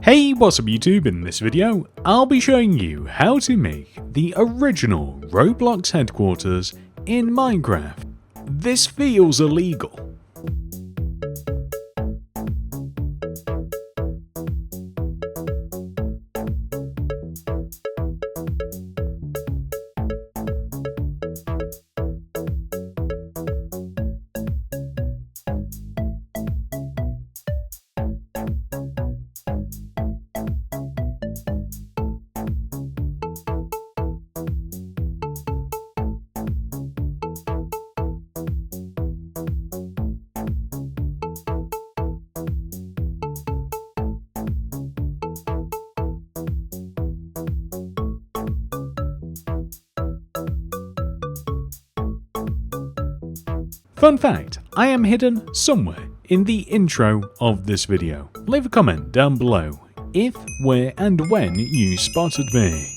Hey, what's up YouTube? In this video, I'll be showing you how to make the original Roblox headquarters in Minecraft. This feels illegal. Fun fact, I am hidden somewhere in the intro of this video. Leave a comment down below if, where and when you spotted me.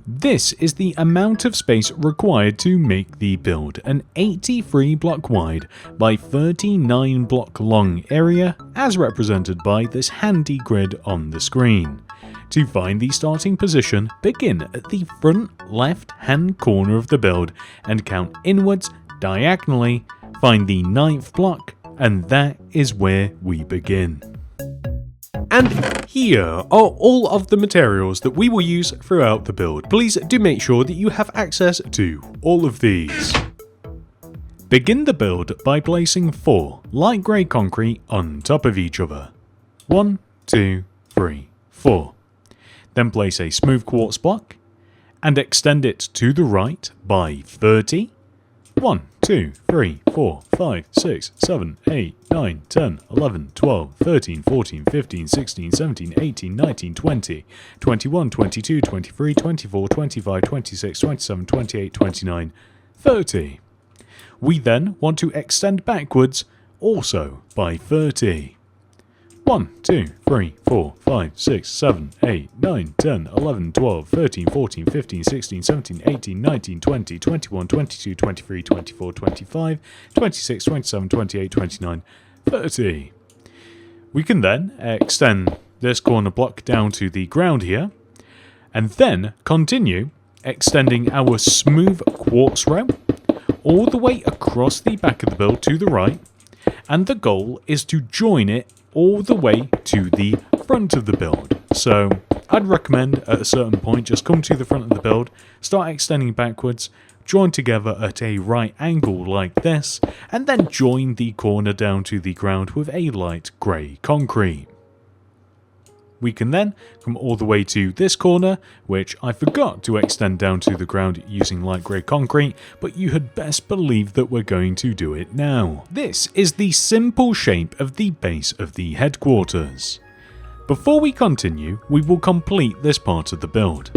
This is the amount of space required to make the build, an 83 block wide by 39 block long area as represented by this handy grid on the screen. To find the starting position, begin at the front left hand corner of the build and count inwards diagonally, find the 9th block, and that is where we begin. And here are all of the materials that we will use throughout the build. Please do make sure that you have access to all of these. Begin the build by placing 4 light grey concrete on top of each other. 1, 2, 3, 4. Then place a smooth quartz block and extend it to the right by 30. 1, 2, 3, 4, 5, 6, 7, 8, 9, 10, 11, 12, 13, 14, 15, 16, 17, 18, 19, 20, 21, 22, 23, 24, 25, 26, 27, 28, 29, 30. We then want to extend backwards also by 30. 1, 2, 3, 4, 5, 6, 7, 8, 9, 10, 11, 12, 13, 14, 15, 16, 17, 18, 19, 20, 21, 22, 23, 24, 25, 26, 27, 28, 29, 30. We can then extend this corner block down to the ground here, and then continue extending our smooth quartz row all the way across the back of the build to the right, and the goal is to join it all the way to the front of the build. So I'd recommend at a certain point just come to the front of the build, start extending backwards, join together at a right angle like this, and then join the corner down to the ground with a light grey concrete. We can then come all the way to this corner, which I forgot to extend down to the ground using light grey concrete, but you had best believe that we're going to do it now. This is the simple shape of the base of the headquarters. Before we continue, we will complete this part of the build.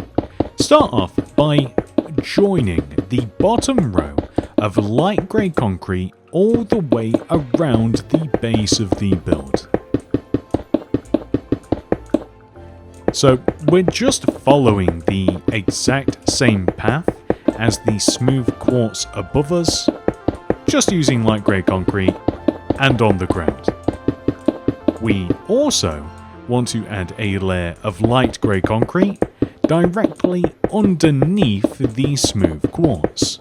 Start off by joining the bottom row of light grey concrete all the way around the base of the build. So we're just following the exact same path as the smooth quartz above us, just using light grey concrete and on the ground. We also want to add a layer of light grey concrete directly underneath the smooth quartz.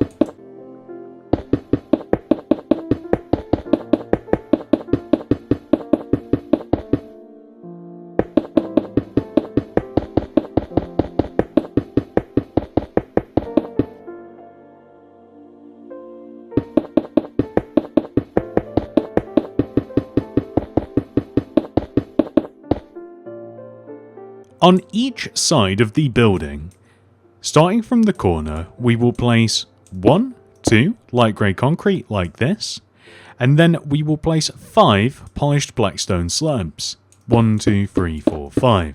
On each side of the building, starting from the corner, we will place 1, 2 light grey concrete like this, and then we will place 5 polished blackstone slabs. 1, 2, 3, 4, 5.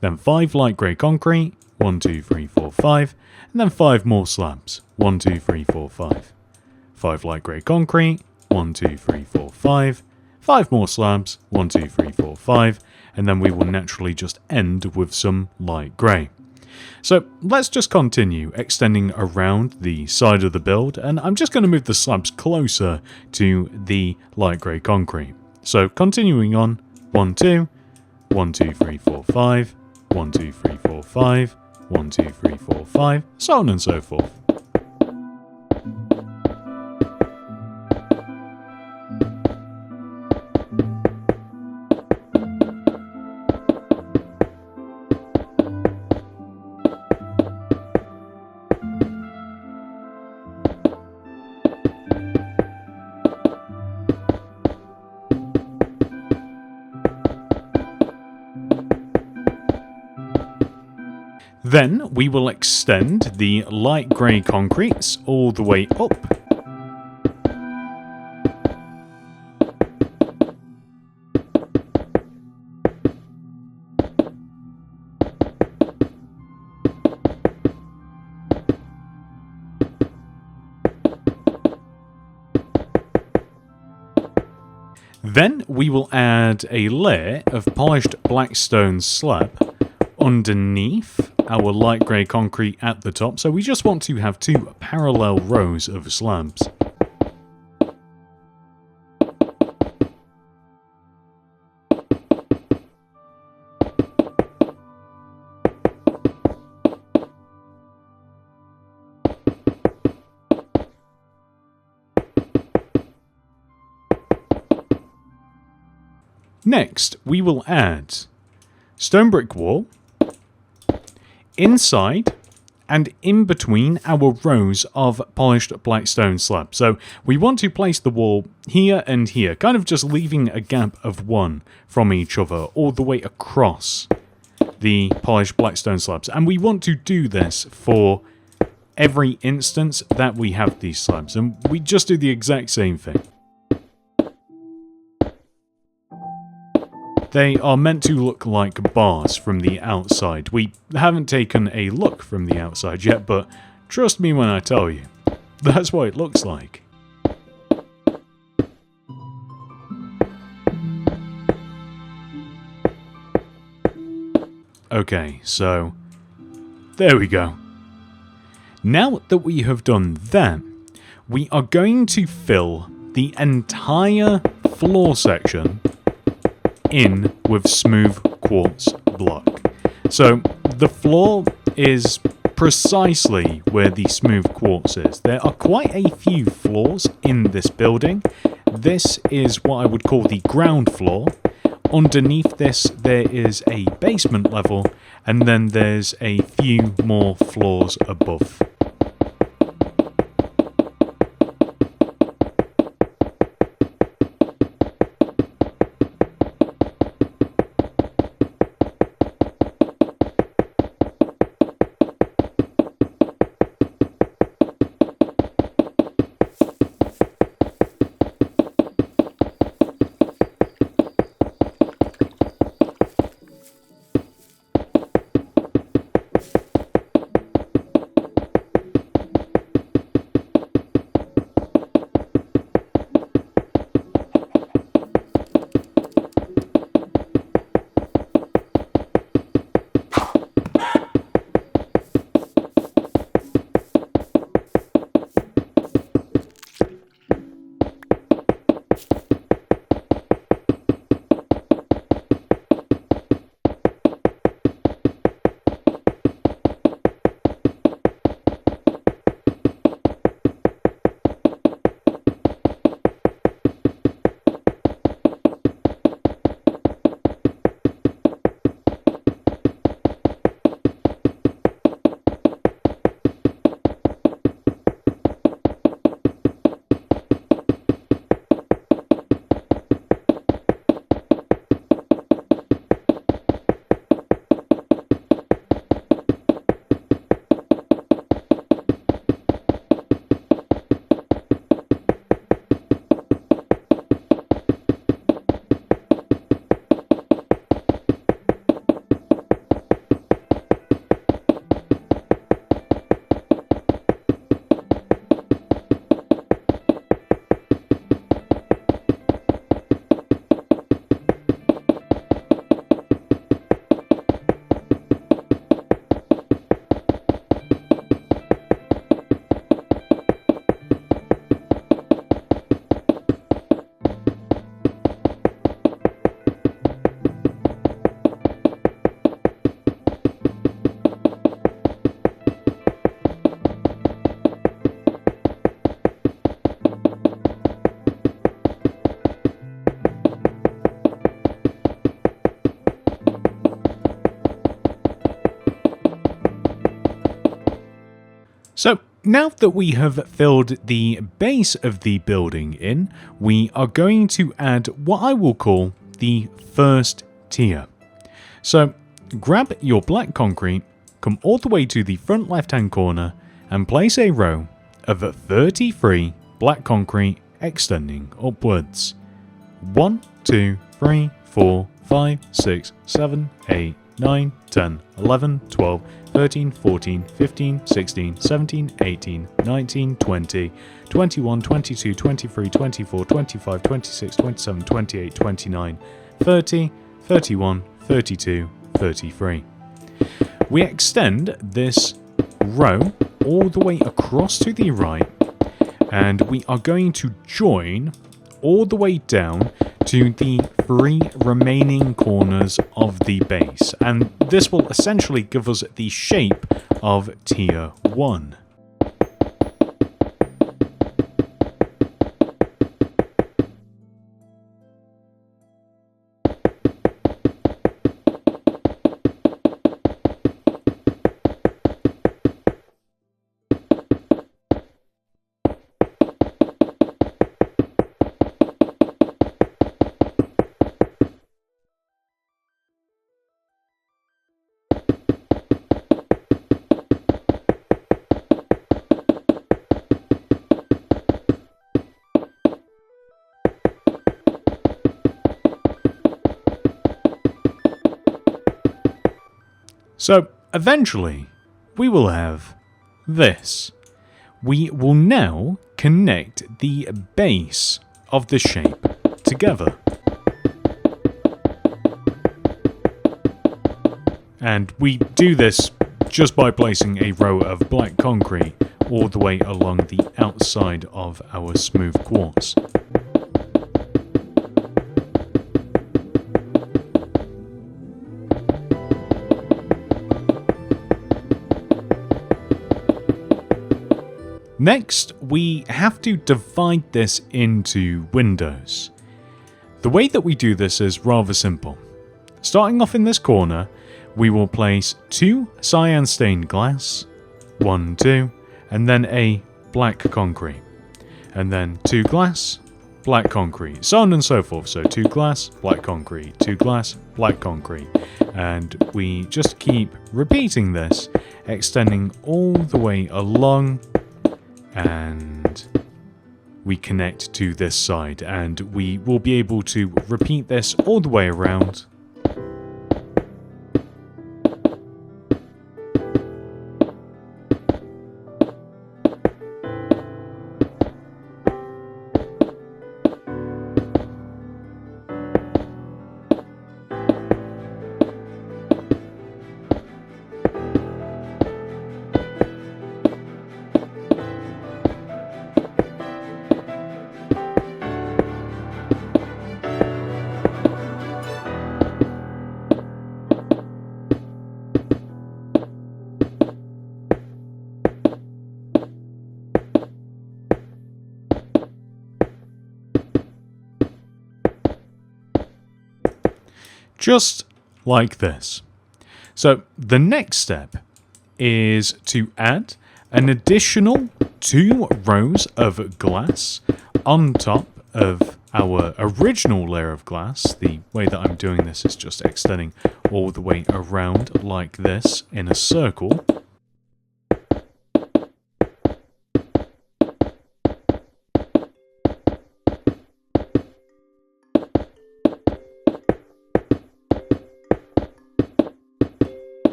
Then 5 light grey concrete, 1, 2, 3, 4, 5, and then 5 more slabs. 1, 2, 3, 4, 5. 5 light grey concrete, 1, 2, 3, 4, 5. 5 more slabs, 1, 2, 3, 4, 5, and then we will naturally just end with some light grey. So let's just continue extending around the side of the build, and I'm just going to move the slabs closer to the light grey concrete. So continuing on, 1, 2, 1, 2, 3, 4, 5, 1, 2, 3, 4, 5, 1, 2, 3, 4, 5, so on and so forth. Then we will extend the light grey concretes all the way up. Then we will add a layer of polished black stone slab underneath our light grey concrete at the top, so we just want to have two parallel rows of slabs. Next, we will add stone brick wall inside and in between our rows of polished black stone slab. So we want to place the wall here and here, kind of just leaving a gap of 1 from each other all the way across the polished black stone slabs. And we want to do this for every instance that we have these slabs, and we just do the exact same thing. They are meant to look like bars from the outside. We haven't taken a look from the outside yet, but trust me when I tell you, that's what it looks like. Okay, so there we go. Now that we have done that, we are going to fill the entire floor section in with smooth quartz block. So the floor is precisely where the smooth quartz is. There are quite a few floors in this building. This is what I would call the ground floor. Underneath this there is a basement level, and then there's a few more floors above. So now that we have filled the base of the building in, we are going to add what I will call the first tier. So grab your black concrete, come all the way to the front left hand corner and place a row of 33 black concrete extending upwards. 1, 2, 3, 4, 5, 6, 7, 8, 9, 10, 11, 12, 13, 14, 15, 16, 17, 18, 19, 20, 21, 22, 23, 24, 25, 26, 27, 28, 29, 30, 31, 32, 33. We extend this row all the way across to the right, and we are going to join all the way down to the 3 remaining corners of the base, and this will essentially give us the shape of tier 1. So eventually we will have this. We will now connect the base of the shape together. And we do this just by placing a row of black concrete all the way along the outside of our smooth quartz. Next, we have to divide this into windows. The way that we do this is rather simple. Starting off in this corner, we will place 2 cyan stained glass, 1, 2, and then a black concrete. And then 2 glass, black concrete, so on and so forth. So 2 glass, black concrete, 2 glass, black concrete. And we just keep repeating this, extending all the way along, and we connect to this side, and we will be able to repeat this all the way around. Just like this. So the next step is to add an additional 2 rows of glass on top of our original layer of glass. The way that I'm doing this is just extending all the way around like this in a circle.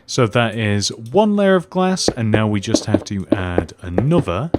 So that is 1 layer of glass, and now we just have to add another.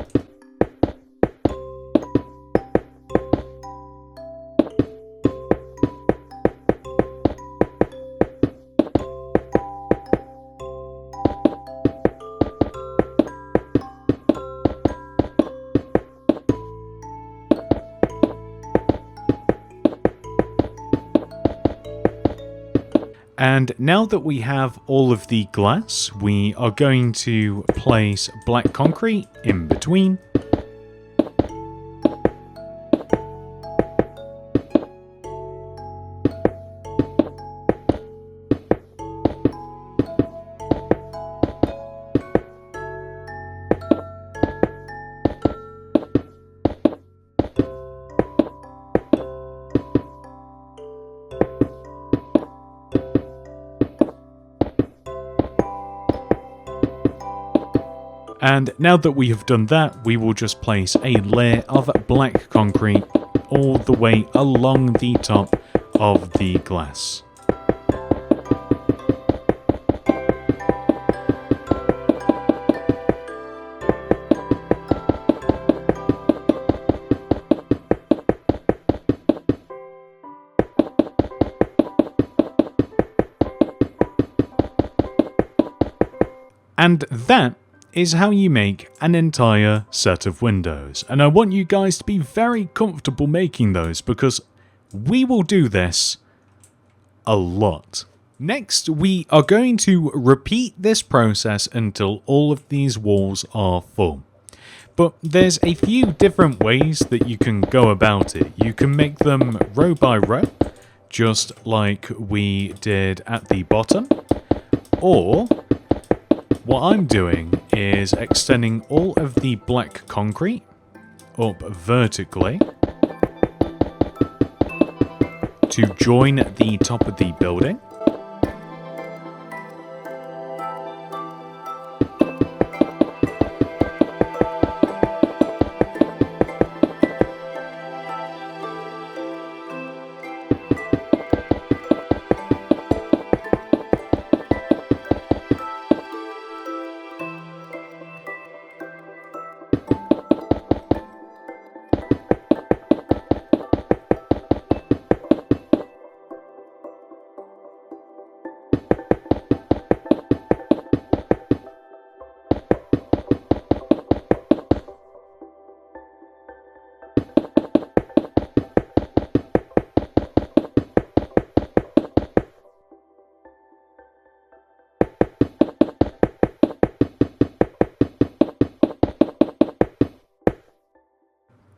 And now that we have all of the glass, we are going to place black concrete in between. And now that we have done that, we will just place a layer of black concrete all the way along the top of the glass. And that is how you make an entire set of windows. And I want you guys to be very comfortable making those because we will do this a lot. Next, we are going to repeat this process until all of these walls are full. But there's a few different ways that you can go about it. You can make them row by row, just like we did at the bottom, or what I'm doing is extending all of the black concrete up vertically to join the top of the building.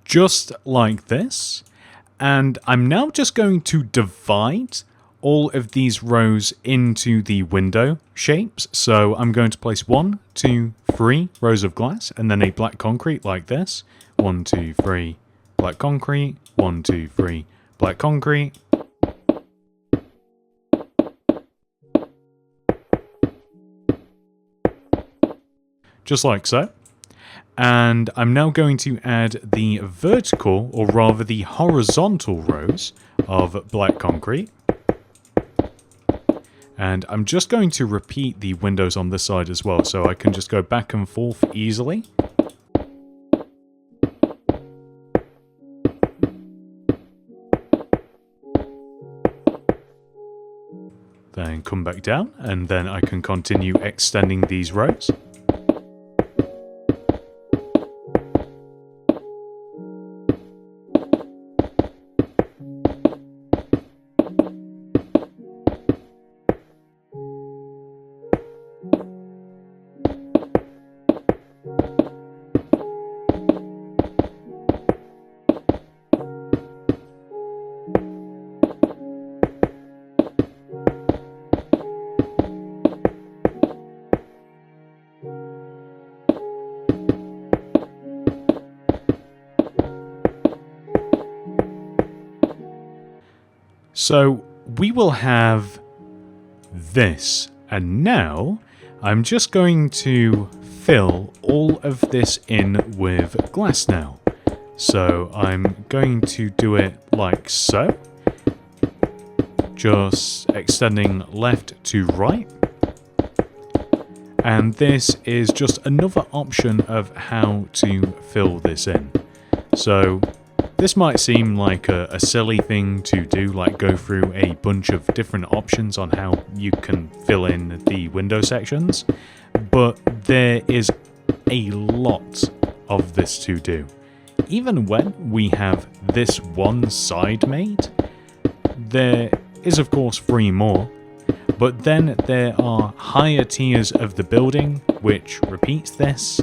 Just like this. And I'm now just going to divide all of these rows into the window shapes. So I'm going to place 1, 2, 3 rows of glass and then a black concrete like this. 1, 2, 3 black concrete. 1, 2, 3 black concrete. Just like so. And I'm now going to add the vertical, or rather the horizontal rows of black concrete. And I'm just going to repeat the windows on this side as well, so I can just go back and forth easily. Then come back down, and then I can continue extending these rows. So we will have this, and now I'm just going to fill all of this in with glass now. So I'm going to do it like so, just extending left to right. And this is just another option of how to fill this in. So this might seem like a silly thing to do, like go through a bunch of different options on how you can fill in the window sections, but there is a lot of this to do. Even when we have this one side made, there is of course 3 more, but then there are higher tiers of the building which repeats this,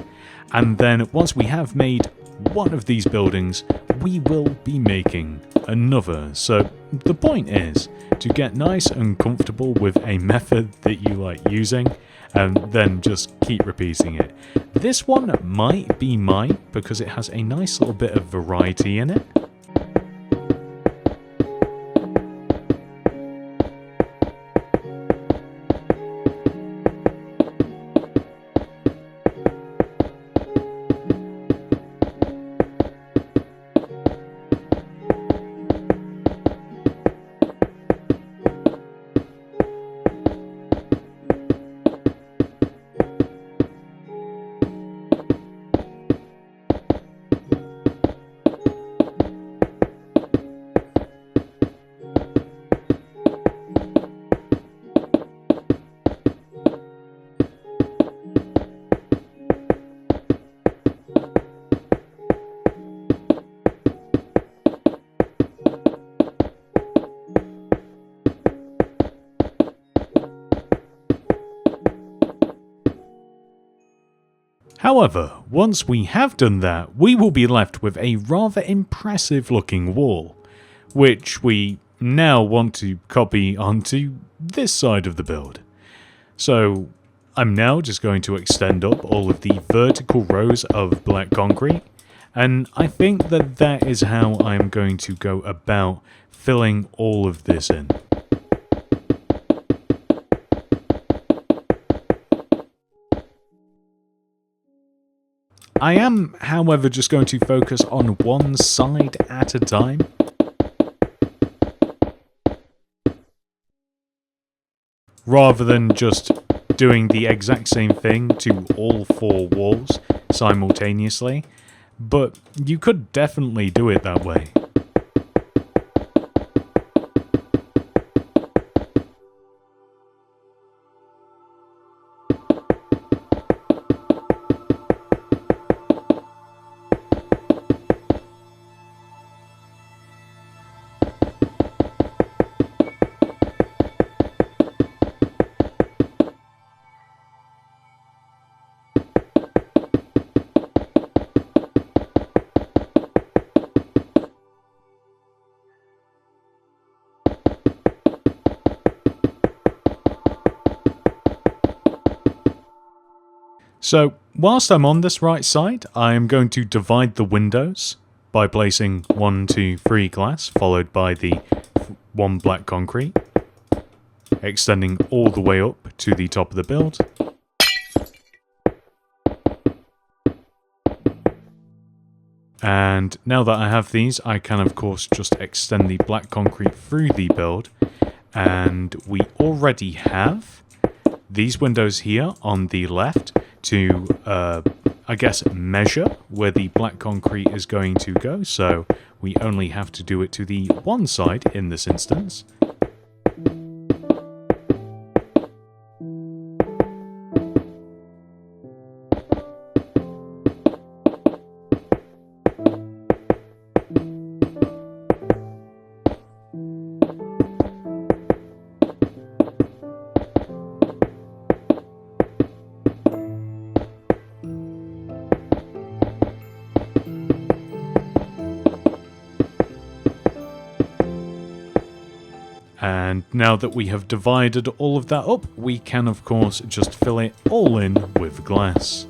and then once we have made one of these buildings, we will be making another. So the point is to get nice and comfortable with a method that you like using, and then just keep repeating it. This one might be mine because it has a nice little bit of variety in it. However, once we have done that, we will be left with a rather impressive looking wall, which we now want to copy onto this side of the build. So I'm now just going to extend up all of the vertical rows of black concrete, and I think that that is how I'm going to go about filling all of this in. I am, however, just going to focus on one side at a time. Rather than just doing the exact same thing to all 4 walls simultaneously, but you could definitely do it that way. So, whilst I'm on this right side, I'm going to divide the windows by placing 1, 2, 3 glass, followed by the 1 black concrete, extending all the way up to the top of the build. And now that I have these, I can of course just extend the black concrete through the build, and we already have these windows here on the left to, I guess, measure where the black concrete is going to go, so we only have to do it to the one side in this instance. And now that we have divided all of that up, we can of course just fill it all in with glass.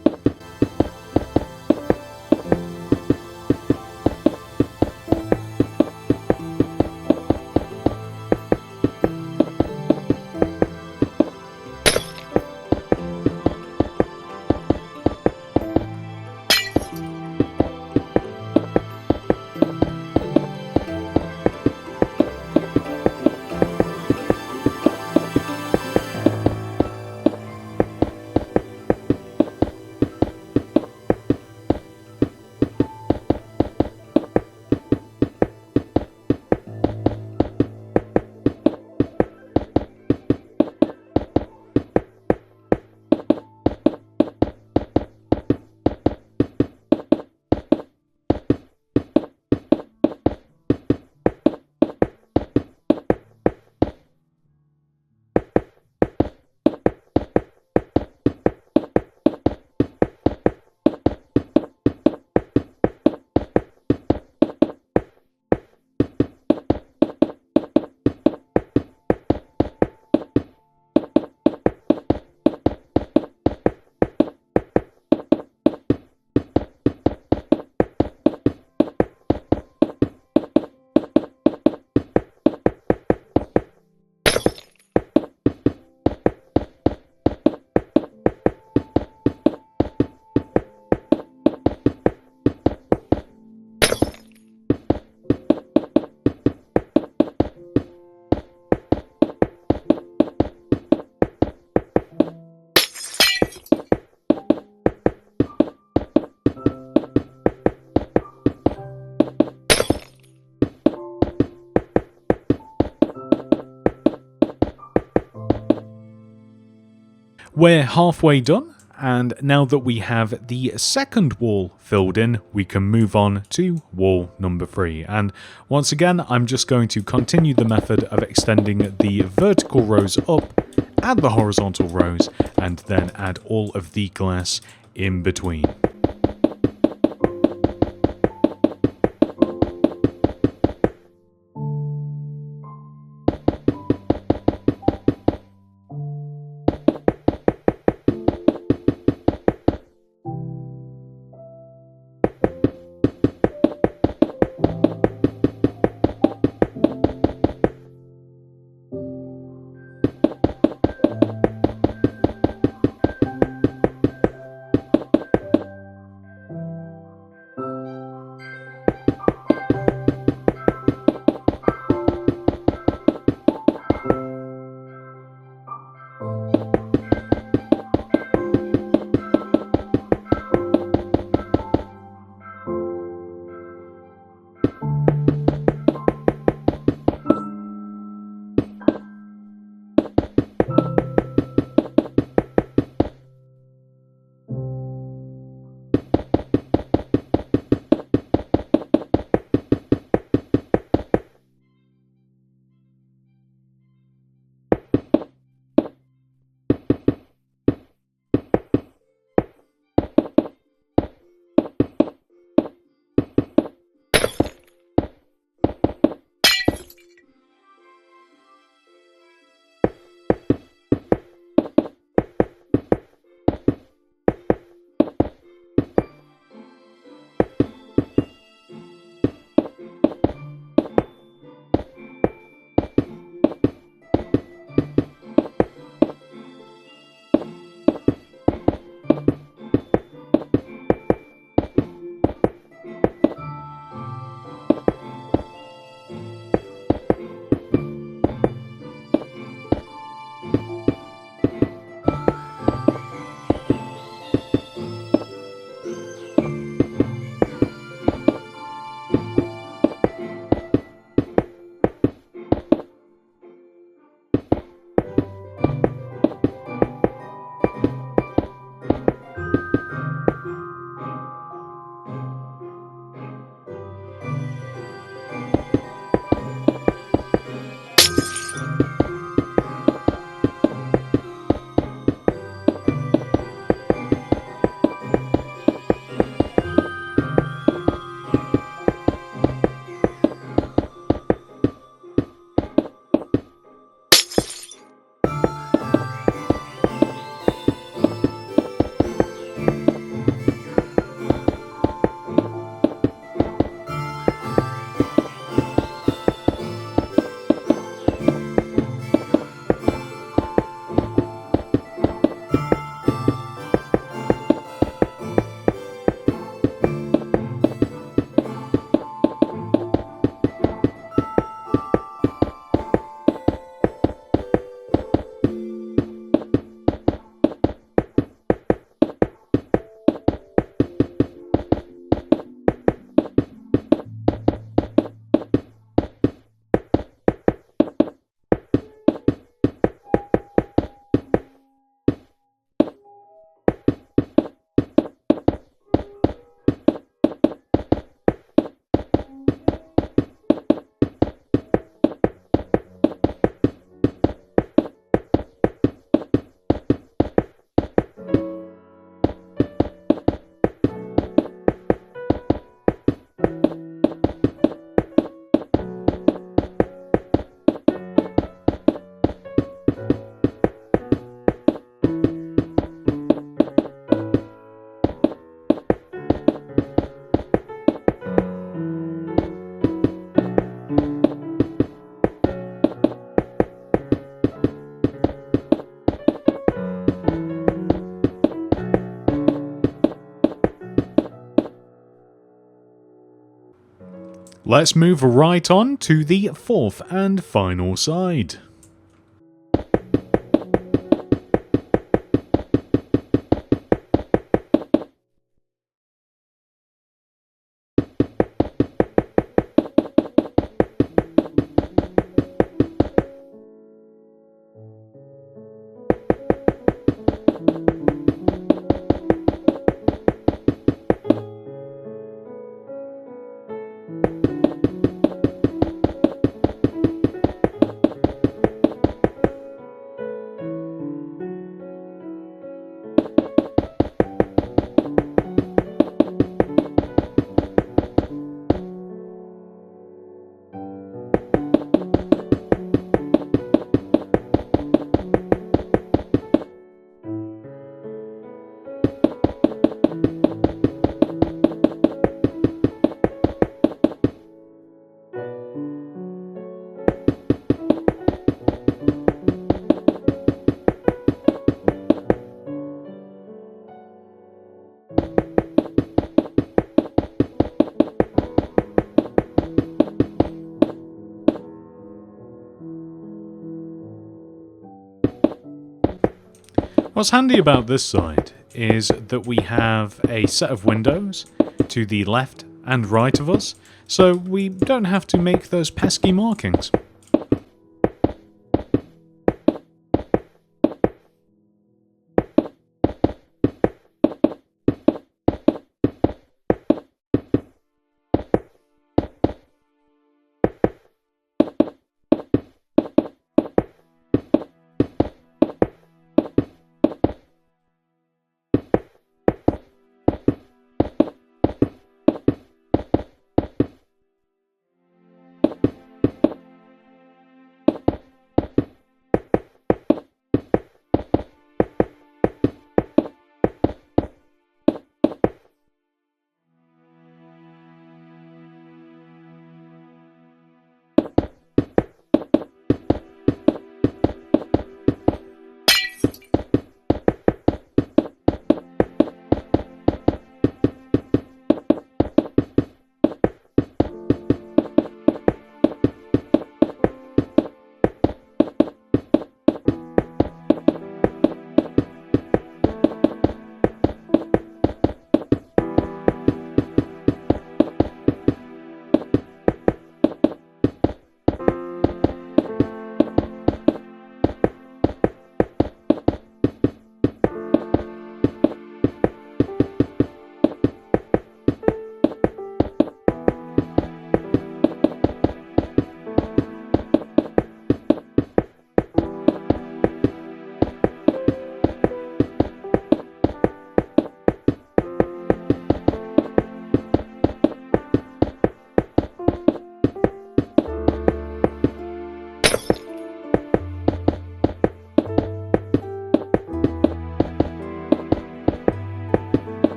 We're halfway done, and now that we have the second wall filled in, we can move on to wall number 3. And once again, I'm just going to continue the method of extending the vertical rows up, add the horizontal rows, and then add all of the glass in between. Let's move right on to the fourth and final side. What's handy about this side is that we have a set of windows to the left and right of us, so we don't have to make those pesky markings.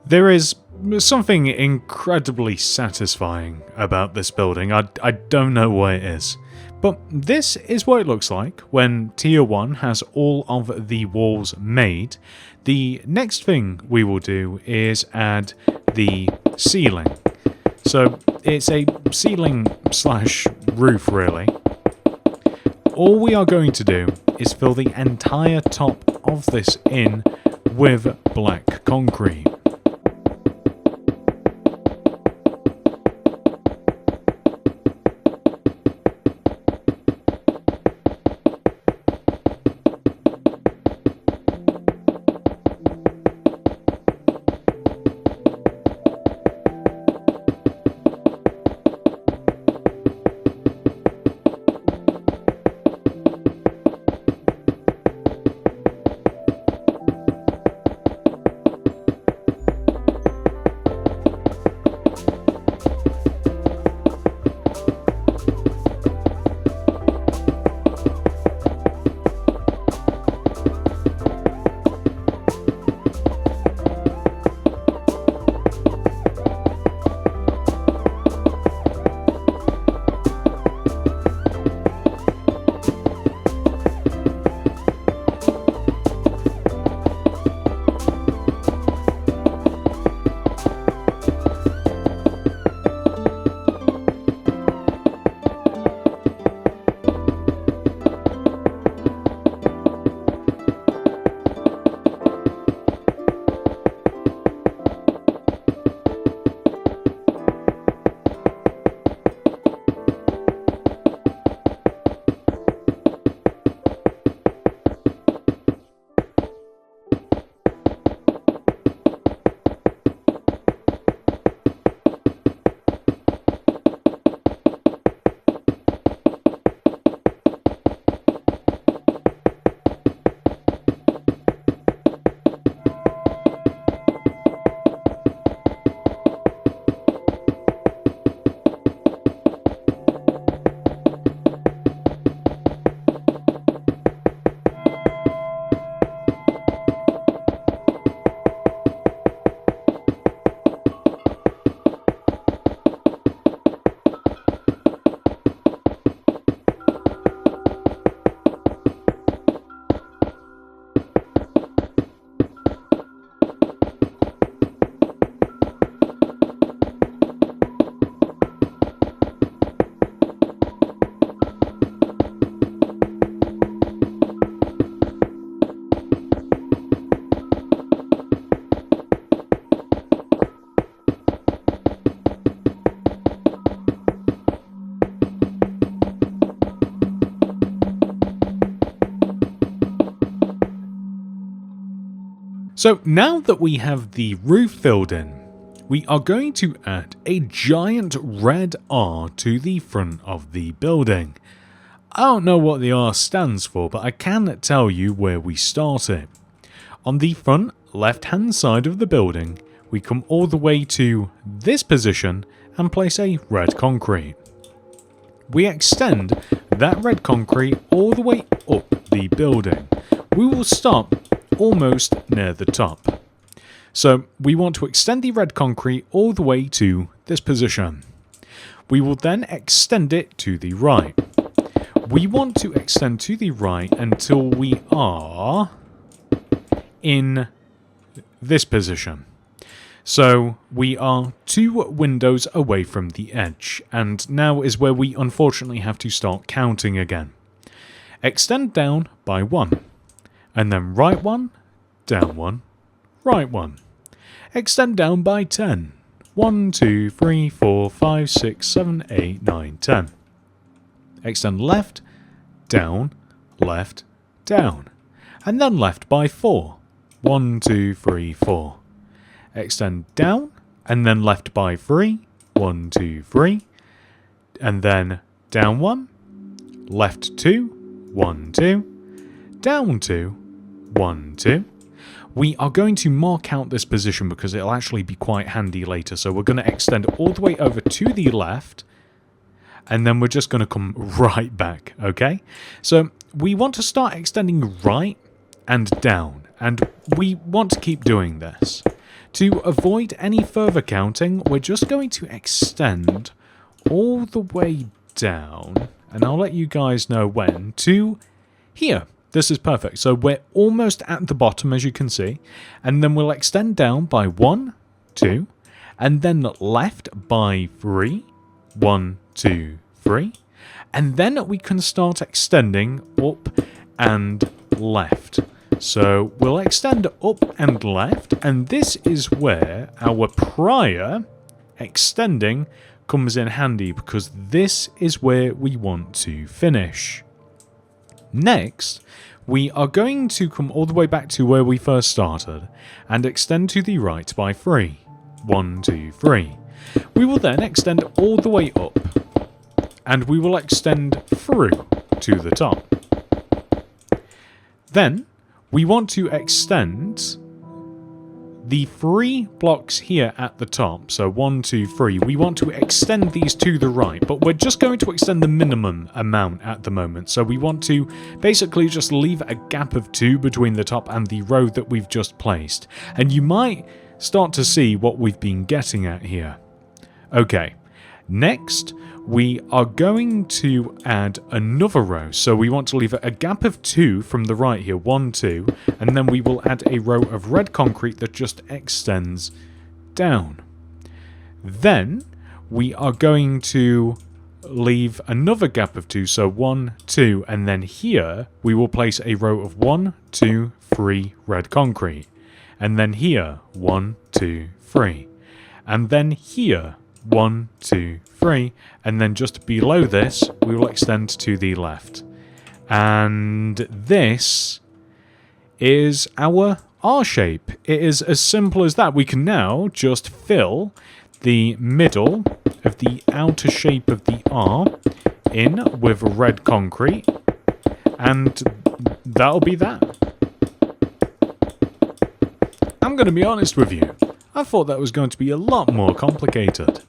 There is something incredibly satisfying about this building. I don't know what it is. But this is what it looks like when Tier 1 has all of the walls made. The next thing we will do is add the ceiling. So it's a ceiling slash roof really. All we are going to do is fill the entire top of this in with black concrete. So now that we have the roof filled in, we are going to add a giant red R to the front of the building. I don't know what the R stands for, but I can tell you where we start it. On the front left hand side of the building, we come all the way to this position and place a red concrete. We extend that red concrete all the way up the building. We will stop almost near the top. So we want to extend the red concrete all the way to this position. We will then extend it to the right. We want to extend to the right until we are in this position. So we are 2 windows away from the edge, and now is where we unfortunately have to start counting again. Extend down by 1, and then right 1, down 1, right 1. Extend down by 10. 1, 2, 3, 4, 5, 6, 7, 8, 9, 10. Extend left, down, and then left by 4. 1, 2, 3, 4. Extend down, and then left by 3. 1, 2, 3. And then down 1, left 2, 1, 2, down 2, 1, 2. We are going to mark out this position because it'll actually be quite handy later. So we're going to extend all the way over to the left, and then we're just going to come right back, okay? So we want to start extending right and down, and we want to keep doing this. To avoid any further counting, we're just going to extend all the way down, and I'll let you guys know when, to here. This is perfect. So we're almost at the bottom, as you can see, and then we'll extend down by 1, 2, and then left by 3, 1, 2, 3, and then we can start extending up and left. So we'll extend up and left, and this is where our prior extending comes in handy, because this is where we want to finish. Next, we are going to come all the way back to where we first started and extend to the right by 3. 1, 2, 3. We will then extend all the way up, and we will extend through to the top. Then we want to extend the 3 blocks here at the top, so 1, 2, 3, we want to extend these to the right, but we're just going to extend the minimum amount at the moment. So we want to basically just leave a gap of 2 between the top and the row that we've just placed. And you might start to see what we've been getting at here. Okay, next we are going to add another row. So we want to leave a gap of 2 from the right here, 1, 2, and then we will add a row of red concrete that just extends down. Then we are going to leave another gap of 2, so 1, 2, and then here we will place a row of 1, 2, 3 red concrete. And then here, 1, 2, 3. And then here, 1, 2, 3, and then just below this we will extend to the left. And this is our R shape. It is as simple as that. We can now just fill the middle of the outer shape of the R in with red concrete, and that'll be that. I'm going to be honest with you, I thought that was going to be a lot more complicated.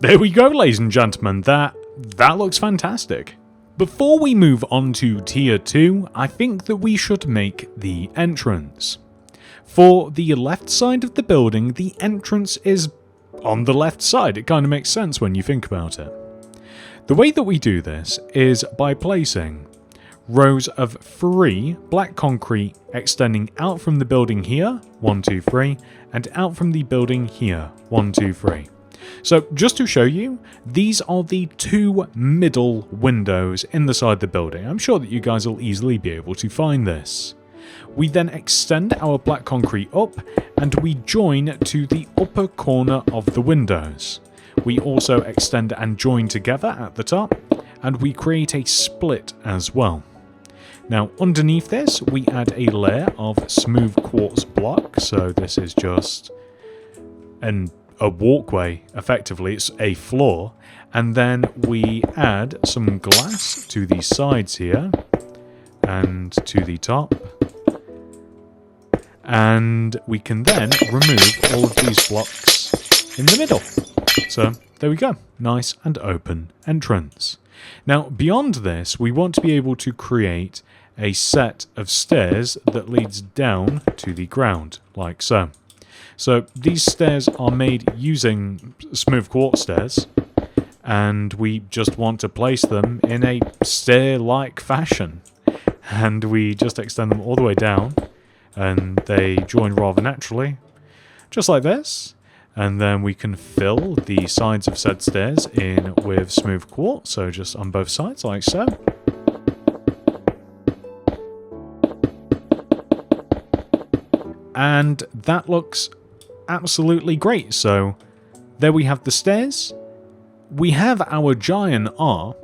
There we go, ladies and gentlemen, that looks fantastic. Before we move on to tier 2, I think that we should make the entrance. For the left side of the building, the entrance is on the left side. It kind of makes sense when you think about it. The way that we do this is by placing rows of 3 black concrete extending out from the building here, 1, 2, 3, and out from the building here, 1, 2, 3. So just to show you, these are the 2 middle windows in the side of the building. I'm sure that you guys will easily be able to find this. We then extend our black concrete up and we join to the upper corner of the windows. We also extend and join together at the top, and we create a split as well. Now underneath this we add a layer of smooth quartz block, so this is just a walkway, effectively, it's a floor, and then we add some glass to the sides here and to the top, and we can then remove all of these blocks in the middle. So there we go, nice and open entrance. Now beyond this we want to be able to create a set of stairs that leads down to the ground, like so. So these stairs are made using smooth quartz stairs, and we just want to place them in a stair-like fashion. And we just extend them all the way down, and they join rather naturally, just like this. And then we can fill the sides of said stairs in with smooth quartz, so just on both sides, like so. And that looks absolutely great. So there we have the stairs. We have our giant R.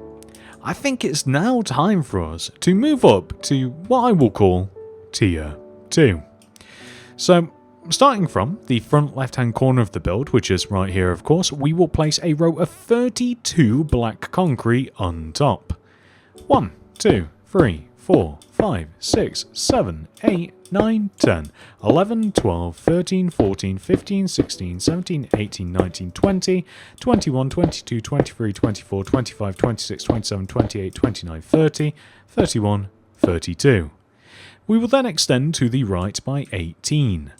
I think it's now time for us to move up to what I will call Tier 2. So starting from the front left hand corner of the build, which is right here of course, we will place a row of 32 black concrete on top. 1, 2, 3, 4, 5, 6, 7, 8, 9, 10, 11, 12, 13, 14, 15, 16, 17, 18, 19, 20, 21, 22, 23, 24, 25, 26, 27, 28, 29, 30, 31, 32. We will then extend to the right by 18.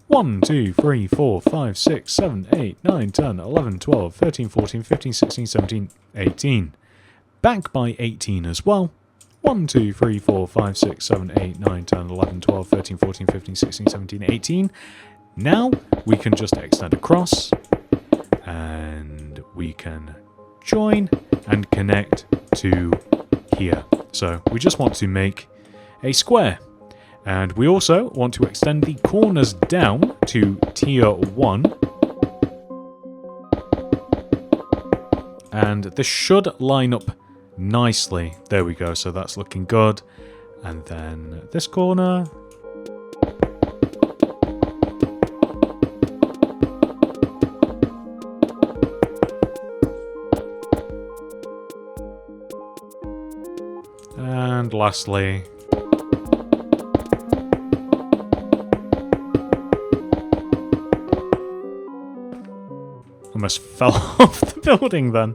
1, 2, 3, 4, 5, 6, 7, 8, 9, 10, 11, 12, 13, 14, 15, 16, 17, 18. Back by 18 as well. 1, 2, 3, 4, 5, 6, 7, 8, 9, 10, 11, 12, 13, 14, 15, 16, 17, 18. Now we can just extend across and we can join and connect to here. So we just want to make a square. And we also want to extend the corners down to Tier 1. And this should line up nicely. There we go, so that's looking good. And then this corner. And lastly, almost fell off the building then.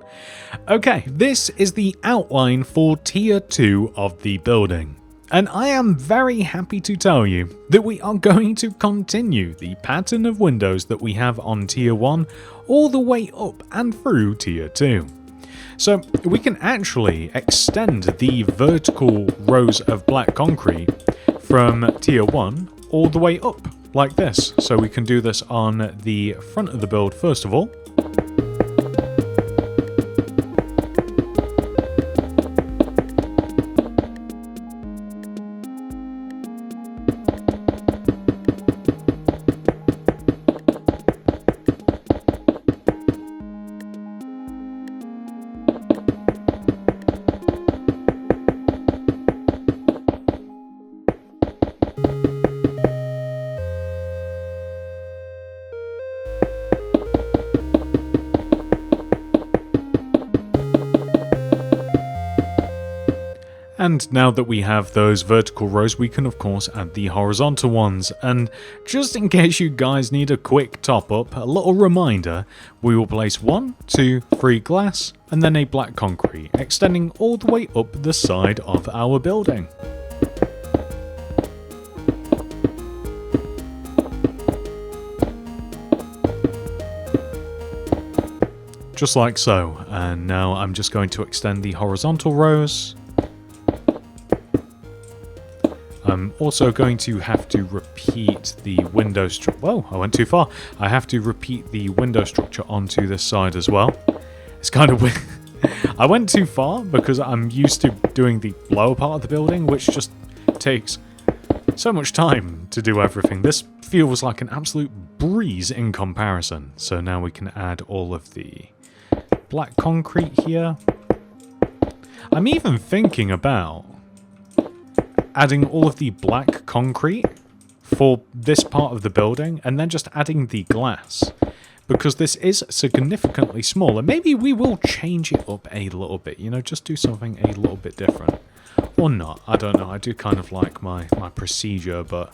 Okay, this is the outline for Tier 2 of the building. And I am very happy to tell you that we are going to continue the pattern of windows that we have on Tier 1 all the way up and through Tier 2. So we can actually extend the vertical rows of black concrete from Tier 1 all the way up like this. So we can do this on the front of the build first of all. And now that we have those vertical rows, we can of course add the horizontal ones. And just in case you guys need a quick top up, a little reminder, we will place 1, 2, 3 glass and then a black concrete, extending all the way up the side of our building. just like so. And now I'm just going to extend the horizontal rows. I'm also going to have to repeat the window structure. Whoa, I went too far. I have to repeat the window structure onto this side as well. It's kind of weird. I went too far because I'm used to doing the lower part of the building, which just takes so much time to do everything. This feels like an absolute breeze in comparison. So now we can add all of the black concrete here. I'm even thinking about adding all of the black concrete for this part of the building and then just adding the glass, because this is significantly smaller. Maybe we will change it up a little bit, you know, just do something a little bit different. Or not, I don't know. I do kind of like my procedure, but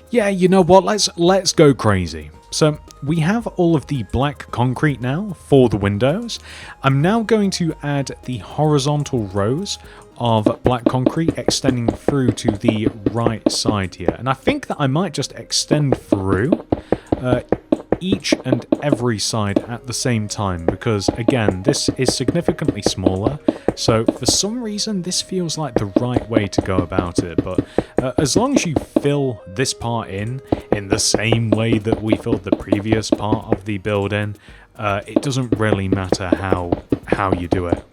yeah, you know what, let's go crazy. So we have all of the black concrete now for the windows. I'm now going to add the horizontal rows of black concrete extending through to the right side here. And I think that I might just extend through each and every side at the same time, because again, this is significantly smaller. So for some reason, this feels like the right way to go about it. But as long as you fill this part in the same way that we filled the previous part of the building, it doesn't really matter how you do it.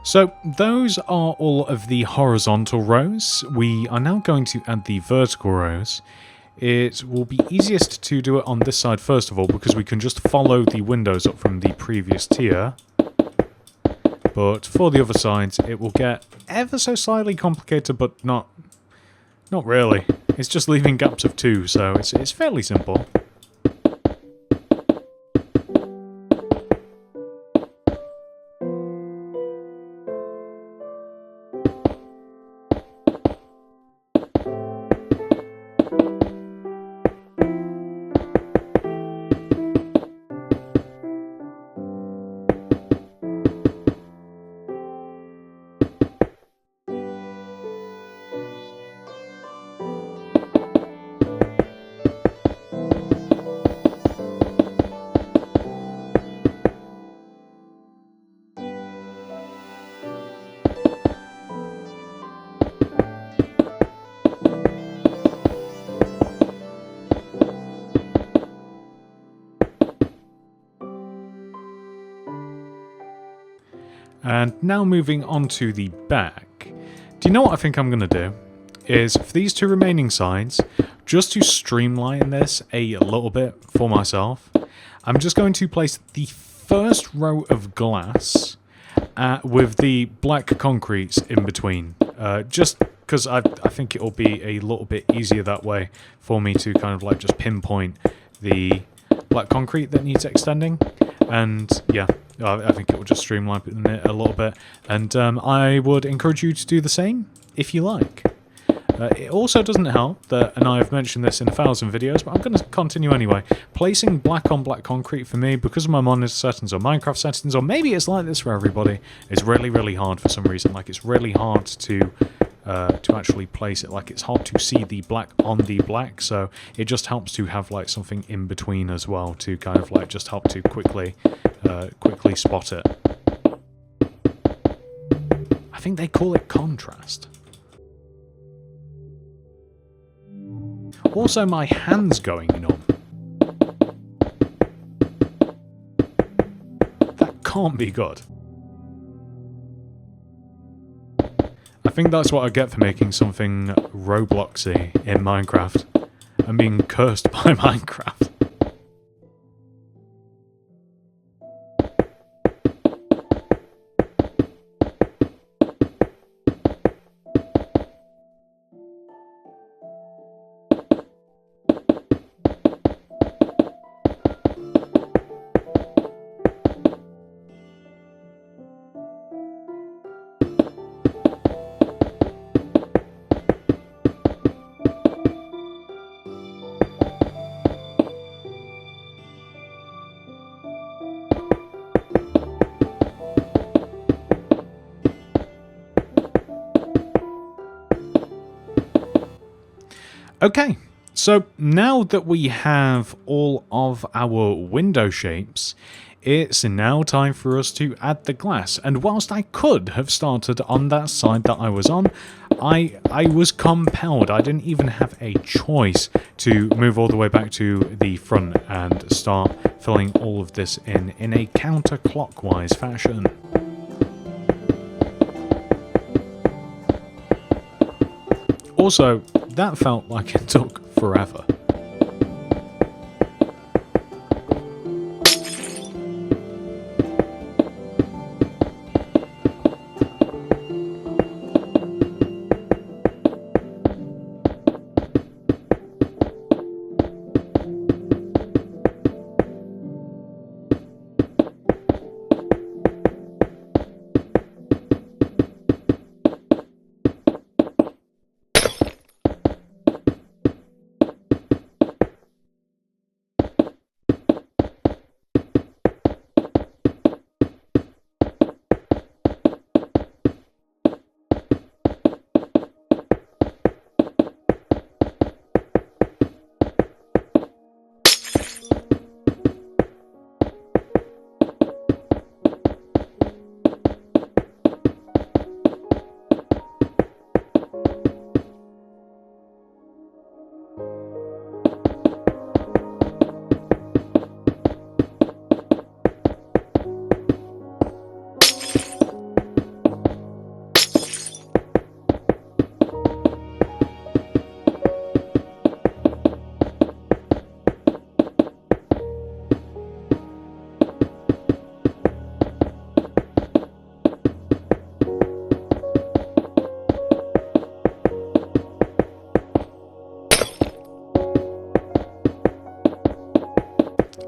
So those are all of the horizontal rows. We are now going to add the vertical rows. It will be easiest to do it on this side first of all, because we can just follow the windows up from the previous tier. But for the other sides, it will get ever so slightly complicated, but not really. It's just leaving gaps of 2, so it's fairly simple. And now moving on to the back. Do you know what I think I'm going to do? Is for these 2 remaining sides, just to streamline this a little bit for myself, I'm just going to place the first row of glass with the black concretes in between. Just because I think it'll be a little bit easier that way for me to kind of like just pinpoint the black concrete that needs extending. And yeah, I think it will just streamline it a little bit. And I would encourage you to do the same if you like. It also doesn't help that, and I've mentioned this in 1,000 videos, but I'm going to continue anyway, placing black on black concrete for me, because of my monitor settings or Minecraft settings, or maybe it's like this for everybody, is really, really hard for some reason. Like, it's really hard to to actually place it. Like, it's hard to see the black on the black, so it just helps to have like something in between as well to kind of like just help to quickly spot it. I think they call it contrast. Also, my hand's going numb. That can't be good. I think that's what I get for making something Robloxy in Minecraft. I'm being cursed by Minecraft. Okay, so now that we have all of our window shapes, it's now time for us to add the glass. And whilst I could have started on that side that I was on, I was compelled. I didn't even have a choice to move all the way back to the front and start filling all of this in a counterclockwise fashion. Also, that felt like it took forever.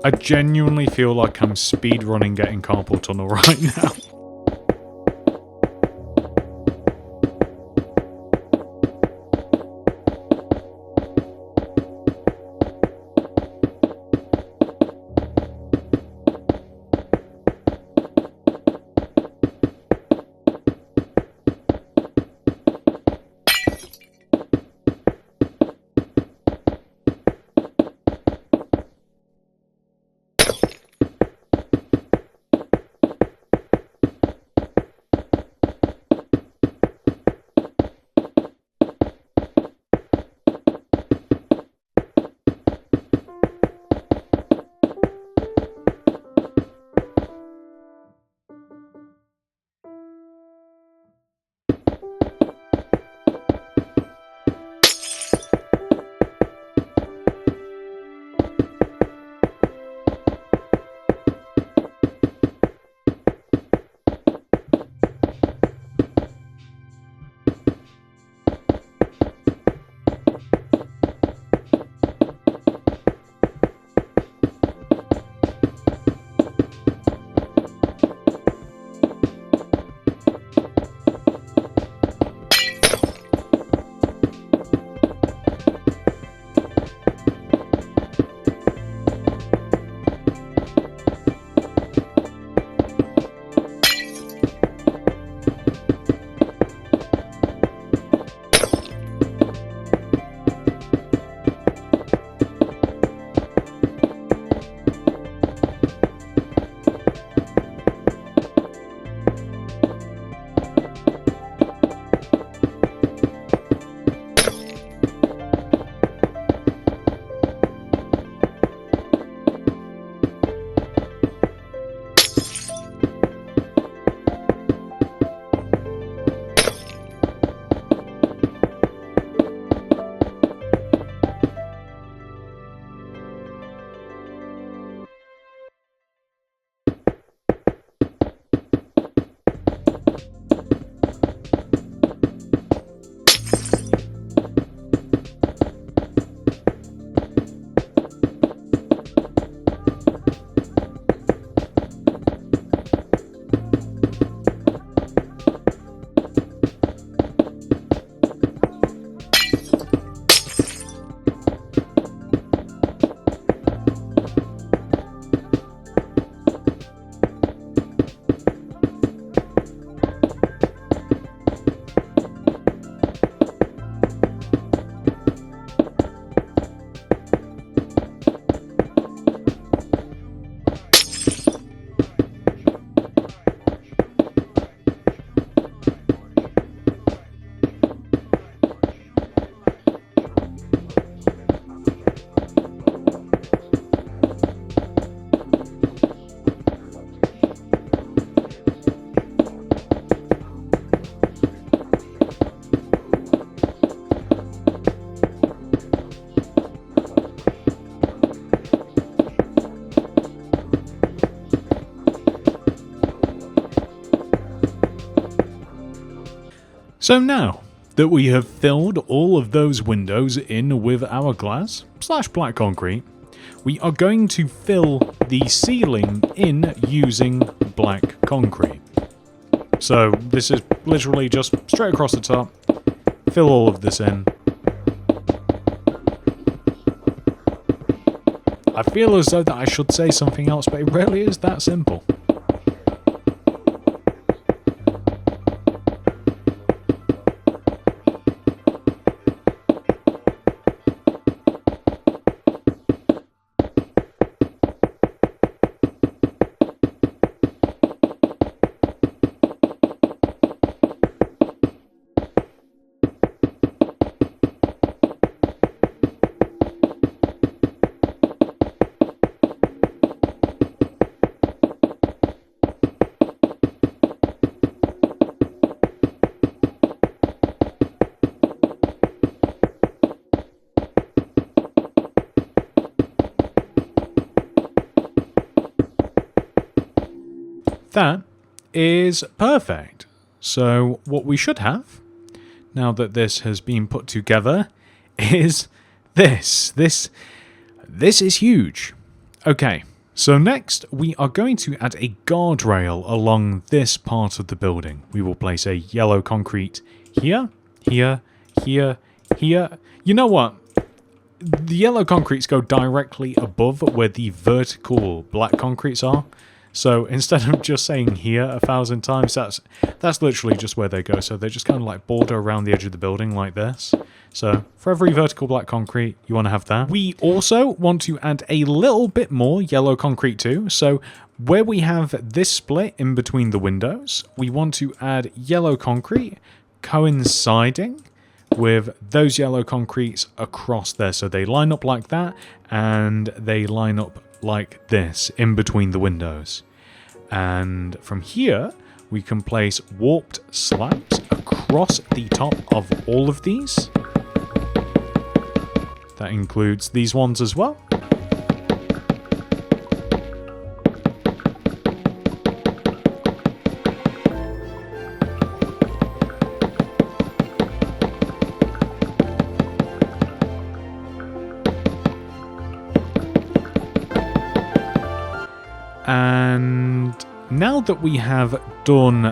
I genuinely feel like I'm speedrunning getting carpal tunnel right now. So now that we have filled all of those windows in with our glass / black concrete, we are going to fill the ceiling in using black concrete. So this is literally just straight across the top, fill all of this in. I feel as though that I should say something else, but it really is that simple. That is perfect. So what we should have, now that this has been put together, is this. This is huge. Okay, so next we are going to add a guardrail along this part of the building. We will place a yellow concrete here, here, here, here. You know what? The yellow concretes go directly above where the vertical black concretes are. So instead of just saying here 1,000 times, that's literally just where they go. So they just kind of like border around the edge of the building like this. So for every vertical black concrete, you want to have that. We also want to add a little bit more yellow concrete too. So where we have this split in between the windows, we want to add yellow concrete coinciding with those yellow concretes across there. So they line up like that, and they line up like this in between the windows. And from here we can place warped slabs across the top of all of these. That includes these ones as well. And now that we have done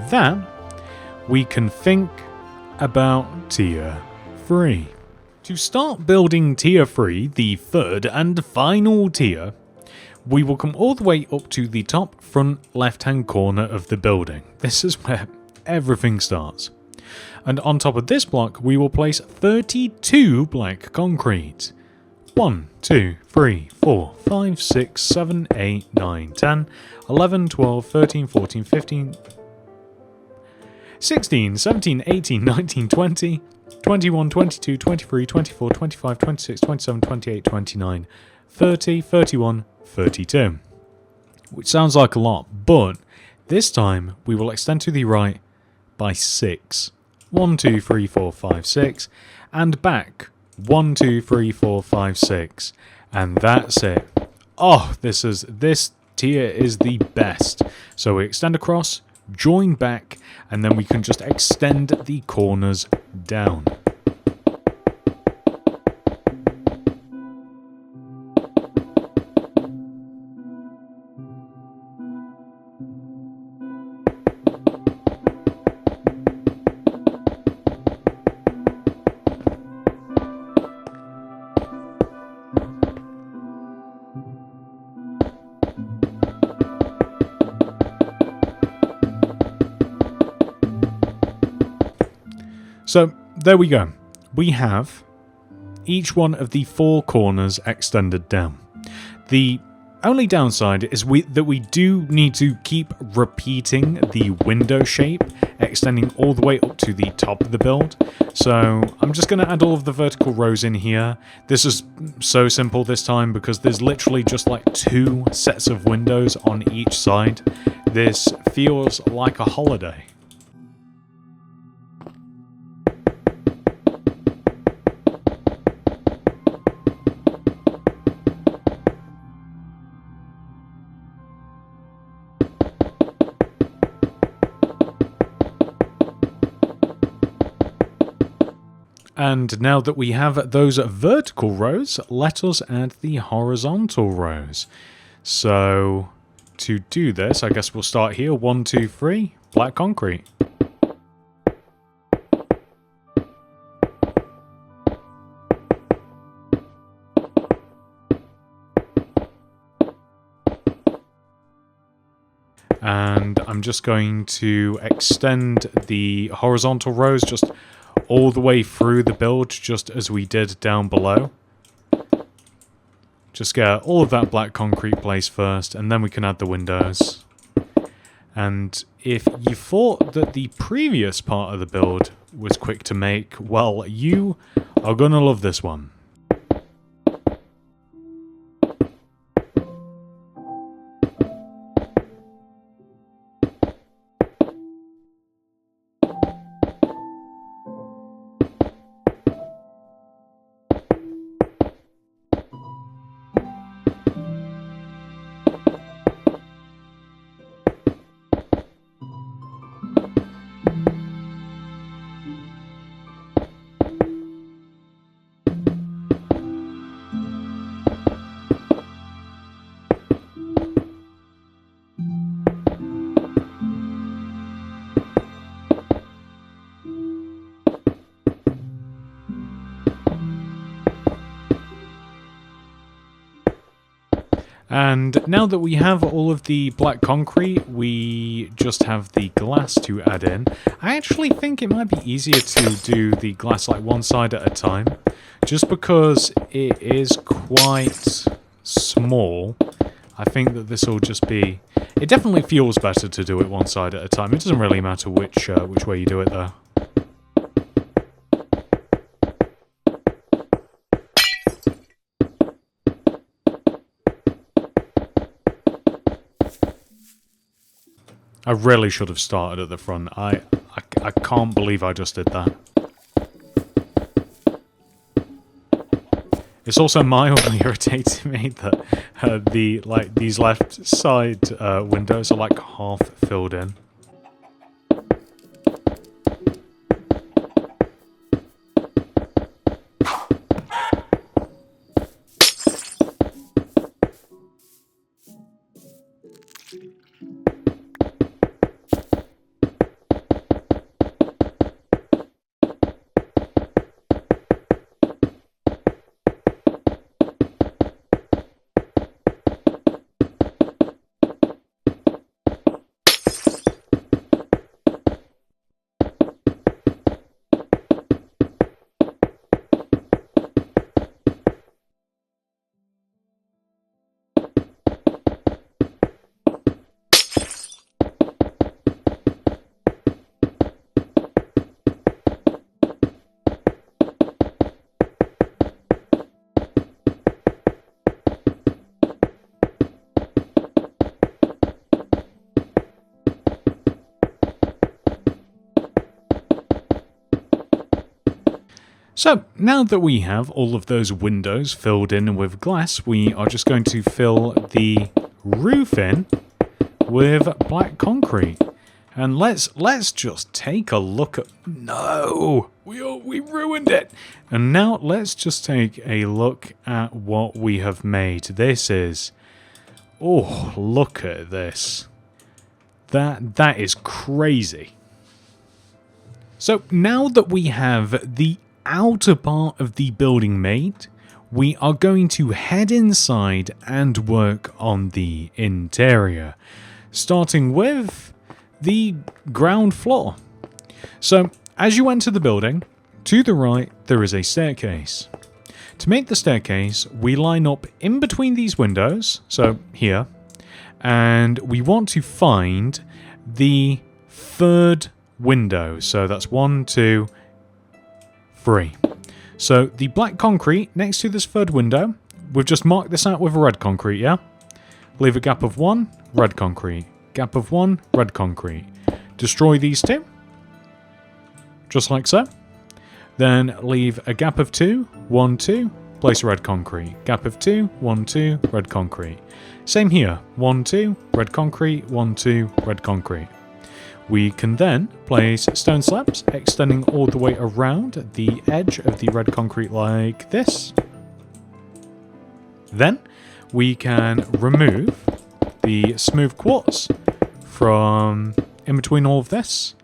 that, we can think about tier 3. To start building tier 3, the third and final tier, we will come all the way up to the top front left-hand corner of the building. This is where everything starts. And on top of this block, we will place 32 black concrete. 1, 2, 3, 4, 5, 6, 7, 8, 9, 10, 11, 12, 13, 14, 15, 16, 17, 18, 19, 20, 21, 22, 23, 24, 25, 26, 27, 28, 29, 30, 31, 32. Which sounds like a lot, but this time we will extend to the right by 6. 1, 2, 3, 4, 5, 6, and back 1, 2, 3, 4, 5, 6, and that's it. Oh, this tier is the best. So we extend across, join back, and then we can just extend the corners down. So there we go. We have each one of the 4 corners extended down. The only downside is that we do need to keep repeating the window shape, extending all the way up to the top of the build. So I'm just going to add all of the vertical rows in here. This is so simple this time because there's literally just like 2 sets of windows on each side. This feels like a holiday. And now that we have those vertical rows, let us add the horizontal rows. So to do this, I guess we'll start here. 1, 2, 3, black concrete. And I'm just going to extend the horizontal rows just all the way through the build, just as we did down below. Just get all of that black concrete placed first, and then we can add the windows. And if you thought that the previous part of the build was quick to make, well, you are gonna love this one. And now that we have all of the black concrete, we just have the glass to add in. I actually think it might be easier to do the glass like one side at a time, just because it is quite small. I think that this will just be... It definitely feels better to do it one side at a time. It doesn't really matter which way you do it though. I really should have started at the front. I can't believe I just did that. It's also mildly irritating me that these left side windows are like half filled in. So, now that we have all of those windows filled in with glass, we are just going to fill the roof in with black concrete. And let's just take a look at... No! We ruined it! And now let's just take a look at what we have made. This is... Oh, look at this. That is crazy. So, now that we have the outer part of the building made, we are going to head inside and work on the interior, starting with the ground floor. So as you enter the building, to the right there is a staircase. To make the staircase, we line up in between these windows, so here, and we want to find the third window. So that's 1, 2, 3. So the black concrete next to this third window, we've just marked this out with red concrete, yeah? Leave a gap of 1, red concrete. Gap of 1, red concrete. Destroy these two, just like so. Then leave a gap of 2, 1, 2, place red concrete. Gap of 2, 1, 2, red concrete. Same here, 1, 2, red concrete, 1, 2, red concrete. We can then place stone slabs extending all the way around the edge of the red concrete like this. Then we can remove the smooth quartz from in between all of this.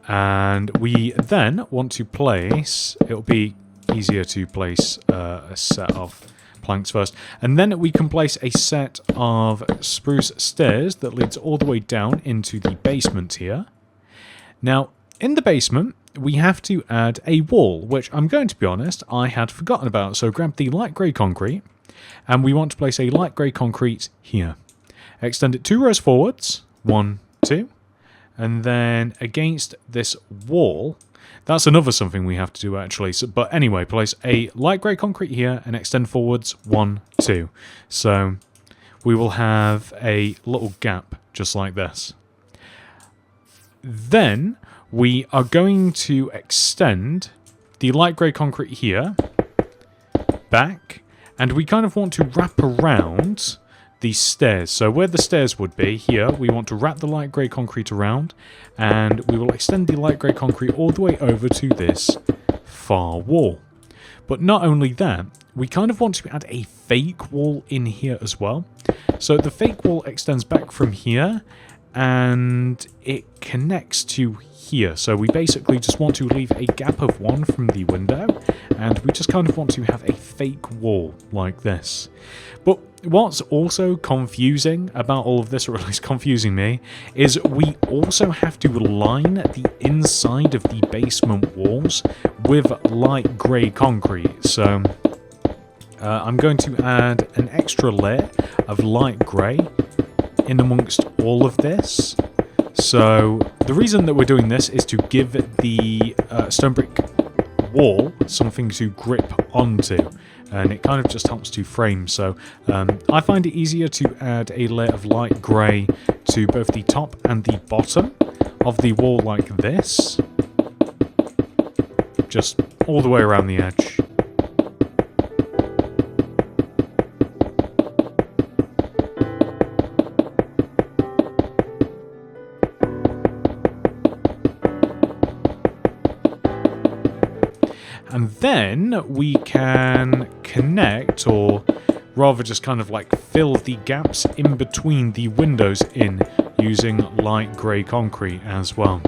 And we then want to place, it'll be easier to place a set of planks first. And then we can place a set of spruce stairs that leads all the way down into the basement here. Now, in the basement, we have to add a wall, which I'm going to be honest, I had forgotten about. So grab the light grey concrete, and we want to place a light grey concrete here. Extend it 2 rows forwards, 1, 2, and then against this wall, that's another something we have to do actually. So, but anyway, place a light grey concrete here and extend forwards 1, 2. So we will have a little gap just like this. Then we are going to extend the light grey concrete here back, and we kind of want to wrap around the stairs. So where the stairs would be here, we want to wrap the light grey concrete around, and we will extend the light grey concrete all the way over to this far wall. But not only that, we kind of want to add a fake wall in here as well. So the fake wall extends back from here, and it connects to here. So we basically just want to leave a gap of 1 from the window, and we just kind of want to have a fake wall like this. But what's also confusing about all of this, or at least confusing me, is we also have to line the inside of the basement walls with light grey concrete. So I'm going to add an extra layer of light grey in amongst all of this. So the reason that we're doing this is to give the stone brick wall something to grip onto, and it kind of just helps to frame. So I find it easier to add a layer of light grey to both the top and the bottom of the wall like this, just all the way around the edge. And then we can connect, or rather just kind of like fill the gaps in between the windows in using light grey concrete as well.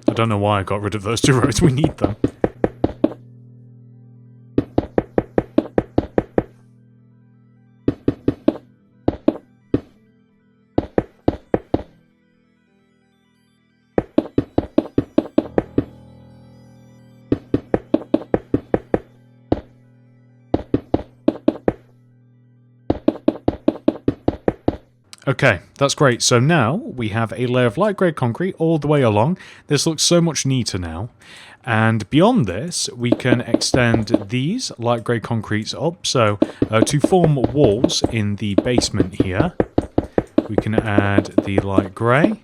I don't know why I got rid of those 2 rows, we need them. Okay, that's great. So now we have a layer of light grey concrete all the way along. This looks so much neater now. And beyond this, we can extend these light grey concretes up. So to form walls in the basement here, we can add the light grey,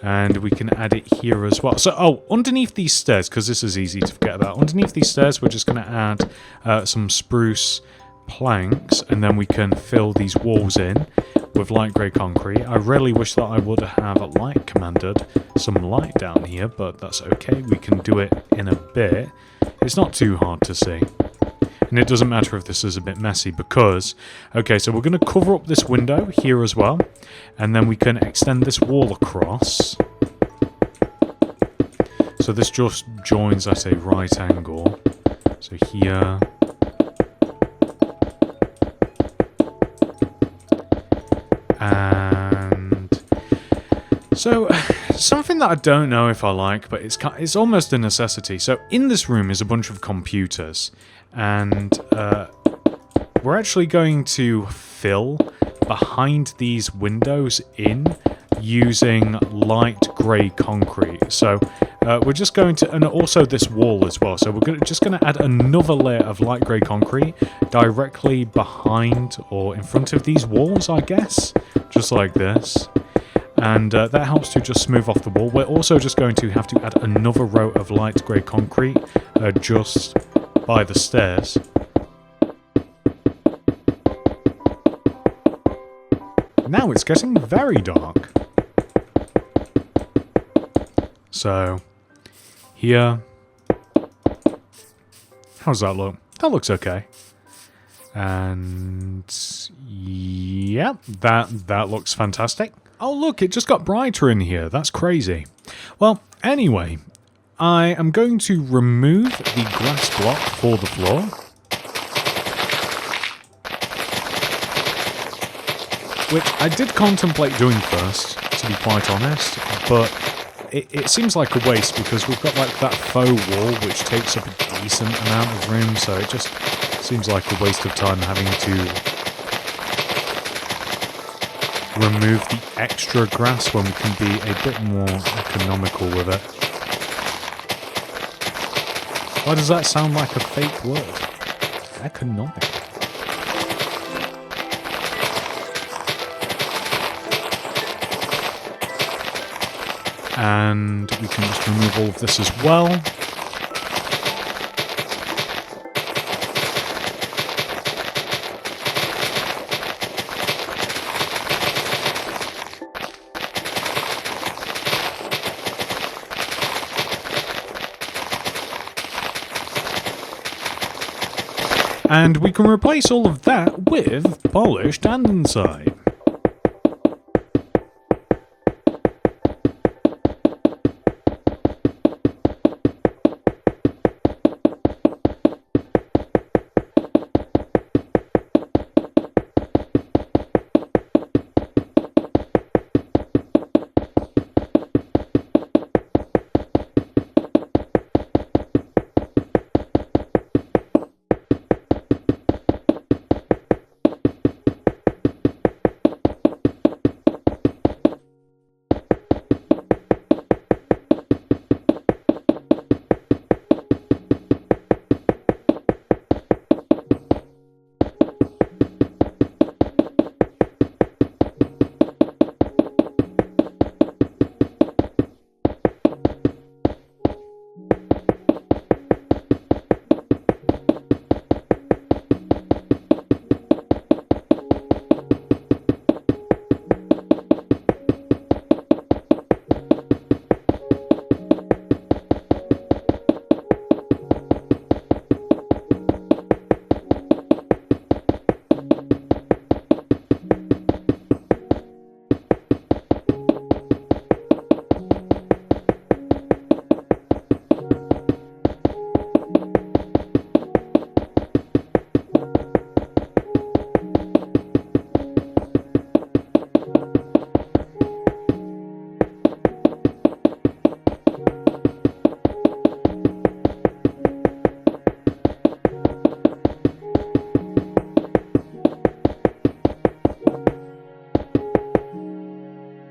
and we can add it here as well. So, underneath these stairs, because this is easy to forget about, underneath these stairs, we're just going to add some spruce planks, and then we can fill these walls in with light grey concrete. I really wish that I would have light commanded some light down here, but that's okay. We can do it in a bit. It's not too hard to see. And it doesn't matter if this is a bit messy because, okay, so we're going to cover up this window here as well, and then we can extend this wall across. So this just joins at a right angle. So here. And so something that I don't know if I like, but it's almost a necessity. So in this room is a bunch of computers, and we're actually going to fill behind these windows in using light grey concrete. So we're just going to, and also this wall as well. So we're just going to add another layer of light grey concrete directly behind or in front of these walls, I guess, just like this. And that helps to just smooth off the wall. We're also just going to have to add another row of light grey concrete just by the stairs. now it's getting very dark. So, here. How does that look? That looks okay. And yeah, that looks fantastic. Oh look, it just got brighter in here. That's crazy. Well, anyway, I am going to remove the grass block for the floor. Which I did contemplate doing first, to be quite honest, but it seems like a waste because we've got like that faux wall which takes up a decent amount of room, so it just seems like a waste of time having to remove the extra grass when we can be a bit more economical with it. Why does that sound like a fake word? Economic. And we can just remove all of this as well. And we can replace all of that with polished andesite.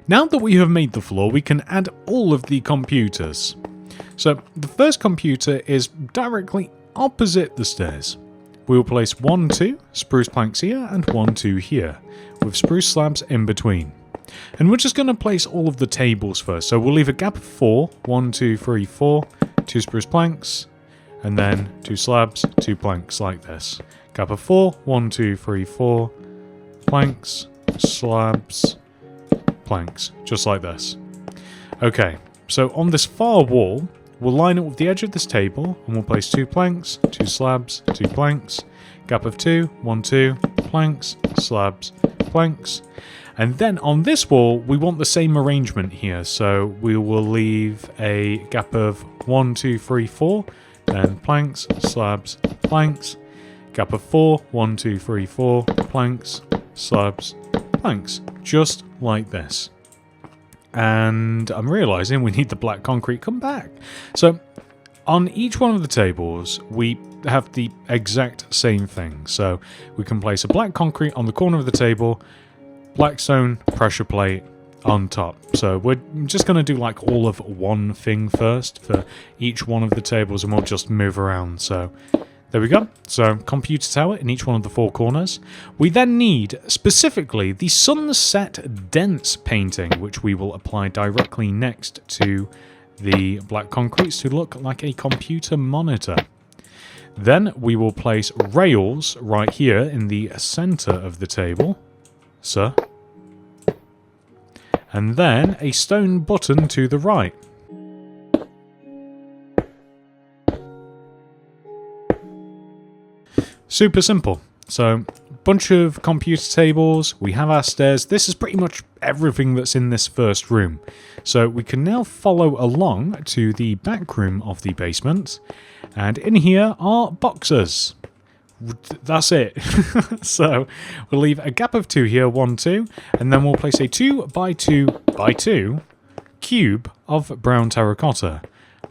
Now that we have made the floor, we can add all of the computers. So the first computer is directly opposite the stairs. We will place 1, 2 spruce planks here and 1, 2 here, with spruce slabs in between. And we're just going to place all of the tables first. So we'll leave a gap of 4, 1, 2, 3, 4, 2 spruce planks, and then 2 slabs, 2 planks like this. Gap of 4, 1, 2, 3, 4, planks, slabs, planks, just like this. Okay, so on this far wall, we'll line up with the edge of this table, and we'll place 2 planks, 2 slabs, 2 planks, gap of 2, 1, 2, planks, slabs, planks. And then on this wall, we want the same arrangement here, so we will leave a gap of 1, 2, 3, 4, then planks, slabs, planks, gap of 4, 1, 2, 3, 4, planks, slabs, planks, just like this. And I'm realizing we need the black concrete come back. So on each one of the tables, we have the exact same thing. So we can place a black concrete on the corner of the table, black stone pressure plate on top. So we're just going to do like all of one thing first for each one of the tables, and we'll just move around. So there we go. So computer tower in each one of the 4 corners. We then need specifically the sunset dense painting, which we will apply directly next to the black concretes to look like a computer monitor. Then we will place rails right here in the center of the table. Sir? and then a stone button to the right. Super simple. So, bunch of computer tables, we have our stairs. This is pretty much everything that's in this first room. So we can now follow along to the back room of the basement, and in here are boxes. That's it. So we'll leave a gap of 2 here, 1, 2, and then we'll place a 2 by 2 by 2 cube of brown terracotta.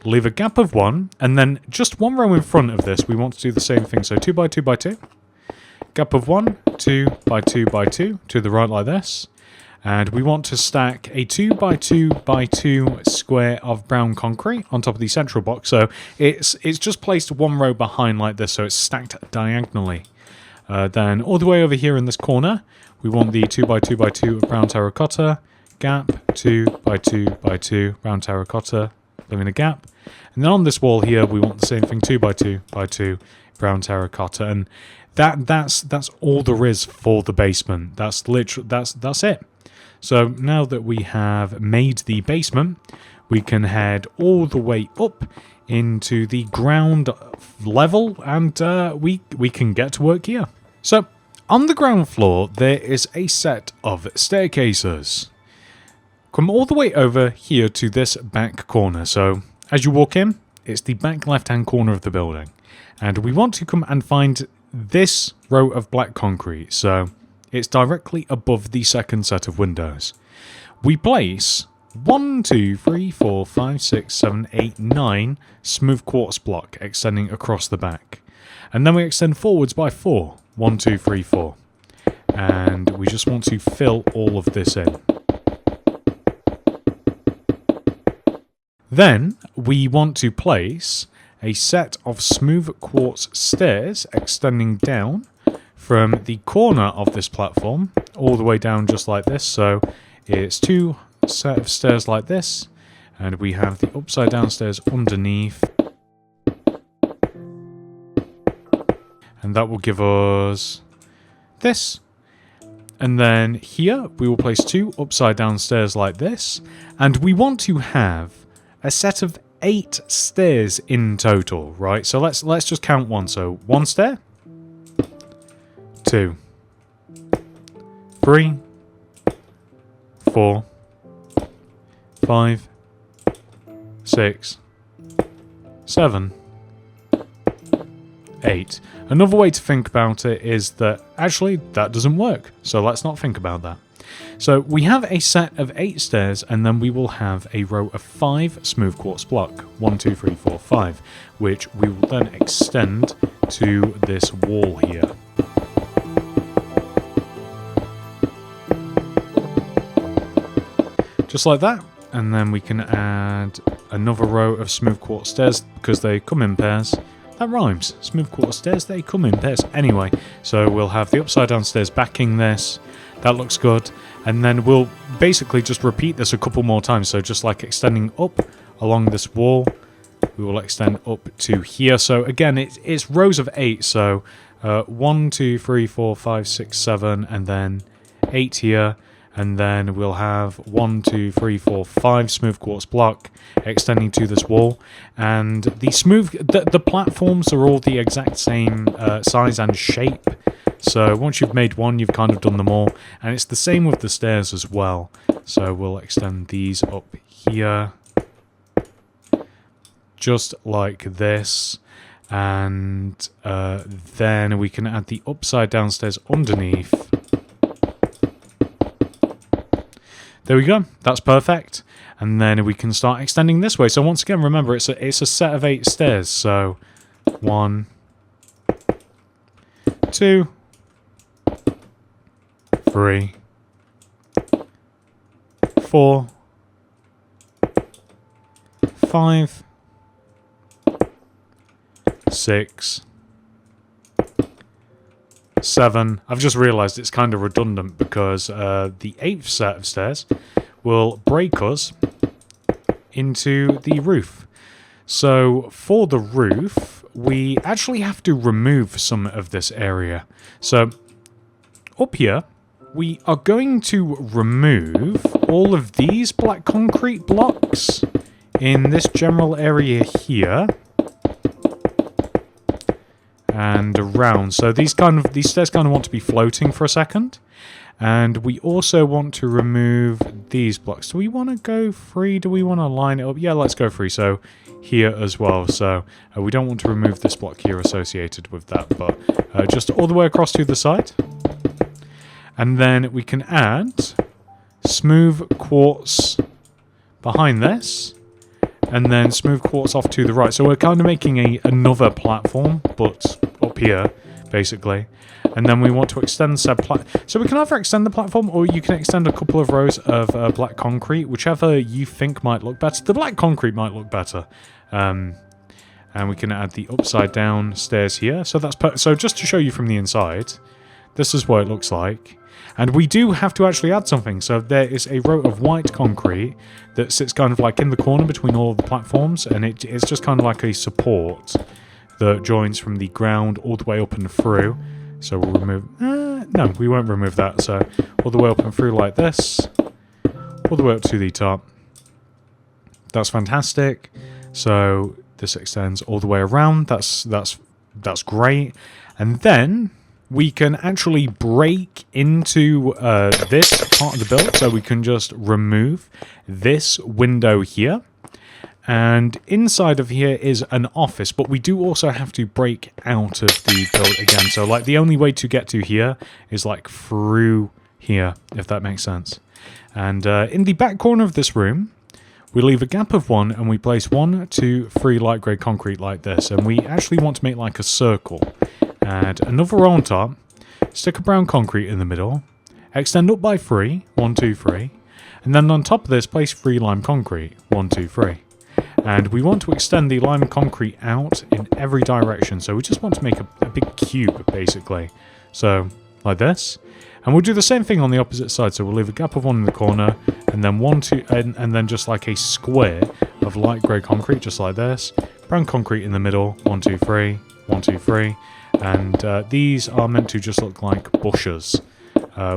Leave a gap of 1, and then just 1 row in front of this we want to do the same thing. So 2 by 2 by 2. Gap of 1, 2 by 2 by 2 to the right like this. And we want to stack a 2 by 2 by 2 square of brown concrete on top of the central box. So it's just placed 1 row behind like this, so it's stacked diagonally. Then all the way over here in this corner, we want the 2 by 2 by 2 brown terracotta. Gap, 2 by 2 by 2 brown terracotta, leaving a gap. And then on this wall here, we want the same thing, 2 by 2 by 2 brown terracotta. And that's all there is for the basement. That's it. So now that we have made the basement, we can head all the way up into the ground level, and we can get to work here. So on the ground floor, there is a set of staircases. Come all the way over here to this back corner. So as you walk in, it's the back left-hand corner of the building, and we want to come and find this row of black concrete, so it's directly above the second set of windows. We place 1, 2, 3, 4, 5, 6, 7, 8, 9 smooth quartz block extending across the back. And then we extend forwards by 4. 1, 2, 3, 4. And we just want to fill all of this in. Then we want to place a set of smooth quartz stairs extending down from the corner of this platform all the way down just like this. So it's 2 set of stairs like this, and we have the upside down stairs underneath, and that will give us this. And then here we will place 2 upside down stairs like this, and we want to have a set of 8 stairs in total, right? So let's just count 1. So 1 stair, 2, 3, 4, 5, 6, 7, 8. Another way to think about it is that actually that doesn't work, so let's not think about that. So we have a set of 8 stairs, and then we will have a row of 5 smooth quartz block. 1, 2, 3, 4, 5, which we will then extend to this wall here. Just like that, and then we can add another row of smooth quartz stairs because they come in pairs. That rhymes. Smooth quartz stairs, they come in pairs. Anyway, so we'll have the upside down stairs backing this. That looks good. And then we'll basically just repeat this a couple more times. So just like extending up along this wall, we will extend up to here. So again, it's rows of 8. So 1, 2, 3, 4, 5, 6, 7, and then 8 here. And then we'll have 1, 2, 3, 4, 5 smooth quartz block extending to this wall. And the platforms are all the exact same size and shape. So once you've made one, you've kind of done them all. And it's the same with the stairs as well. So we'll extend these up here, just like this. And then we can add the upside down stairs underneath. There we go, that's perfect. And then we can start extending this way. So once again, remember, it's a set of 8 stairs. So 1, 2, 3, 4, 5, 6, 7. I've just realised it's kind of redundant because the 8th set of stairs will break us into the roof. So for the roof, we actually have to remove some of this area. So up here, we are going to remove all of these black concrete blocks in this general area here. And around. So these stairs kind of want to be floating for a second. And we also want to remove these blocks. Do we want to go free? Do we want to line it up? Yeah, let's go free. So here as well. So we don't want to remove this block here associated with that, but just all the way across to the side. And then we can add smooth quartz behind this, and then smooth quartz off to the right. So we're kind of making another platform, but up here, basically. And then we want to extend said so we can either extend the platform, or you can extend a couple of rows of black concrete, whichever you think might look better. The black concrete might look better. And we can add the upside down stairs here. So that's so just to show you from the inside, this is what it looks like. And we do have to actually add something. So there is a row of white concrete that sits kind of like in the corner between all of the platforms, and it's just kind of like a support that joins from the ground all the way up and through. So we'll remove... no, we won't remove that. So all the way up and through like this. All the way up to the top. That's fantastic. So this extends all the way around. That's great. And then we can actually break into this part of the build. So we can just remove this window here. And inside of here is an office, but we do also have to break out of the build again. So like the only way to get to here is like through here, if that makes sense. And in the back corner of this room, we leave a gap of 1 and we place 1, 2, 3 light grey concrete like this. And we actually want to make like a circle. Add another row on top, stick a brown concrete in the middle, extend up by 3, 1, 2, 3. And then on top of this, place 3 lime concrete, 1, 2, 3. And we want to extend the lime concrete out in every direction. So we just want to make a big cube, basically. So, like this. And we'll do the same thing on the opposite side. So we'll leave a gap of 1 in the corner, and then 1, 2, and then just like a square of light grey concrete, just like this. Brown concrete in the middle, 1, 2, 3, 1, 2, 3. And these are meant to just look like bushes.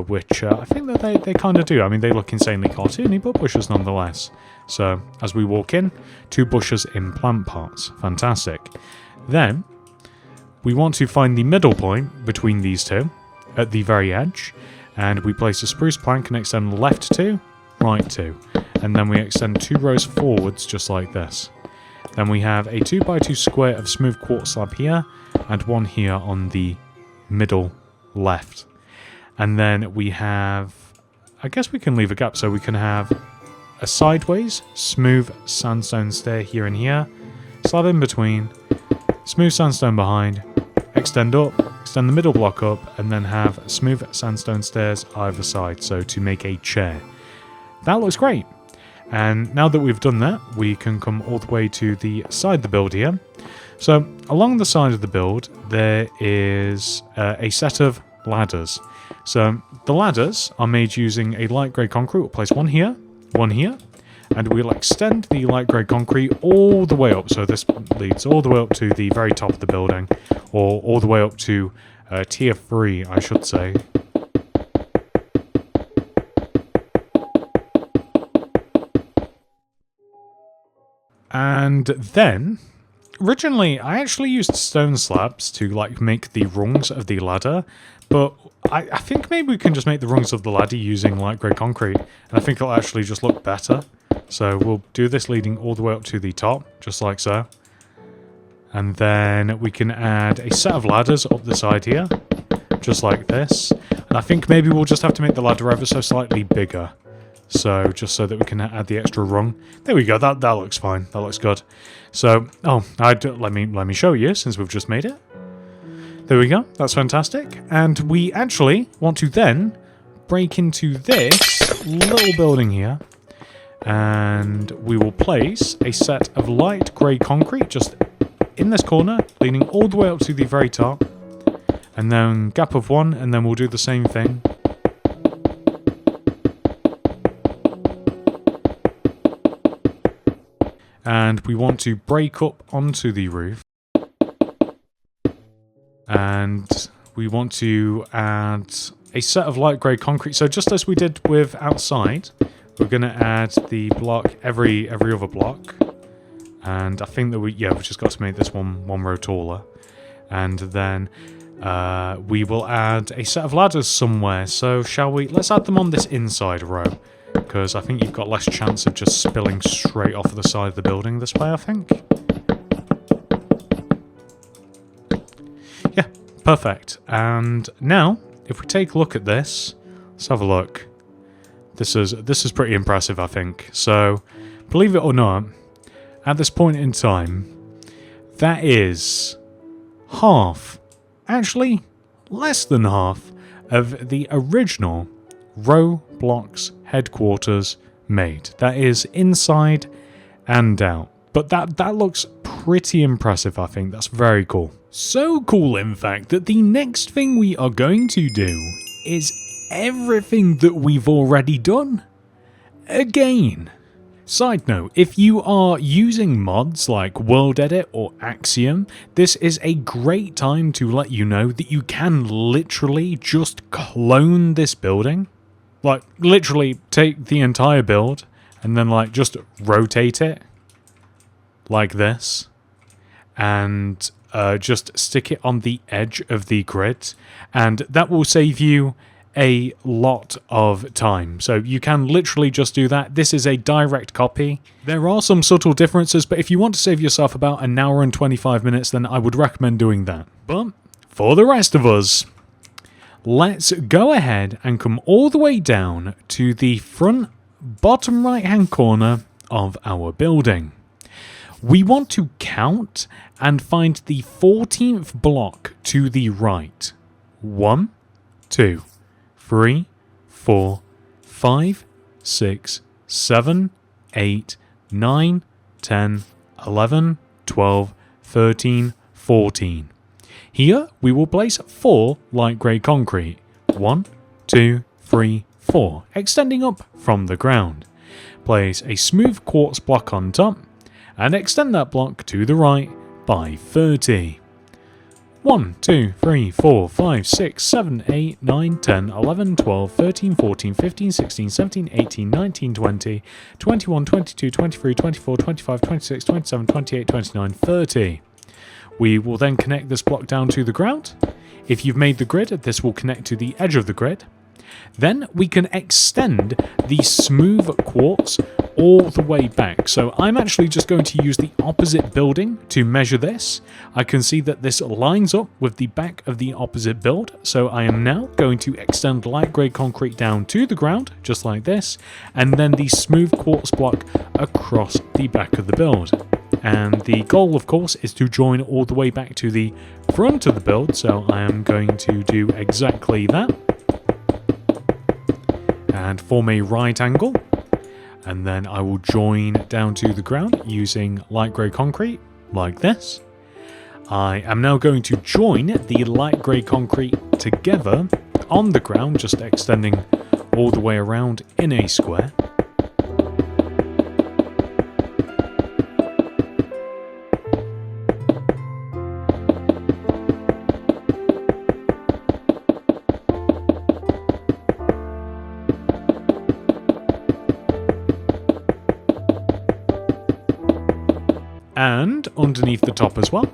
Which I think that they kind of do. I mean, they look insanely cartoony, but bushes nonetheless. So, as we walk in, 2 bushes in plant pots. Fantastic. Then, we want to find the middle point between these two, at the very edge, and we place a spruce plank and extend left 2, right 2. And then we extend 2 rows forwards, just like this. Then we have a 2x2 square of smooth quartz slab here, and 1 here on the middle left. And then we have, I guess we can leave a gap, so we can have a sideways smooth sandstone stair here and here, slab in between, smooth sandstone behind, extend up, extend the middle block up, and then have smooth sandstone stairs either side, so to make a chair. That looks great. And now that we've done that, we can come all the way to the side of the build here. So along the side of the build, there is a set of ladders. So the ladders are made using a light grey concrete. We'll place 1 here, 1 here, and we'll extend the light grey concrete all the way up. So this leads all the way up to the very top of the building, or all the way up to tier 3, I should say. And then, originally, I actually used stone slabs to like make the rungs of the ladder, but I think maybe we can just make the rungs of the ladder using light grey concrete, and I think it'll actually just look better. So we'll do this leading all the way up to the top, just like so. And then we can add a set of ladders up the side here, just like this. And I think maybe we'll just have to make the ladder ever so slightly bigger. So, just so that we can add the extra rung. There we go, that looks fine, that looks good. So, let me show you, since we've just made it. There we go, that's fantastic. And we actually want to then break into this little building here. And we will place a set of light grey concrete just in this corner, leading all the way up to the very top. And then gap of 1, and then we'll do the same thing. And we want to break up onto the roof. And we want to add a set of light grey concrete. So just as we did with outside, we're going to add the block every other block. And I think that we've just got to make this one row taller. And then we will add a set of ladders somewhere. So shall we? Let's add them on this inside row, because I think you've got less chance of just spilling straight off the side of the building this way, I think. Yeah, perfect. And now, if we take a look at this, let's have a look. This is pretty impressive, I think. So, believe it or not, at this point in time, that is half, actually less than half, of the original Roblox headquarters made. That is inside and out. But that looks pretty impressive, I think. That's very cool. So cool, in fact, that the next thing we are going to do is everything that we've already done again. Side note, if you are using mods like World Edit or Axiom, this is a great time to let you know that you can literally just clone this building. Like, literally take the entire build and then, like, just rotate it like this and just stick it on the edge of the grid, and that will save you a lot of time. So you can literally just do that. This is a direct copy. There are some subtle differences, but if you want to save yourself about an hour and 25 minutes, then I would recommend doing that. But for the rest of us, let's go ahead and come all the way down to the front bottom right hand corner of our building. We want to count and find the 14th block to the right. 1, 2, 3, 4, 5, 6, 7, 8, 9, 10, 11, 12, 13, 14. Here we will place 4 light grey concrete. 1, 2, 3, 4, extending up from the ground. Place a smooth quartz block on top and extend that block to the right by 30. 1, 2, 3, 4, 5, 6, 7, 8, 9, 10, 11, 12, 13, 14, 15, 16, 17, 18, 19, 20, 21, 22, 23, 24, 25, 26, 27, 28, 29, 30. We will then connect this block down to the ground. If you've made the grid, this will connect to the edge of the grid. Then we can extend the smooth quartz all the way back. So I'm actually just going to use the opposite building to measure this. I can see that this lines up with the back of the opposite build. So I am now going to extend light grey concrete down to the ground, just like this, and then the smooth quartz block across the back of the build. And the goal, of course, is to join all the way back to the front of the build. So I am going to do exactly that. And form a right angle, and then I will join down to the ground using light grey concrete like this. I am now going to join the light grey concrete together on the ground, just extending all the way around in a square. And underneath the top as well.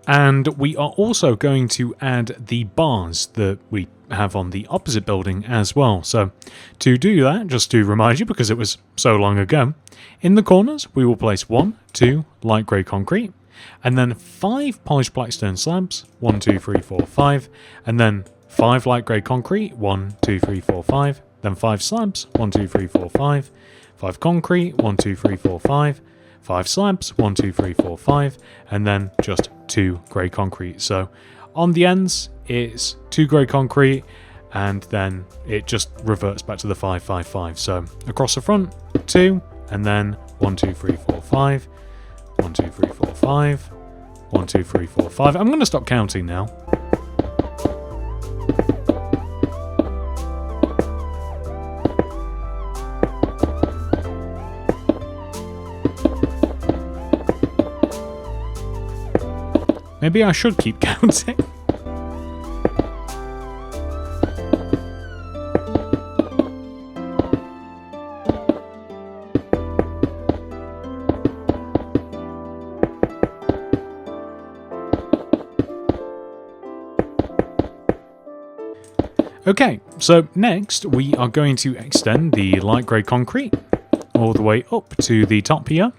And we are also going to add the bars that we have on the opposite building as well. So to do that, just to remind you, because it was so long ago, in the corners we will place 1, 2 light grey concrete, and then 5 polished black stone slabs, 1, 2, 3, 4, 5, and then 5 light grey concrete, 1, 2, 3, 4, 5, then 5 slabs, 1, 2, 3, 4, 5, 5 concrete, 1, 2, 3, 4, 5, 5 slabs, 1, 2, 3, 4, 5, and then just 2 grey concrete. So on the ends, it's 2 grey concrete, and then it just reverts back to the 5, 5, 5. So across the front, 2, and then 1, 2, 3, 4, 5, 1, 2, 3, 4, 5, 1, 2, 3, 4, 5. I'm going to stop counting now. Maybe I should keep counting. Okay, so next we are going to extend the light grey concrete all the way up to the top here.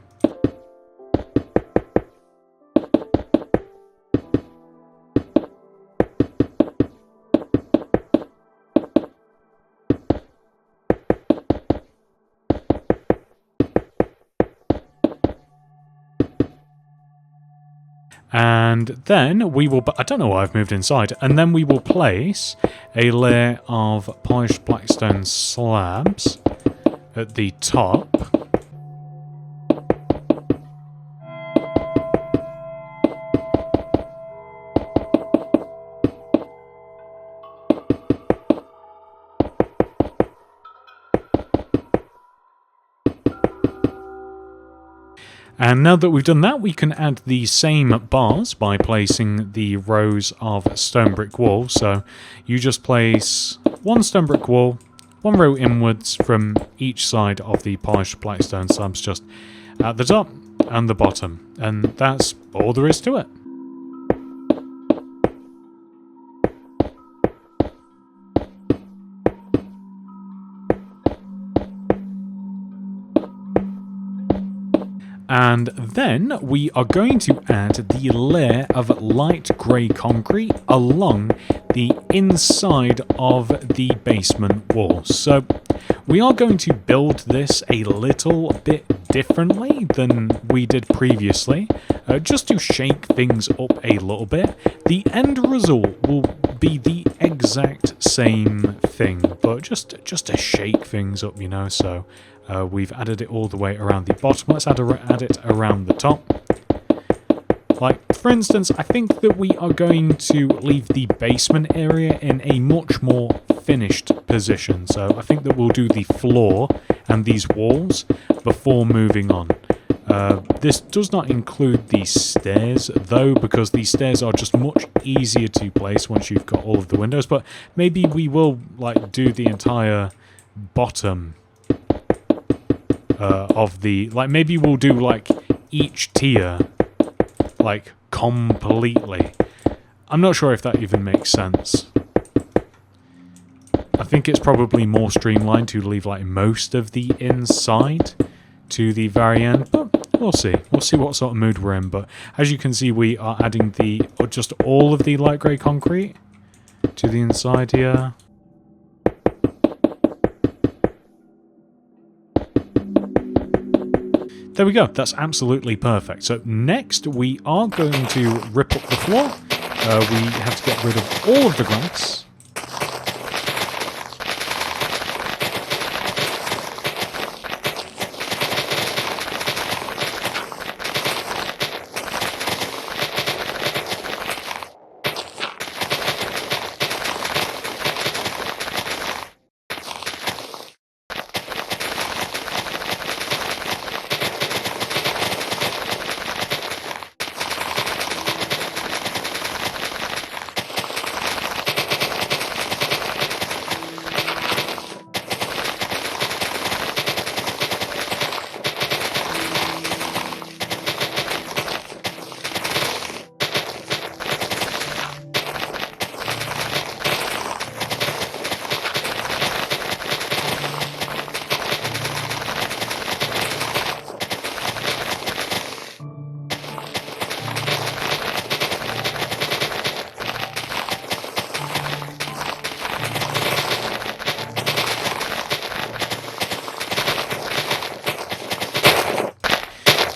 And then we will, I don't know why I've moved inside, and then we will place a layer of polished blackstone slabs at the top. And now that we've done that, we can add the same bars by placing the rows of stone brick wall. So you just place 1 stone brick wall, 1 row inwards from each side of the polished blackstone slabs, just at the top and the bottom. And that's all there is to it. And then we are going to add the layer of light grey concrete along the inside of the basement wall. So we are going to build this a little bit differently than we did previously, just to shake things up a little bit. The end result will be the exact same thing, but just to shake things up, you know. So we've added it all the way around the bottom. Let's add it around the top. Like, for instance, I think that we are going to leave the basement area in a much more finished position. So I think that we'll do the floor and these walls before moving on. This does not include the stairs, though, because these stairs are just much easier to place once you've got all of the windows. But maybe we will, like, do the entire bottom of the... Like, maybe we'll do, like, each tier, like, completely. I'm not sure if that even makes sense. I think it's probably more streamlined to leave, like, most of the inside to the very end, but we'll see. We'll see what sort of mood we're in, but as you can see, we are adding just all of the light grey concrete to the inside here. There we go, that's absolutely perfect. So next we are going to rip up the floor. We have to get rid of all of the grass.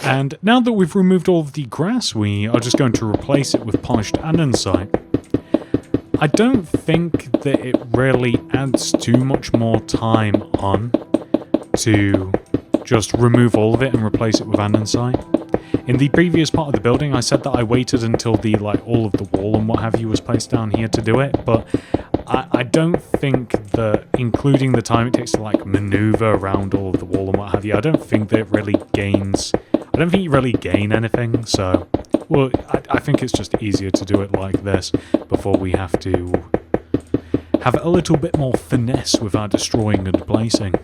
And now that we've removed all of the grass, we are just going to replace it with polished andesite. I don't think that it really adds too much more time on to just remove all of it and replace it with andesite. In the previous part of the building, I said that I waited until the all of the wall and what have you was placed down here to do it, but I don't think that including the time it takes to maneuver around all of the wall and what have you, I don't think that it really gains. I don't think you really gain anything. So, well, I think it's just easier to do it like this before we have to have a little bit more finesse with our destroying and placing.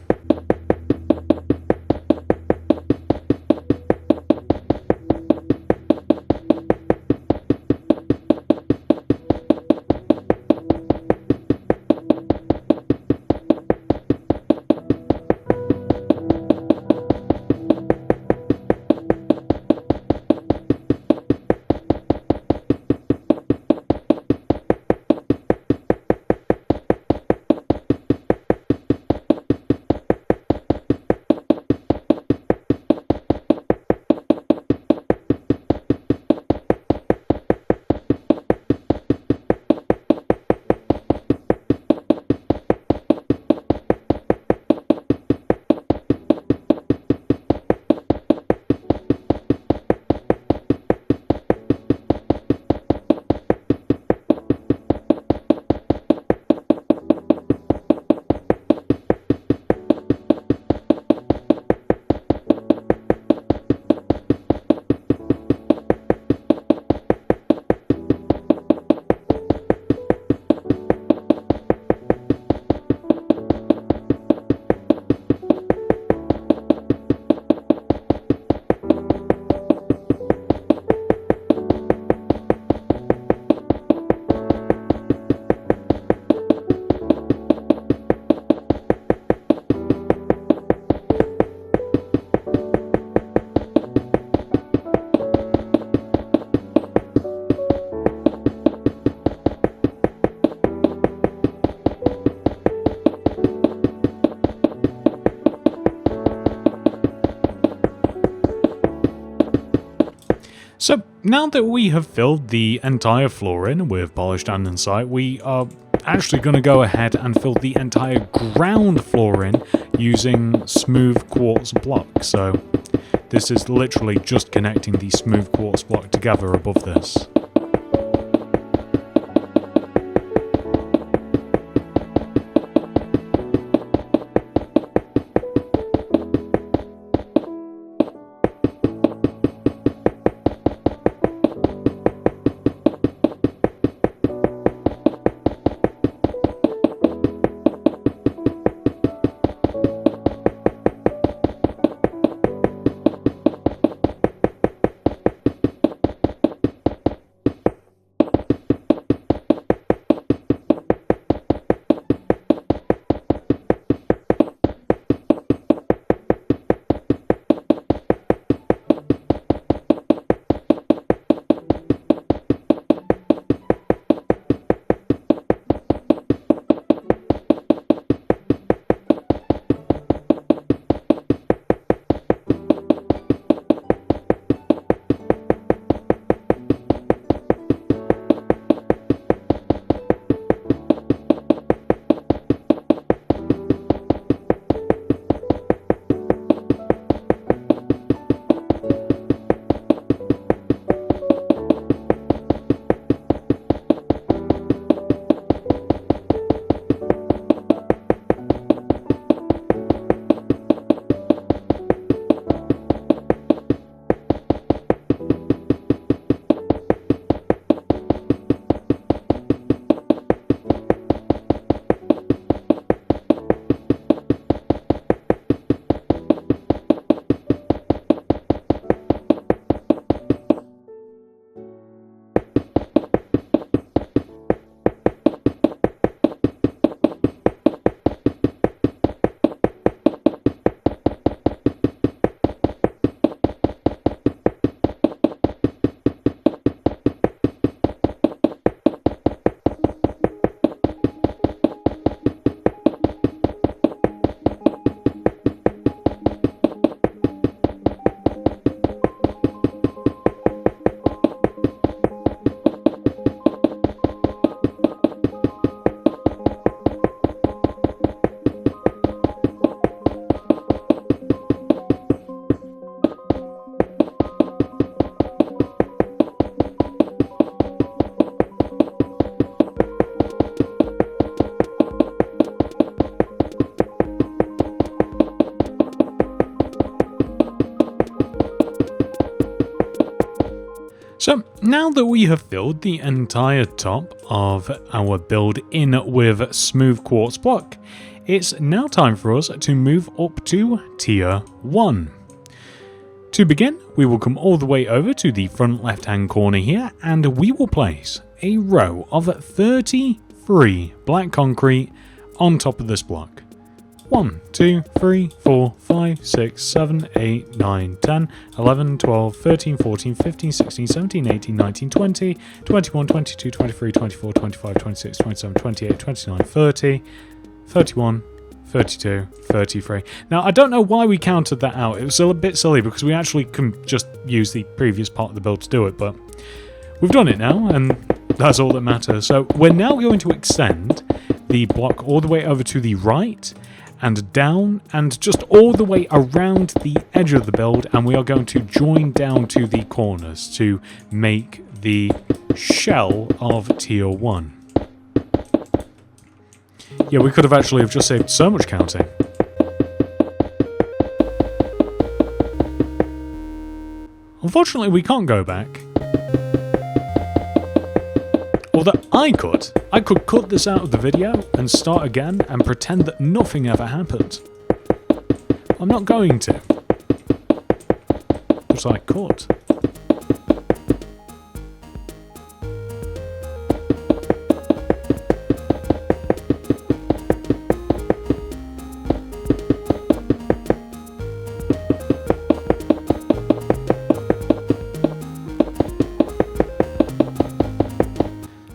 So now that we have filled the entire floor in with polished andesite, we are actually going to go ahead and fill the entire ground floor in using smooth quartz block. So this is literally just connecting the smooth quartz block together above this. So now that we have filled the entire top of our build in with smooth quartz block, it's now time for us to move up to tier 1. To begin, we will come all the way over to the front left hand corner here and we will place a row of 33 black concrete on top of this block. 1, 2, 3, 4, 5, 6, 7, 8, 9, 10, 11, 12, 13, 14, 15, 16, 17, 18, 19, 20, 21, 22, 23, 24, 25, 26, 27, 28, 29, 30, 31, 32, 33. Now, I don't know why we counted that out. It was a bit silly because we actually can just use the previous part of the build to do it, but we've done it now, and that's all that matters. So we're now going to extend the block all the way over to the right and down and just all the way around the edge of the build, and we are going to join down to the corners to make the shell of tier 1. Yeah, we could have actually have just saved so much counting. Unfortunately, we can't go back. Although I could cut this out of the video and start again and pretend that nothing ever happened. I'm not going to. But I could.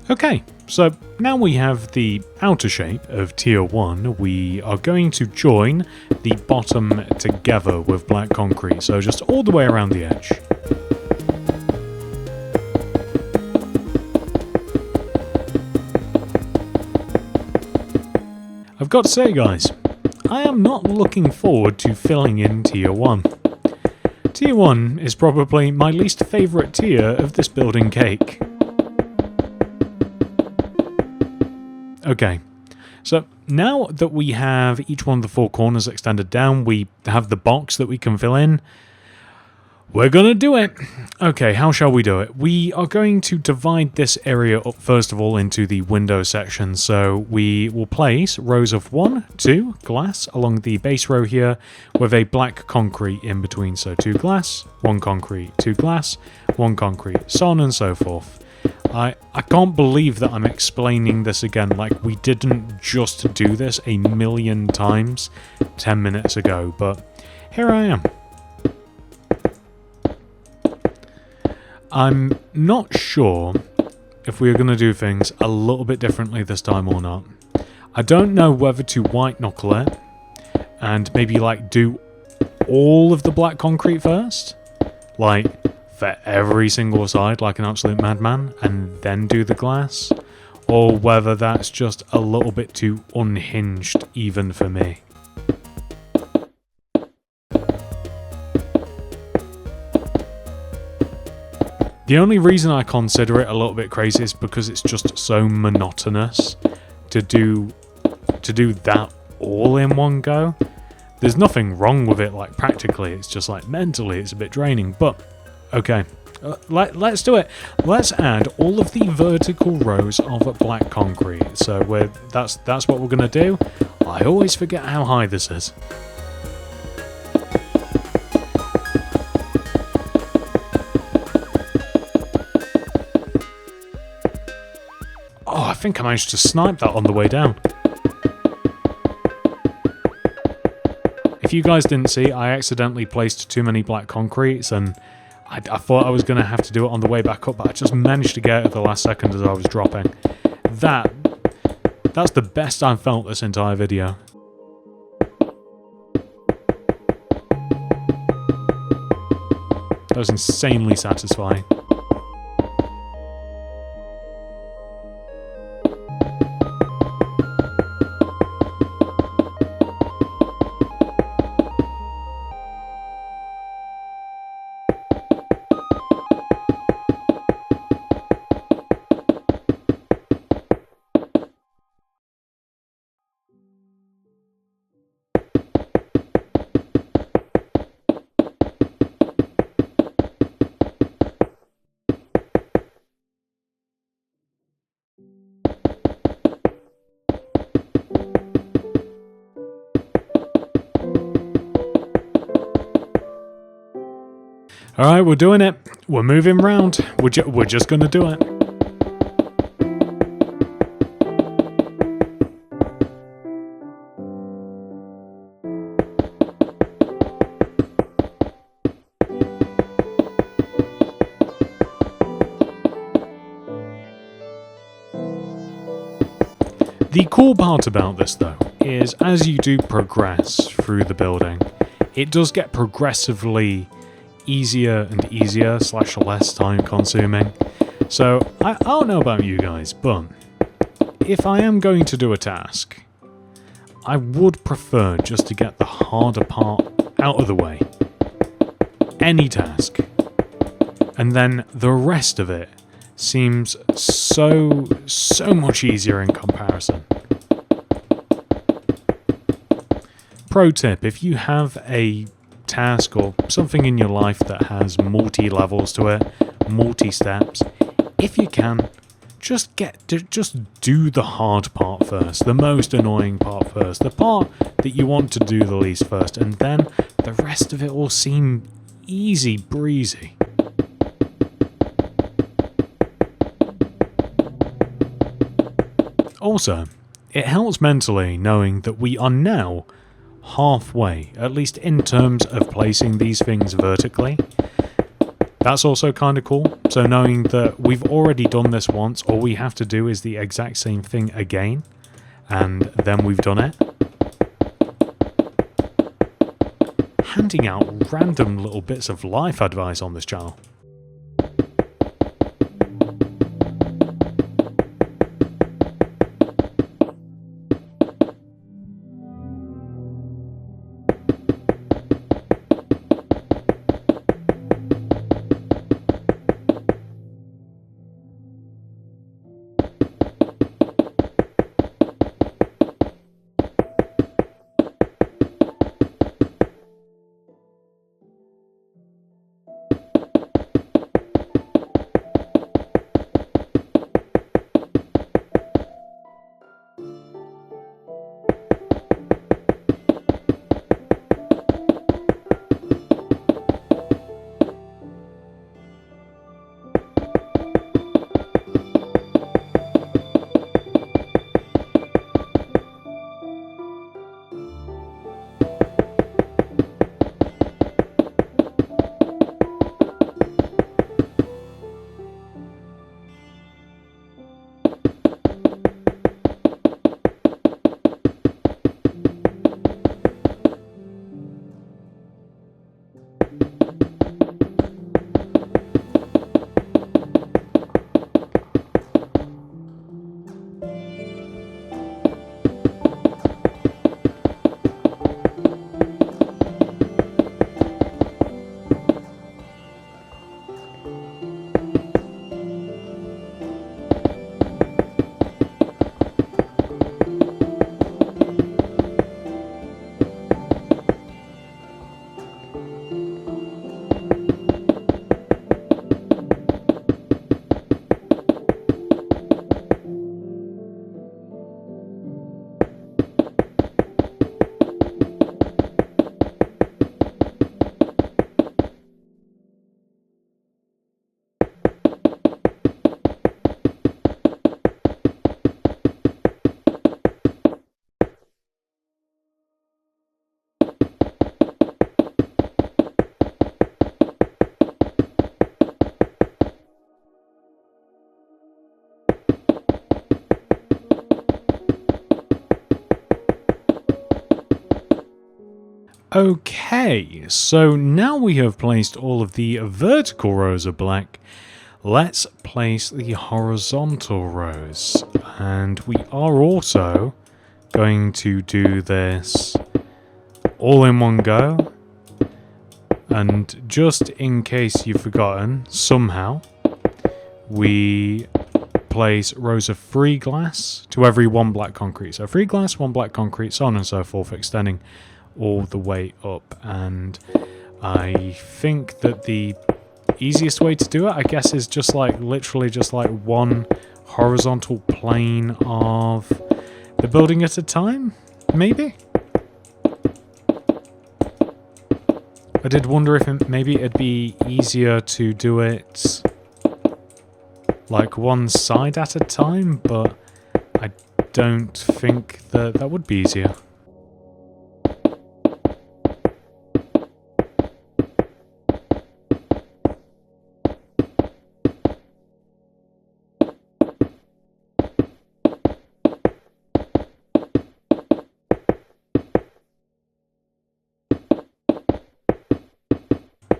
Okay, so now we have the outer shape of tier 1, we are going to join the bottom together with black concrete, so just all the way around the edge. I've got to say guys, I am not looking forward to filling in tier 1. Tier 1 is probably my least favourite tier of this building cake. Okay, so now that we have each one of the 4 corners extended down, we have the box that we can fill in. We're gonna do it! Okay, how shall we do it? We are going to divide this area up first of all into the window section. So we will place rows of 1, 2 glass along the base row here with a black concrete in between. So 2 glass, 1 concrete, 2 glass, 1 concrete, so on and so forth. I can't believe that I'm explaining this again, like we didn't just do this a million times 10 minutes ago, but here I am. I'm not sure if we are going to do things a little bit differently this time or not. I don't know whether to white knuckle it and maybe like do all of the black concrete first, like for every single side like an absolute madman, and then do the glass, or whether that's just a little bit too unhinged even for me. The only reason I consider it a little bit crazy is because it's just so monotonous to do that all in one go. There's nothing wrong with it, like practically, it's just like mentally it's a bit draining, but okay, let's do it. Let's add all of the vertical rows of black concrete. So that's what we're gonna do. I always forget how high this is. Oh, I think I managed to snipe that on the way down. If you guys didn't see, I accidentally placed too many black concretes and I thought I was going to have to do it on the way back up, but I just managed to get it at the last second as I was dropping. That's the best I've felt this entire video. That was insanely satisfying. Alright, we're doing it. We're moving round. We're just gonna do it. The cool part about this though is as you do progress through the building, it does get progressively easier and easier / less time consuming. So I don't know about you guys, but if I am going to do a task, I would prefer just to get the harder part out of the way. Any task. And then the rest of it seems so much easier in comparison. Pro tip, if you have a task or something in your life that has multi-levels to it, multi-steps, if you can, just do the hard part first, the most annoying part first, the part that you want to do the least first, and then the rest of it will seem easy breezy. Also, it helps mentally knowing that we are now halfway, at least in terms of placing these things vertically. That's also kind of cool. So knowing that we've already done this once, all we have to do is the exact same thing again, and then we've done it. Handing out random little bits of life advice on this channel. Okay, so now we have placed all of the vertical rows of black, let's place the horizontal rows. And we are also going to do this all in one go. And just in case you've forgotten, somehow, we place rows of 3 glass to every 1 black concrete. So 3 glass, 1 black concrete, so on and so forth, extending all the way up. And I think that the easiest way to do it, I guess, is just like literally just like 1 horizontal plane of the building at a time, maybe? I did wonder if maybe it'd be easier to do it like one side at a time, but I don't think that would be easier.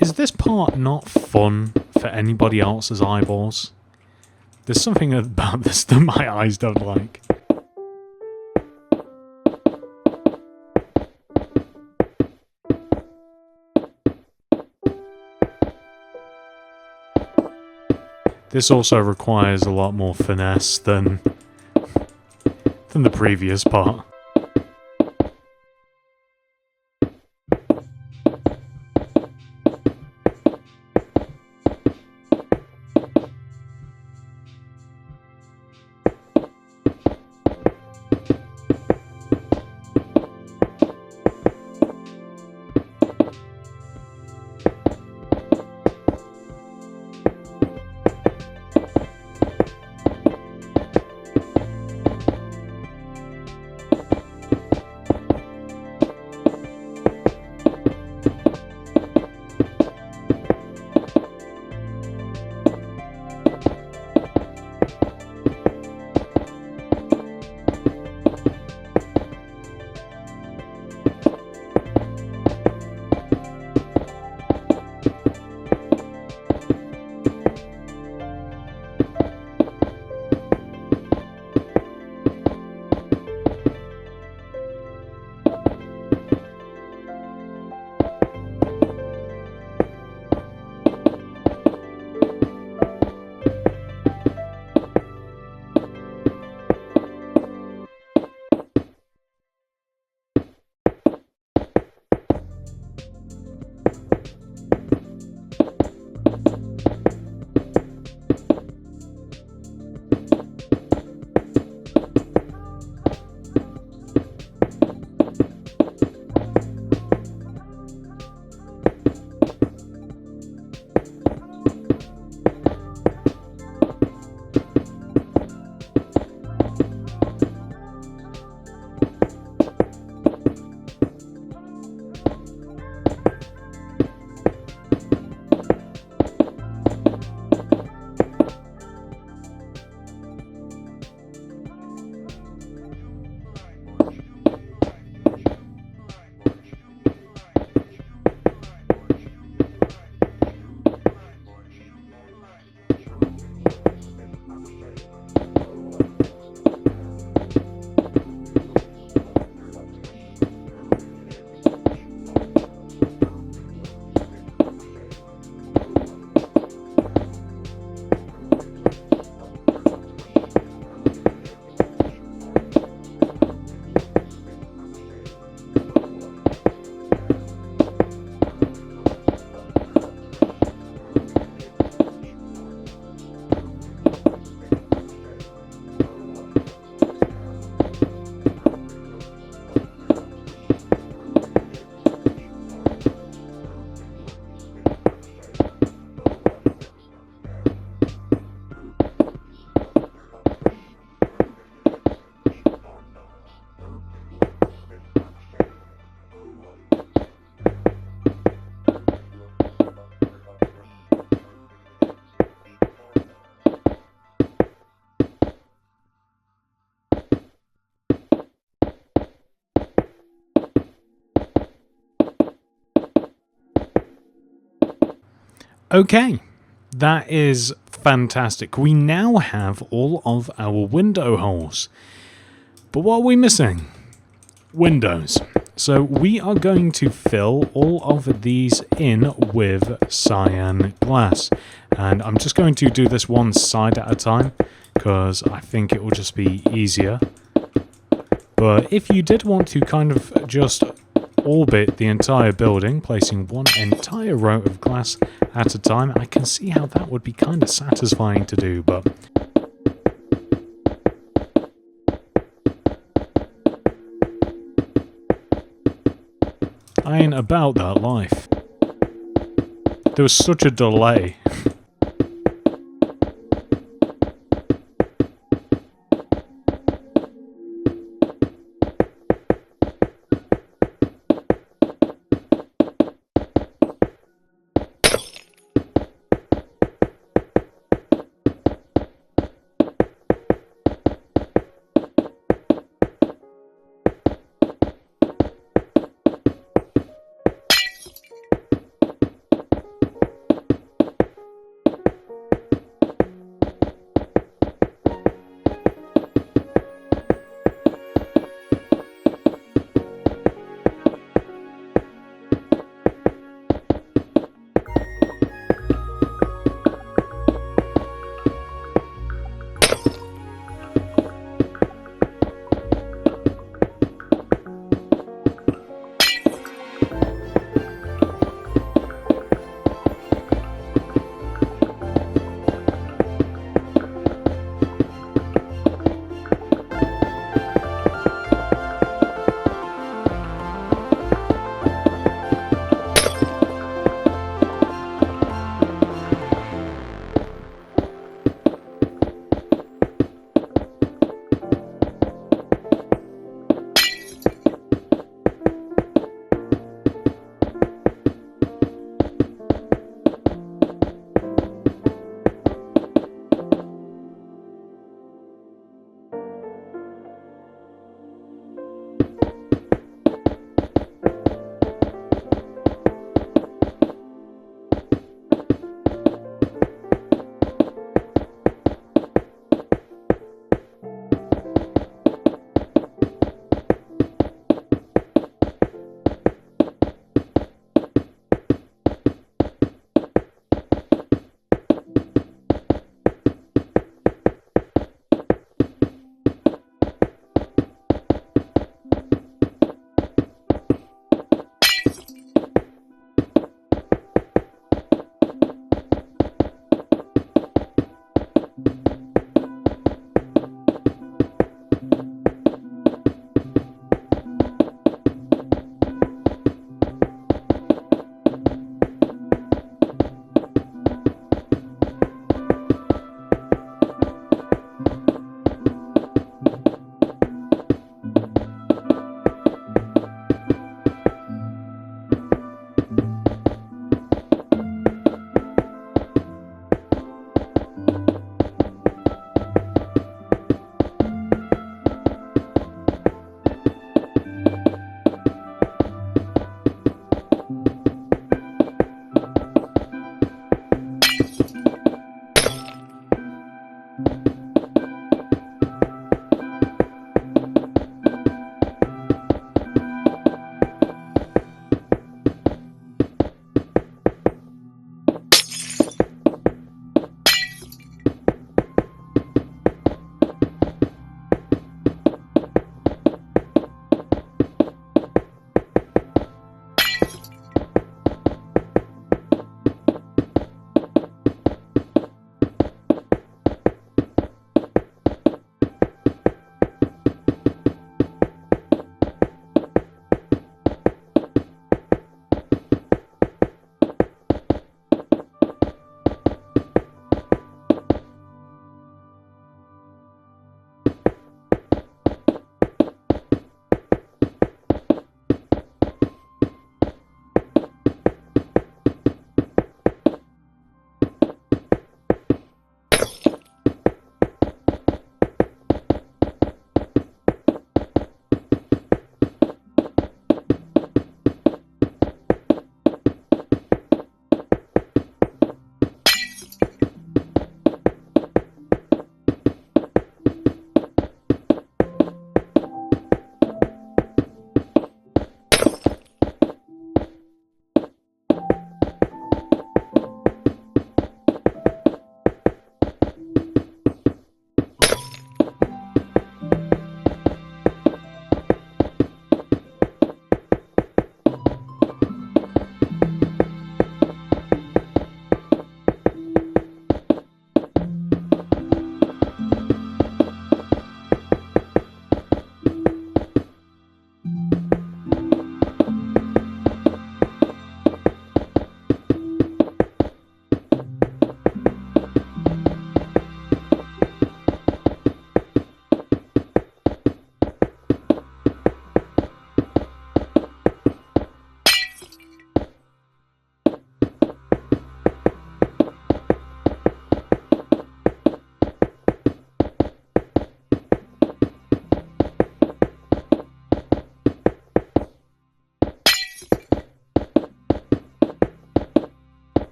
Is this part not fun for anybody else's eyeballs? There's something about this that my eyes don't like. This also requires a lot more finesse than the previous part. Okay, that is fantastic. We now have all of our window holes. But what are we missing? Windows. So we are going to fill all of these in with cyan glass. And I'm just going to do this one side at a time, because I think it will just be easier. But if you did want to kind of just orbit the entire building, placing one entire row of glass at a time, I can see how that would be kind of satisfying to do, but I ain't about that life. There was such a delay.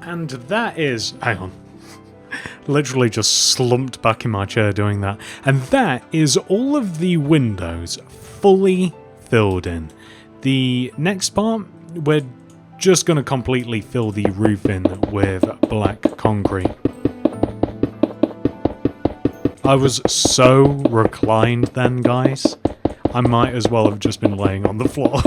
And that is... hang on. Literally just slumped back in my chair doing that. And that is all of the windows fully filled in. The next part, we're just going to completely fill the roof in with black concrete. I was so reclined then, guys. I might as well have just been laying on the floor.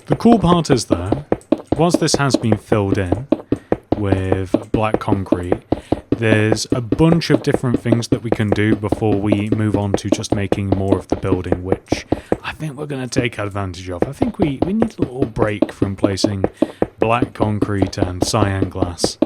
The cool part is though, once this has been filled in with black concrete, there's a bunch of different things that we can do before we move on to just making more of the building, which I think we're going to take advantage of. I think we need a little break from placing black concrete and cyan glass.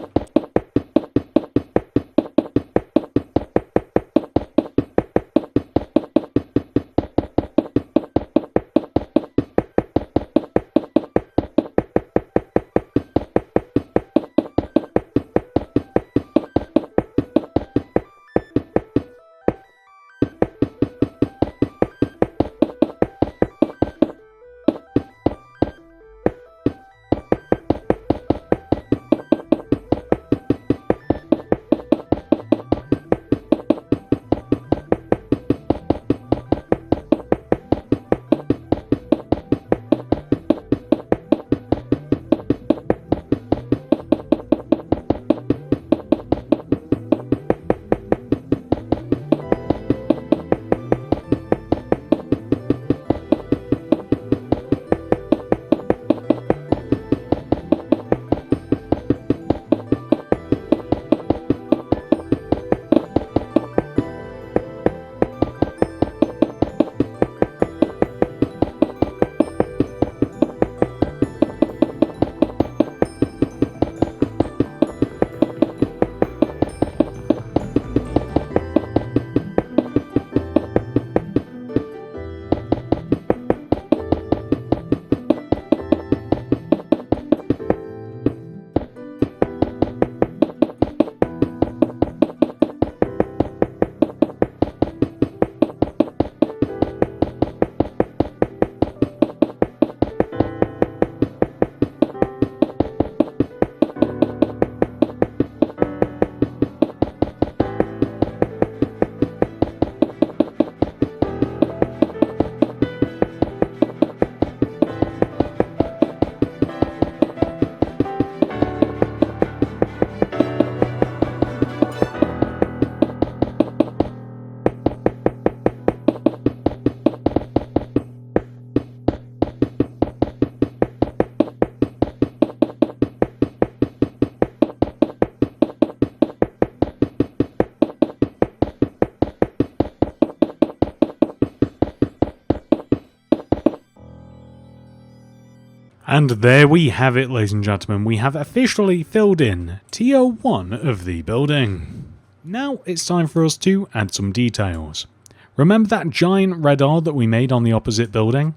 And there we have it, ladies and gentlemen. We have officially filled in Tier 1 of the building. Now it's time for us to add some details. Remember that giant red R that we made on the opposite building?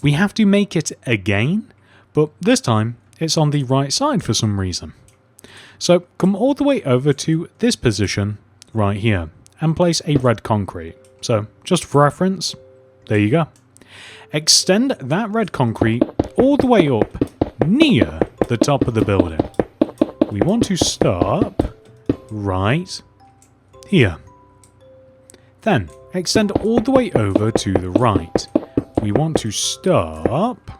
We have to make it again, but this time it's on the right side for some reason. So come all the way over to this position right here and place a red concrete. So just for reference, there you go. Extend that red concrete all the way up near the top of the building. We want to stop right here. Then extend all the way over to the right. We want to stop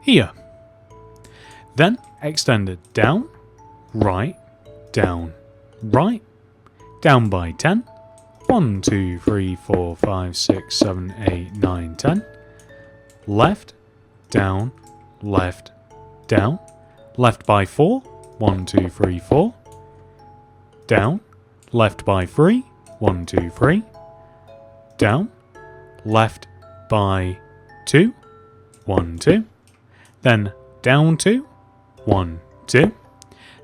here. Then extend it down, right, down by 10. 1, 2, 3, 4, 5, 6, 7, 8, 9, 10. Left, down, left by 4. 1, 2, 3, 4. Down, left by 3. 1, 2, 3. Down, left by 2. 1, 2. Then down 2. 1, 2.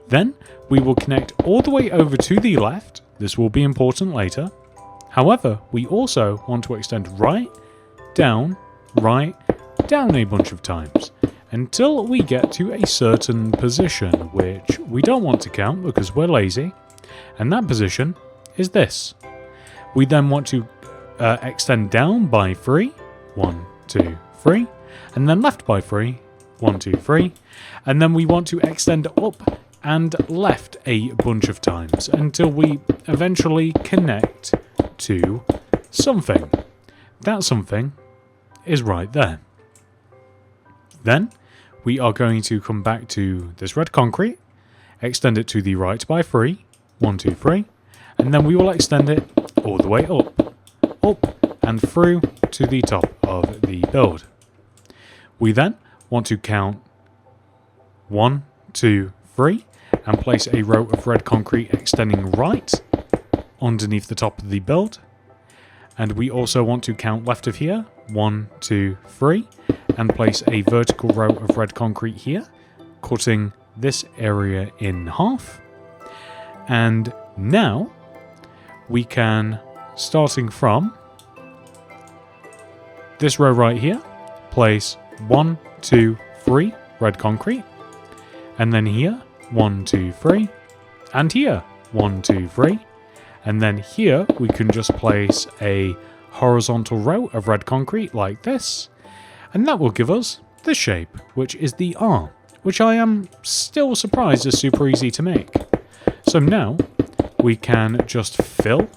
Then we will connect all the way over to the left. This will be important later. However, we also want to extend right, down a bunch of times until we get to a certain position, which we don't want to count because we're lazy, and that position is this. We then want to extend down by 3. 1, 2, 3. And then left by 3. 1, 2, 3. And then we want to extend up and left a bunch of times until we eventually connect to something. That something is right there. Then we are going to come back to this red concrete, extend it to the right by 3. 1, 2, 3. And then we will extend it all the way up and through to the top of the build. We then want to count 1, 2, 3 and place a row of red concrete extending right underneath the top of the build. And we also want to count left of here, 1, 2, 3, and place a vertical row of red concrete here, cutting this area in half. And now we can, starting from this row right here, place 1, 2, 3 red concrete, and then here 1, 2, 3, and here 1, 2, 3, and then here we can just place a horizontal row of red concrete like this, and that will give us this shape, which is the R, which I am still surprised is super easy to make. So now we can just fill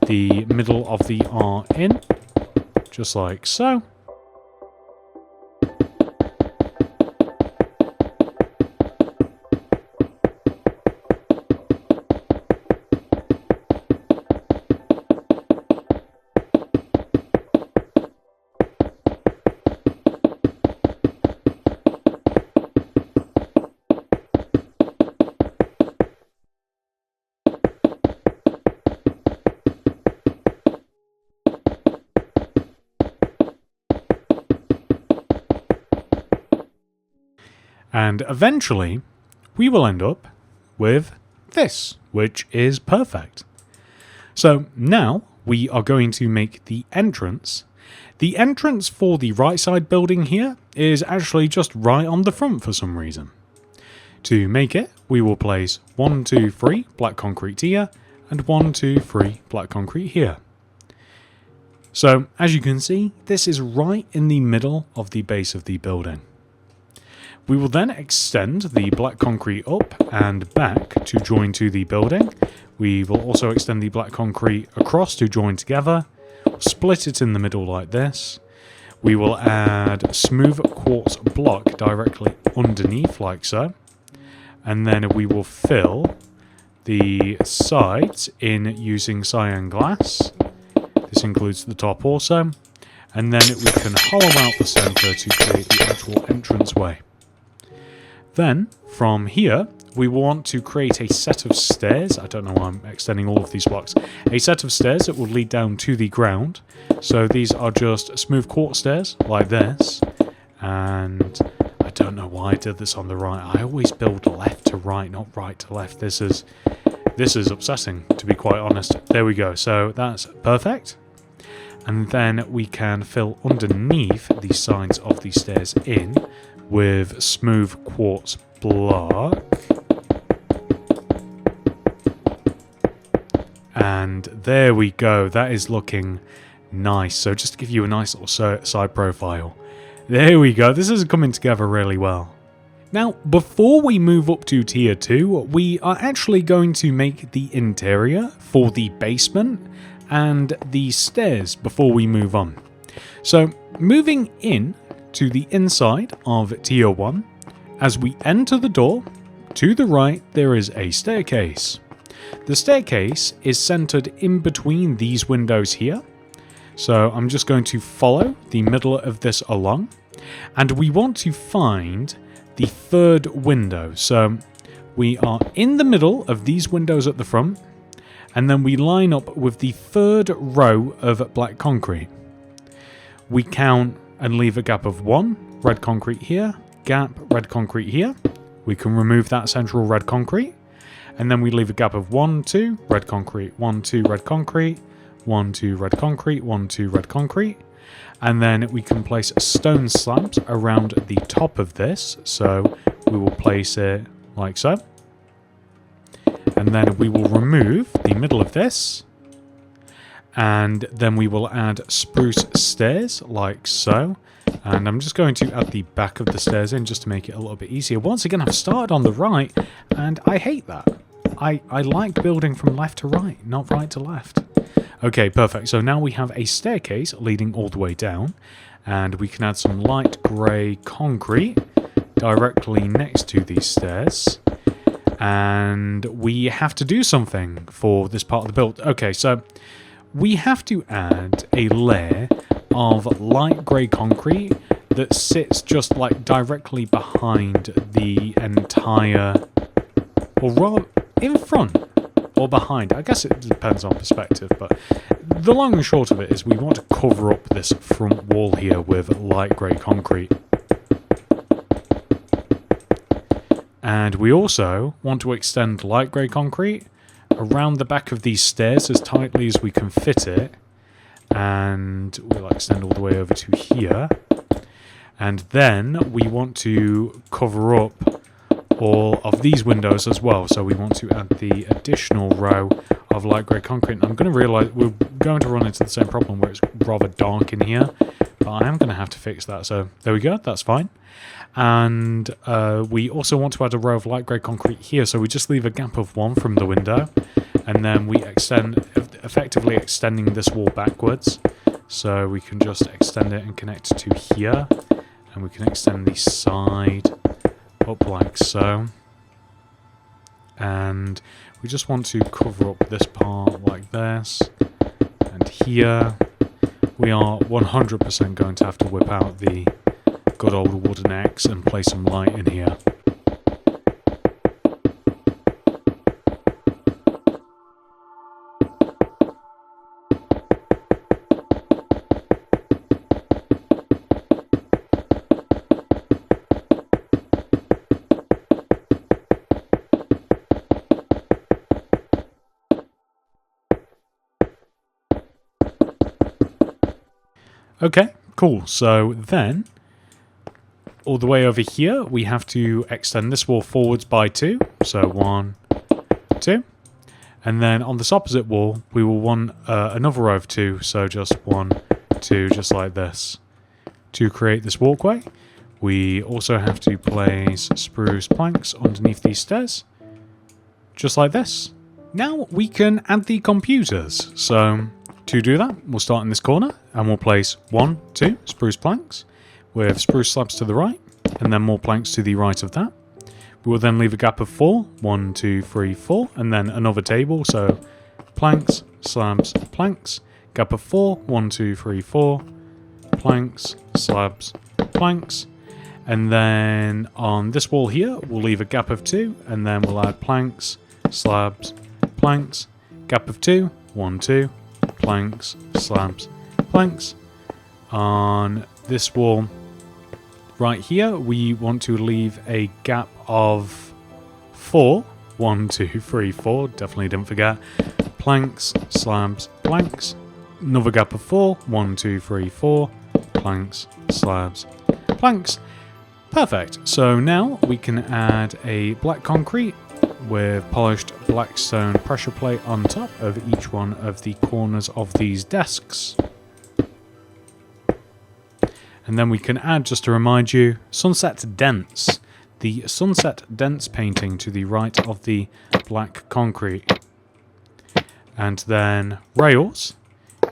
the middle of the R in, just like so. And eventually, we will end up with this, which is perfect. So now we are going to make the entrance. The entrance for the right side building here is actually just right on the front for some reason. To make it, we will place 1, 2, 3 black concrete here, and 1, 2, 3 black concrete here. So as you can see, this is right in the middle of the base of the building. We will then extend the black concrete up and back to join to the building. We will also extend the black concrete across to join together. Split it in the middle like this. We will add smooth quartz block directly underneath like so. And then we will fill the sides in using cyan glass. This includes the top also. And then we can hollow out the center to create the actual entranceway. Then, from here, we want to create a set of stairs. I don't know why I'm extending all of these blocks. A set of stairs that will lead down to the ground. So these are just smooth quartz stairs, like this. And I don't know why I did this on the right. I always build left to right, not right to left. This is upsetting, to be quite honest. There we go. So that's perfect. And then we can fill underneath the sides of the stairs in with smooth quartz block. And there we go. That is looking nice. So just to give you a nice little side profile. There we go. This is coming together really well. Now, before we move up to tier 2, we are actually going to make the interior for the basement and the stairs before we move on. So moving in to the inside of tier 1, as we enter the door, to the right there is a staircase. The staircase is centered in between these windows here. So I'm just going to follow the middle of this along, and we want to find the third window. So we are in the middle of these windows at the front, and then we line up with the third row of black concrete. We count and leave a gap of 1, red concrete here, gap, red concrete here. We can remove that central red concrete, and then we leave a gap of 1, 2, red concrete, 1, 2, red concrete, 1, 2, red concrete, 1, 2, red concrete. And then we can place stone slabs around the top of this. So we will place it like so. And then we will remove the middle of this. And then we will add spruce stairs like so. And I'm just going to add the back of the stairs in just to make it a little bit easier. Once again, I've started on the right, and I hate that. I like building from left to right, not right to left. Okay, perfect. So now we have a staircase leading all the way down, and we can add some light grey concrete directly next to these stairs. And we have to do something for this part of the build. Okay, so we have to add a layer of light grey concrete that sits just like directly behind the entire, or rather in front or behind. I guess it depends on perspective, but the long and short of it is we want to cover up this front wall here with light grey concrete. And we also want to extend light grey concrete around the back of these stairs as tightly as we can fit it. And we'll extend all the way over to here. And then we want to cover up all of these windows as well. So we want to add the additional row of light grey concrete. And I'm going to realise we're going to run into the same problem where it's rather dark in here. But I am going to have to fix that. So there we go. That's fine. And we also want to add a row of light grey concrete here. So we just leave a gap of 1 from the window. And then we extend, effectively extending this wall backwards. So we can just extend it and connect it to here. And we can extend the side up like so. And we just want to cover up this part like this. And here we are 100% going to have to whip out the good old wooden axe and place some light in here. Okay, cool. So then, all the way over here, we have to extend this wall forwards by 2. So 1, 2. And then on this opposite wall, we will want another row of 2. So just 1, 2, just like this. To create this walkway, we also have to place spruce planks underneath these stairs. Just like this. Now we can add the computers. So to do that, we'll start in this corner and we'll place 1, 2 spruce planks with spruce slabs to the right and then more planks to the right of that. We will then leave a gap of 4, 1, 2, 3, 4, and then another table. So planks, slabs, planks, gap of 4, 1, 2, 3, 4, planks, slabs, planks. And then on this wall here, we'll leave a gap of 2 and then we'll add planks, slabs, planks, gap of 2, 1, 2, planks, slabs, planks. On this wall right here, we want to leave a gap of 4. 1, 2, 3, 4. Definitely didn't forget. Planks, slabs, planks. Another gap of 4. 1, 2, 3, 4. Planks, slabs, planks. Perfect. So now we can add a black concrete with polished black stone pressure plate on top of each one of the corners of these desks. And then we can add, just to remind you, Sunset Dents. The Sunset Dents painting to the right of the black concrete. And then rails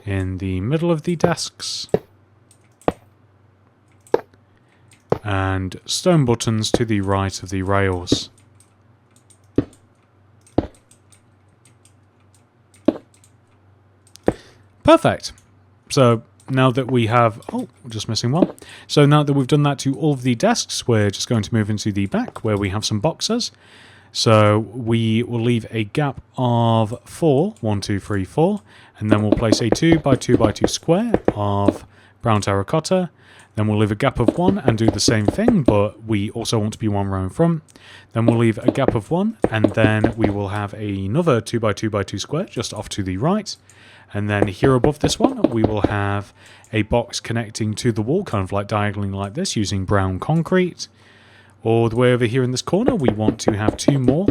in the middle of the desks. And stone buttons to the right of the rails. Perfect. So now that we have... Oh, we're just missing one. So now that we've done that to all of the desks, we're just going to move into the back where we have some boxes. So we will leave a gap of 4, 1, 2, 3, 4, and then we'll place a 2 by 2 by 2 square of brown terracotta. Then we'll leave a gap of 1 and do the same thing, but we also want to be 1 row in front. Then we'll leave a gap of 1, and then we will have another 2 by 2 by 2 square just off to the right. And then here above this one, we will have a box connecting to the wall, kind of like diagonally like this, using brown concrete. All the way over here in this corner, we want to have 2 more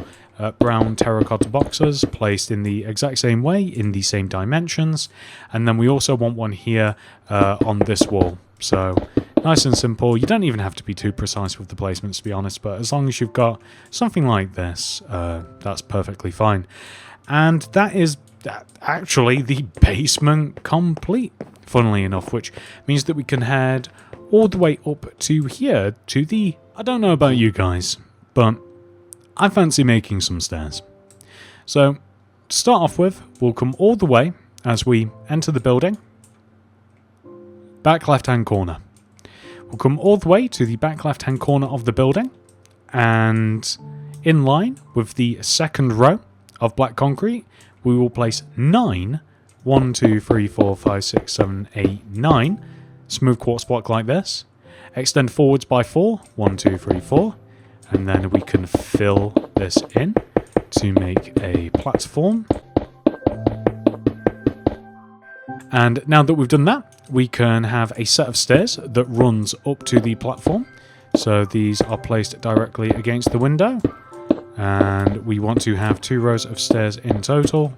brown terracotta boxes placed in the exact same way, in the same dimensions. And then we also want one here on this wall. So nice and simple. You don't even have to be too precise with the placements, to be honest, but as long as you've got something like this, that's perfectly fine. And that is actually the basement complete, funnily enough, which means that we can head all the way up to here to the... I don't know about you guys, but I fancy making some stairs. So, to start off with, we'll come all the way as we enter the building. Back left-hand corner. We'll come all the way to the back left-hand corner of the building, and in line with the second row of black concrete, we will place 9, 1, 2, 3, 4, 5, 6, 7, 8, 9 smooth quartz block like this. Extend forwards by 4, 1, 2, 3, 4, and then we can fill this in to make a platform. And now that we've done that, we can have a set of stairs that runs up to the platform. So these are placed directly against the window. And we want to have 2 rows of stairs in total.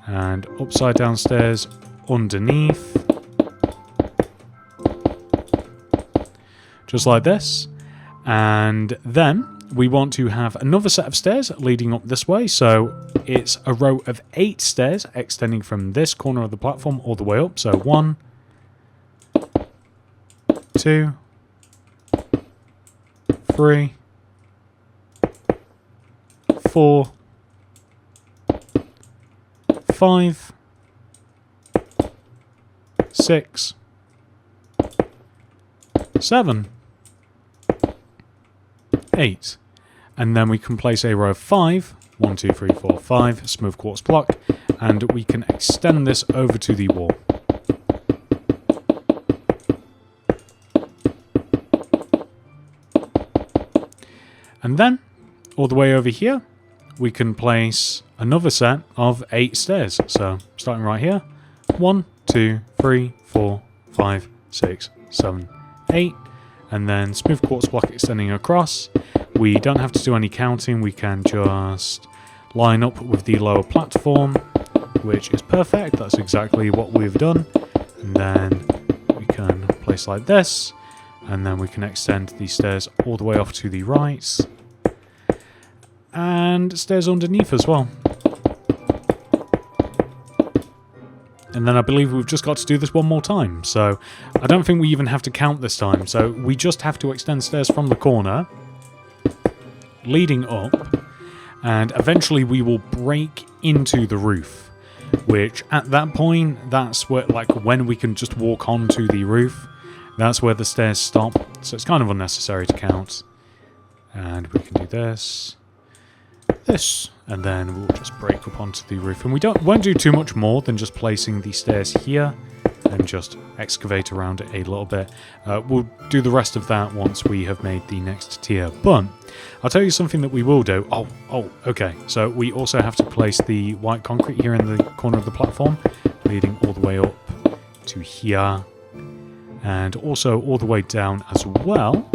And upside down stairs underneath. Just like this. And then we want to have another set of stairs leading up this way. So it's a row of 8 stairs extending from this corner of the platform all the way up. So 1, 2, 3, 4, 5, 6, 7, 8. And then we can place a row of 5, 1, 2, 3, 4, 5 smooth quartz block, and we can extend this over to the wall. And then, all the way over here, we can place another set of 8 stairs. So, starting right here, 1, 2, 3, 4, 5, 6, 7, 8. And then smooth quartz block extending across. We don't have to do any counting, we can just line up with the lower platform, which is perfect. That's exactly what we've done. And then we can place like this, and then we can extend the stairs all the way off to the right, and stairs underneath as well. And then I believe we've just got to do this one more time. So I don't think we even have to count this time. So we just have to extend stairs from the corner, leading up, and eventually we will break into the roof. Which at that point, that's where, like, when we can just walk onto the roof, that's where the stairs stop. So it's kind of unnecessary to count. And we can do this, and then we'll just break up onto the roof. And we won't do too much more than just placing the stairs here and just excavate around it a little bit. We'll do the rest of that once we have made the next tier. But I'll tell you something that we will do. Okay. So we also have to place the white concrete here in the corner of the platform, leading all the way up to here, and also all the way down as well.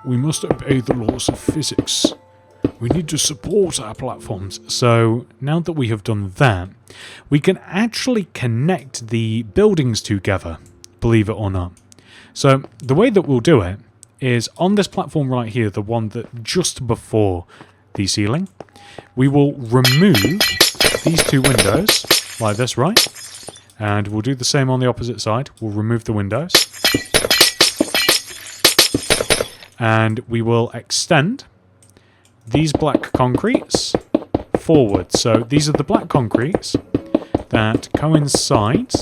We must obey the laws of physics. We need to support our platforms. So now that we have done that, we can actually connect the buildings together, believe it or not. So the way that we'll do it is on this platform right here, the one that just before the ceiling, we will remove these 2 windows like this, right? And we'll do the same on the opposite side. We'll remove the windows. And we will extend these black concretes forward. So these are the black concretes that coincide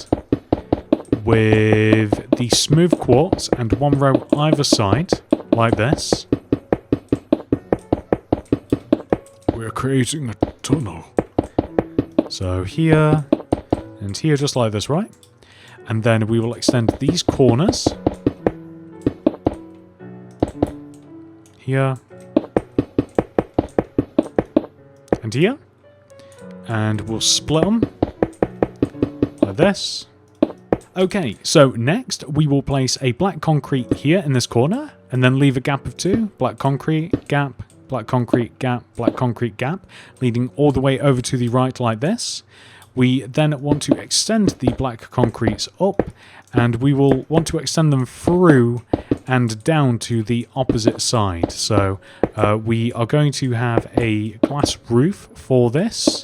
with the smooth quartz, and 1 row either side, like this. We're creating a tunnel. So here, and here, just like this, right? And then we will extend these corners. Here. And here. And we'll split them like this. Okay, so next we will place a black concrete here in this corner, and then leave a gap of 2, black concrete, gap, black concrete, gap, black concrete, gap, leading all the way over to the right like this. We then want to extend the black concretes up, and we will want to extend them through and down to the opposite side. So we are going to have a glass roof for this,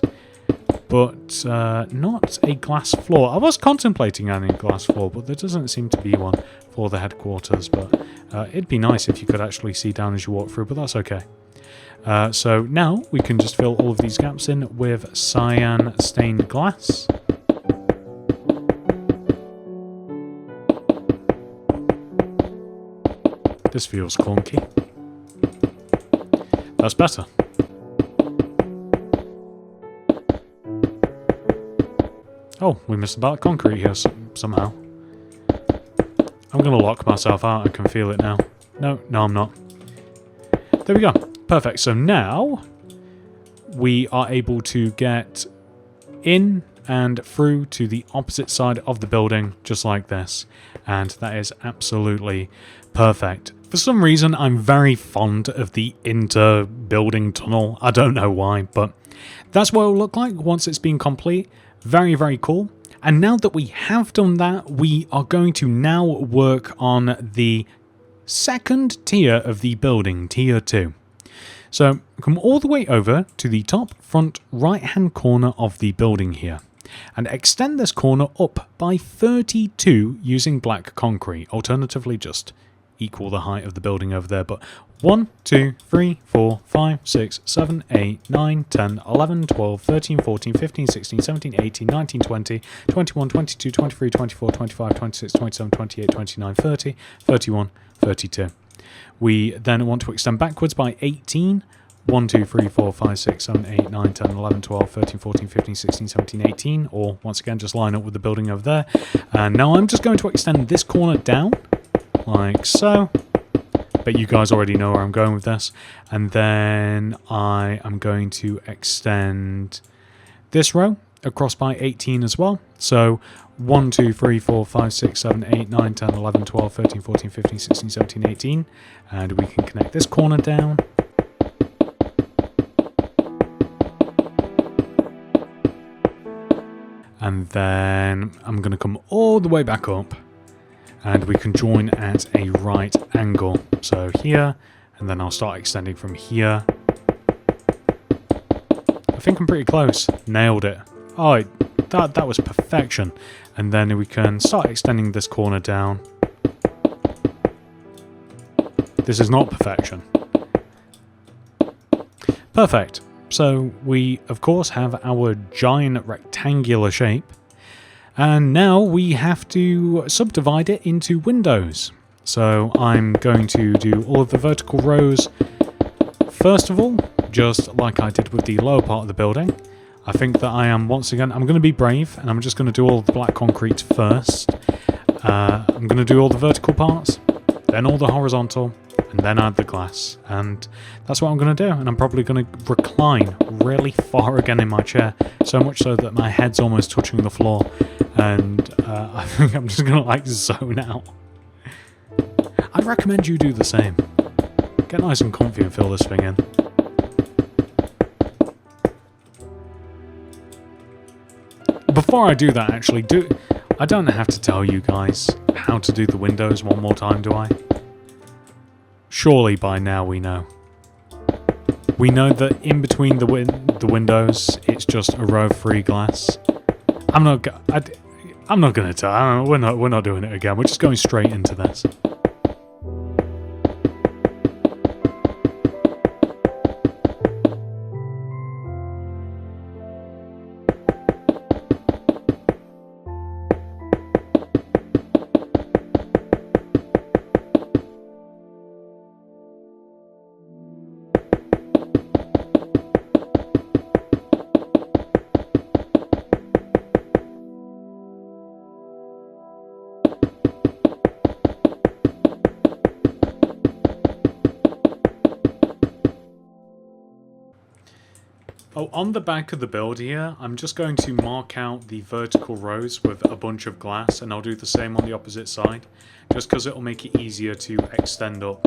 but not a glass floor. I was contemplating adding a glass floor, but there doesn't seem to be one for the headquarters. But it'd be nice if you could actually see down as you walk through, but that's okay. So now we can just fill all of these gaps in with cyan stained glass. This feels clunky. That's better. Oh, we missed the black concrete here somehow. I'm going to lock myself out. I can feel it now. No, I'm not. There we go. Perfect. So now we are able to get in and through to the opposite side of the building, just like this. And that is absolutely perfect. For some reason, I'm very fond of the inter-building tunnel. I don't know why, but that's what it'll look like once it's been complete. Very, very cool. And now that we have done that, we are going to now work on the second tier of the building, tier 2. So come all the way over to the top front right hand corner of the building here, and extend this corner up by 32 using black concrete. Alternatively, just equal the height of the building over there. But 1, 2, 3, 4, 5, 6, 7, 8, 9, 10, 11, 12, 13, 14, 15, 16, 17, 18, 19, 20, 21, 22, 23, 24, 25, 26, 27, 28, 29, 30, 31, 32. We then want to extend backwards by 18. 1, 2, 3, 4, 5, 6, 7, 8, 9, 10, 11, 12, 13, 14, 15, 16, 17, 18. Or once again, just line up with the building over there. And now I'm just going to extend this corner down, like so. But you guys already know where I'm going with this. And then I am going to extend this row across by 18 as well. So 1, 2, 3, 4, 5, 6, 7, 8, 9, 10, 11, 12, 13, 14, 15, 16, 17, 18. And we can connect this corner down. And then I'm going to come all the way back up, and we can join at a right angle. So here, and then I'll start extending from here. I think I'm pretty close. Nailed it. Oh, that was perfection. And then we can start extending this corner down. This is not perfection. Perfect. So we, of course, have our giant rectangular shape. And now we have to subdivide it into windows. So I'm going to do all of the vertical rows first of all, just like I did with the lower part of the building. I think that I am, once again, I'm going to be brave, and I'm just going to do all of the black concrete first. I'm going to do all the vertical parts, then all the horizontal, and then add the glass. And that's what I'm going to do. And I'm probably going to recline really far again in my chair, so much so that my head's almost touching the floor. And I think I'm just going to like zone out. I'd recommend you do the same. Get nice and comfy and fill this thing in. Before I do that, actually, I don't have to tell you guys how to do the windows one more time, do I? Surely by now we know. We know that in between the windows, it's just a row of free glass. I'm not going to tell. We're not doing it again. We're just going straight into this. Oh, on the back of the build here, I'm just going to mark out the vertical rows with a bunch of glass, and I'll do the same on the opposite side, just because it'll make it easier to extend up.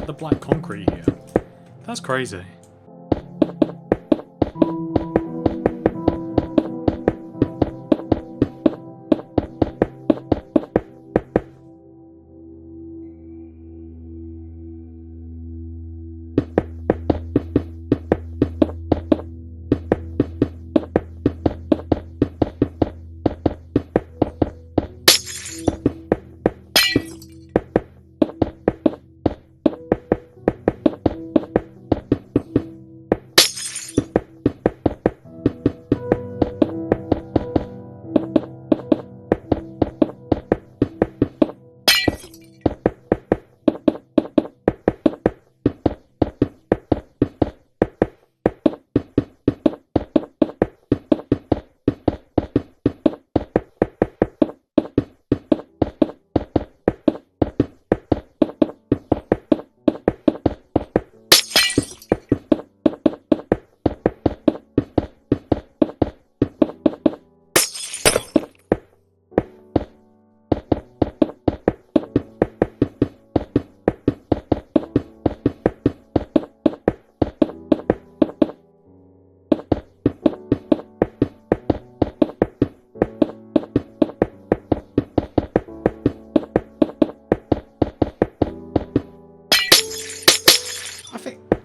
get the black concrete here? That's crazy.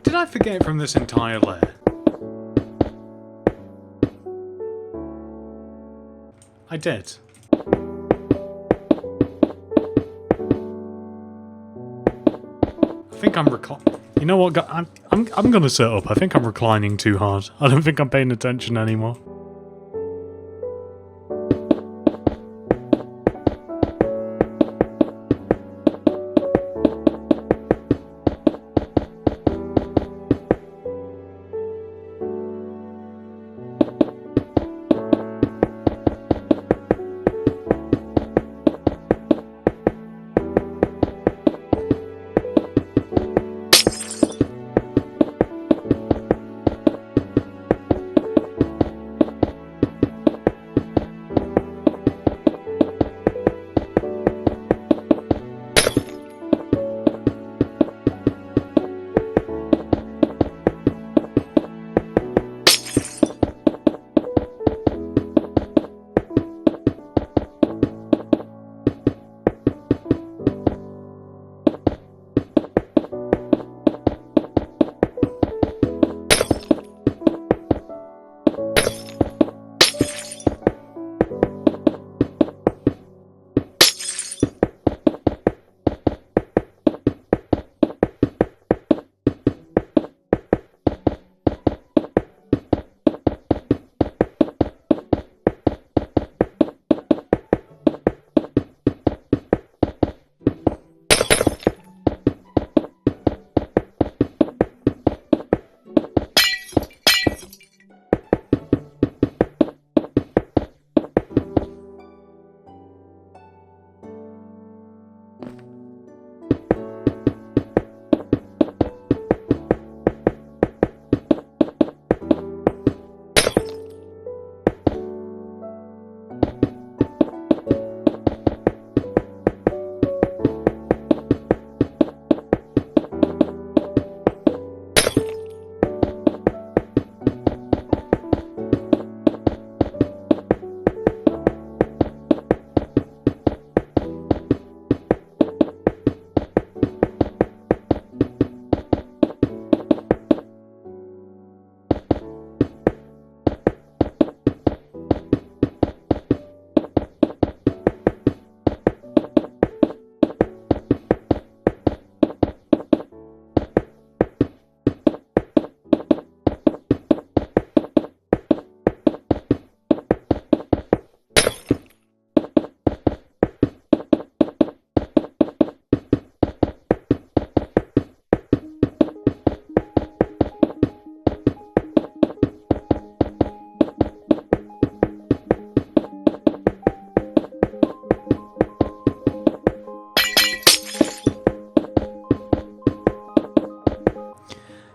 Did I forget from this entire layer? I did. I think I'm You know what? I'm gonna sit up. I think I'm reclining too hard. I don't think I'm paying attention anymore.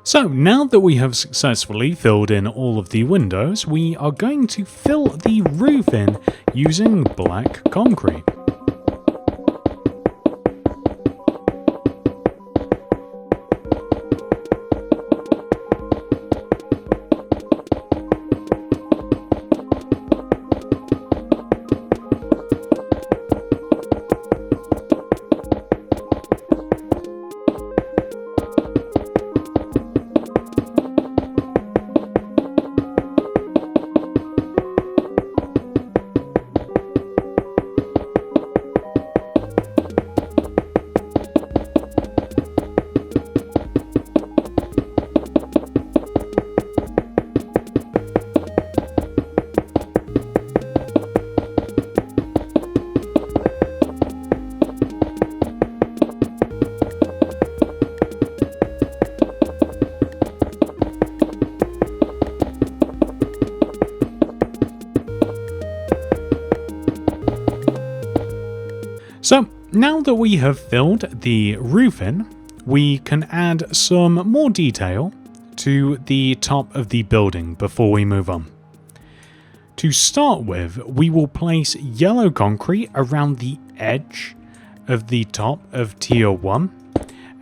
So now that we have successfully filled in all of the windows, we are going to fill the roof in using black concrete. So now that we have filled the roof in, we can add some more detail to the top of the building before we move on. To start with, we will place yellow concrete around the edge of the top of tier 1,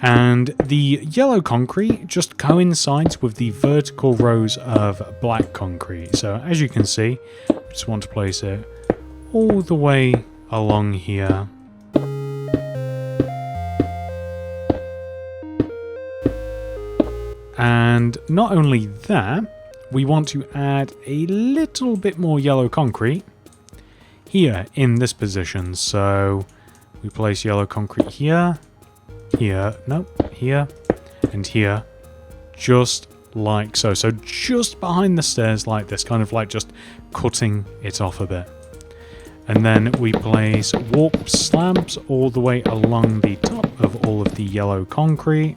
and the yellow concrete just coincides with the vertical rows of black concrete. So as you can see, we just want to place it all the way along here. And not only that, we want to add a little bit more yellow concrete here in this position. So we place yellow concrete here, here, and here, just like so. So just behind the stairs like this, kind of like just cutting it off a bit. And then we place warp slabs all the way along the top of all of the yellow concrete.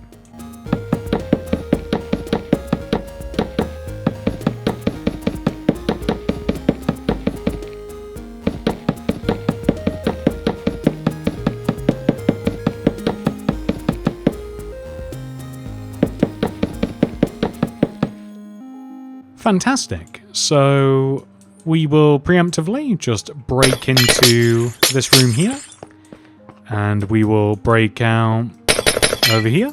Fantastic. So we will preemptively just break into this room here, and we will break out over here,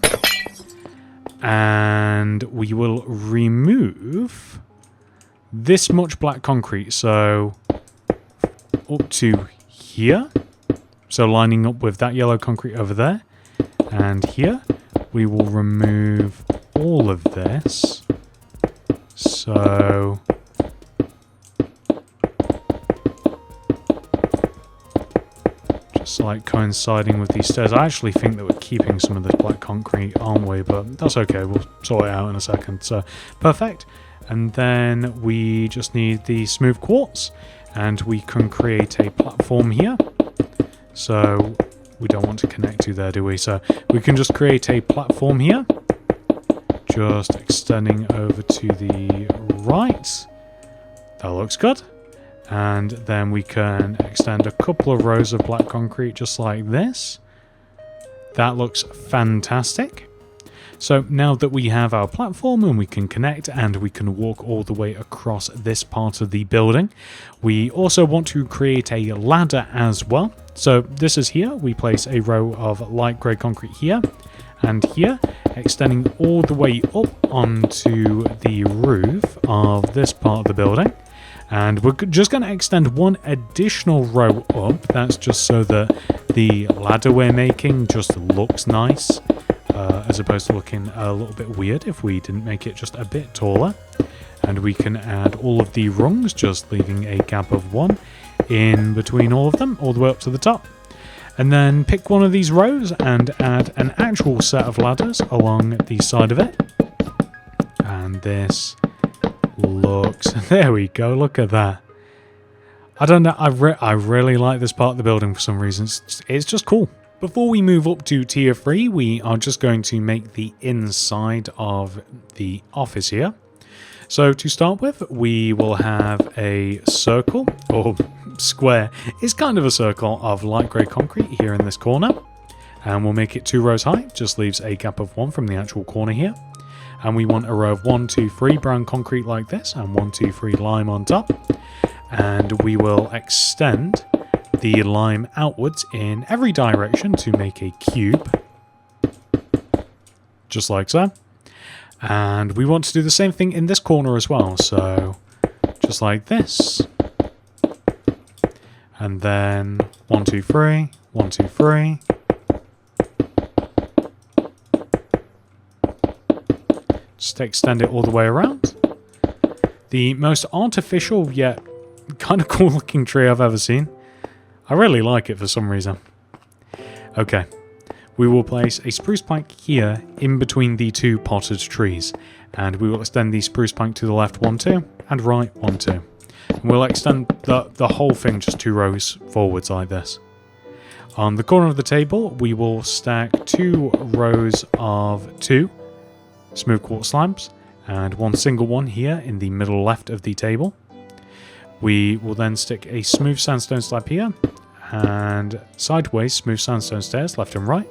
and we will remove this much black concrete, so up to here, so lining up with that yellow concrete over there, and here we will remove all of this. So just like coinciding with these stairs. I actually think that we're keeping some of this black concrete, aren't we? But that's okay, we'll sort it out in a second. So perfect. And then we just need the smooth quartz, and we can create a platform here. So we don't want to connect to there, do we? So we can just create a platform here, just extending over to the right. That looks good. And then we can extend a couple of rows of black concrete just like this. That looks fantastic. So now that we have our platform and we can connect and we can walk all the way across this part of the building, we also want to create a ladder as well. So this is here. We place a row of light grey concrete here and here, extending all the way up onto the roof of this part of the building. And we're just going to extend one additional row up. That's just so that the ladder we're making just looks nice, as opposed to looking a little bit weird if we didn't make it just a bit taller. And we can add all of the rungs, just leaving a gap of one in between all of them, all the way up to the top. And then pick one of these rows and add an actual set of ladders along the side of it. And this looks... There we go, look at that. I don't know, I really like this part of the building for some reason. It's just cool. Before we move up to tier 3, we are just going to make the inside of the office here. So to start with, we will have a circle, or square. It's kind of a circle of light grey concrete here in this corner. And we'll make it 2 rows high, just leaves a gap of 1 from the actual corner here. And we want a row of 1, 2, 3 brown concrete like this, and 1, 2, 3 lime on top. And we will extend the lime outwards in every direction to make a cube. Just like so. And we want to do the same thing in this corner as well, so just like this. And then 1, 2, 3, 1, 2, 3. Just extend it all the way around. The most artificial yet kind of cool looking tree I've ever seen. I really like it for some reason. Okay. We will place a spruce pike here in between the 2 potted trees, and we will extend the spruce pike to the left 1, 2, and right 1, 2. And we'll extend the whole thing just 2 rows forwards like this. On the corner of the table, we will stack 2 rows of 2 smooth quartz slabs, and 1 single one here in the middle left of the table. We will then stick a smooth sandstone slab here, and sideways smooth sandstone stairs left and right.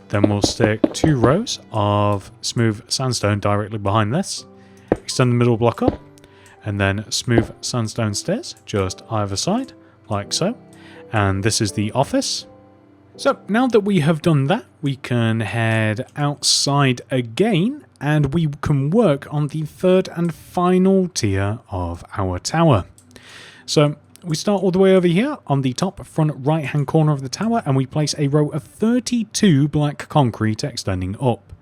Then we'll stick 2 rows of smooth sandstone directly behind this. Extend the middle block up, and then smooth sandstone stairs just either side, like so. And this is the office. So now that we have done that, we can head outside again, and we can work on the third and final tier of our tower. So we start all the way over here on the top front right hand corner of the tower, and we place a row of 32 black concrete extending up.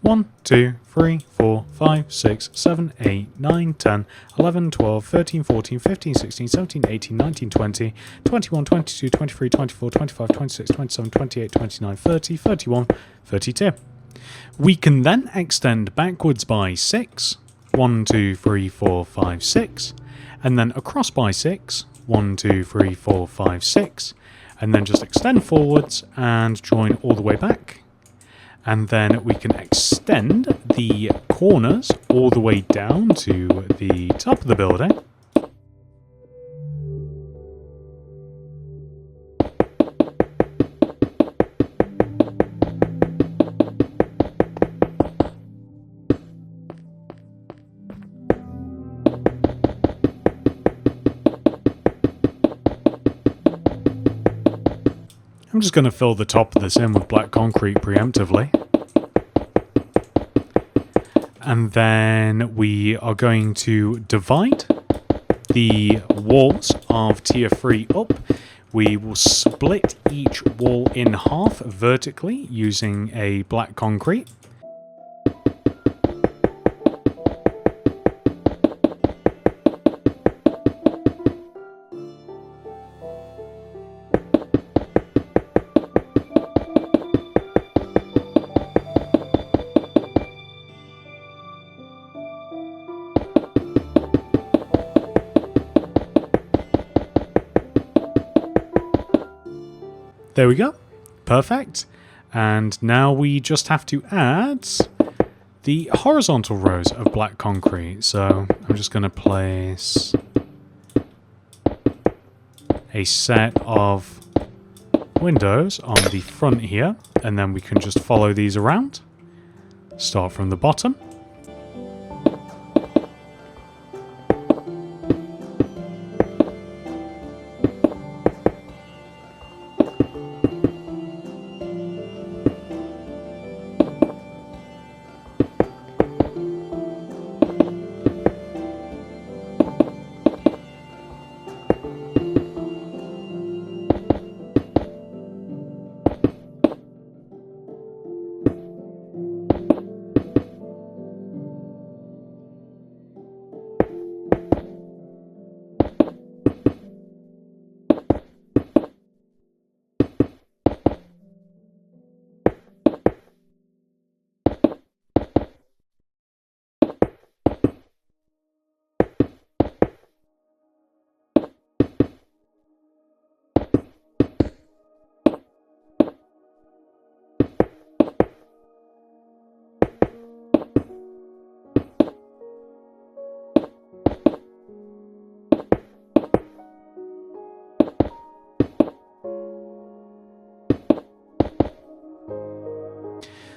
1, 2, 3, 4, 5, 6, 7, 8, 9, 10, 11, 12, 13, 14, 15, 16, 17, 18, 19, 20, 21, 22, 23, 24, 25, 26, 27, 28, 29, 30, 31, 32. We can then extend backwards by 6. 1, 2, 3, 4, 5, 6. And then across by 6. 1, 2, 3, 4, 5, 6. And then just extend forwards and join all the way back. And then we can extend the corners all the way down to the top of the building. I'm just going to fill the top of this in with black concrete preemptively. And then we are going to divide the walls of tier 3 up. We will split each wall in half vertically using a black concrete. There we go. Perfect. And now we just have to add the horizontal rows of black concrete. So I'm just going to place a set of windows on the front here, and then we can just follow these around. Start from the bottom.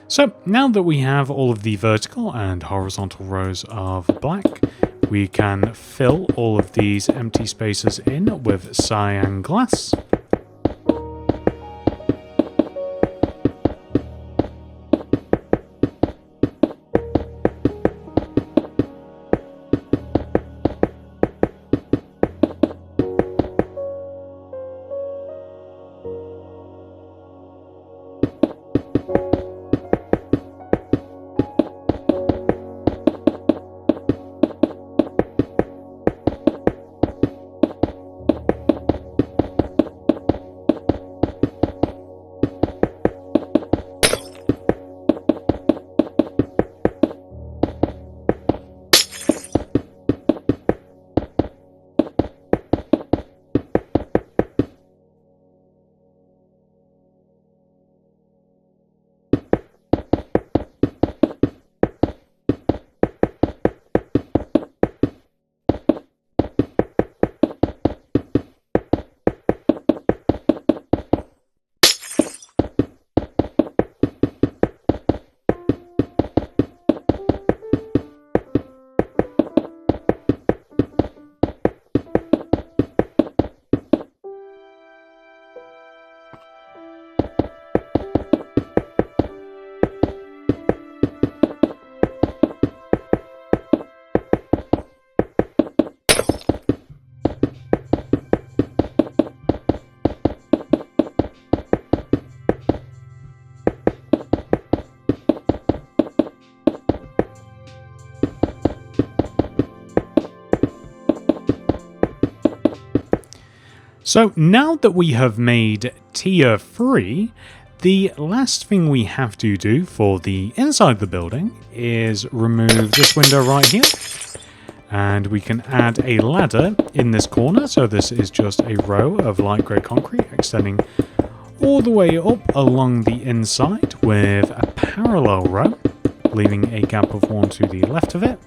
So now that we have all of the vertical and horizontal rows of black, we can fill all of these empty spaces in with cyan glass. So now that we have made tier 3, the last thing we have to do for the inside of the building is remove this window right here. And we can add a ladder in this corner. So this is just a row of light grey concrete extending all the way up along the inside with a parallel row, leaving a gap of 1 to the left of it.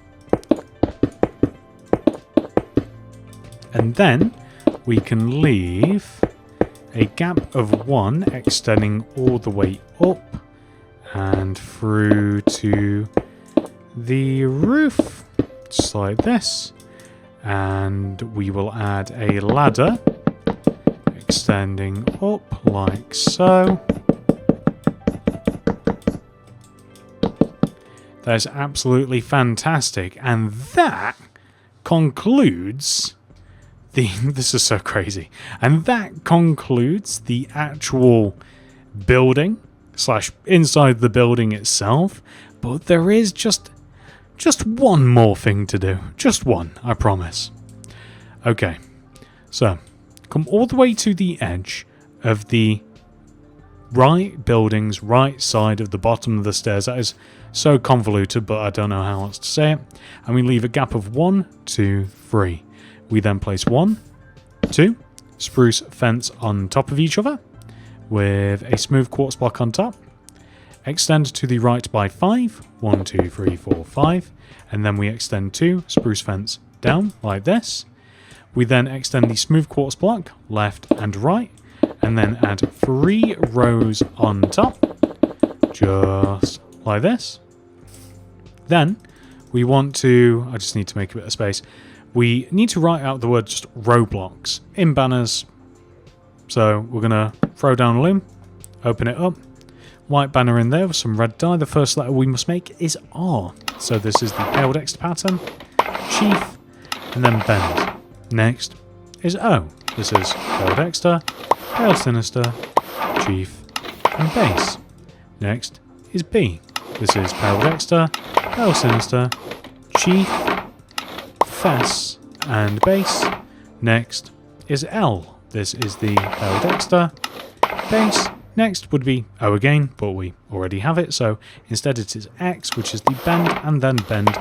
And then we can leave a gap of 1 extending all the way up and through to the roof, just like this. And we will add a ladder extending up like so. That's absolutely fantastic. And that concludes this is so crazy. And that concludes the actual building / inside the building itself. But there is just one more thing to do. Just one, I promise. Okay. So, come all the way to the edge of the building's right side of the bottom of the stairs. That is so convoluted, but I don't know how else to say it. And we leave a gap of 1, 2, 3. We then place 1, 2 spruce fence on top of each other with a smooth quartz block on top. Extend to the right by 5, 1, 2, 3, 4, 5. And then we extend 2 spruce fence down like this. We then extend the smooth quartz block left and right, and then add 3 rows on top, just like this. Then we want to, I just need to make a bit of space, we need to write out the word just Roblox in banners. So we're going to throw down a loom, open it up, white banner in there with some red dye. The first letter we must make is R. So this is the pale Dexter pattern, Chief, and then bend. Next is O. This is pale Dexter, pale Sinister, Chief, and base. Next is B. This is pale Dexter, pale Sinister, Chief, Fess, and base. Next is L. This is the pale Dexter, base. Next would be O again, but we already have it, so instead it is X, which is the bend, and then bend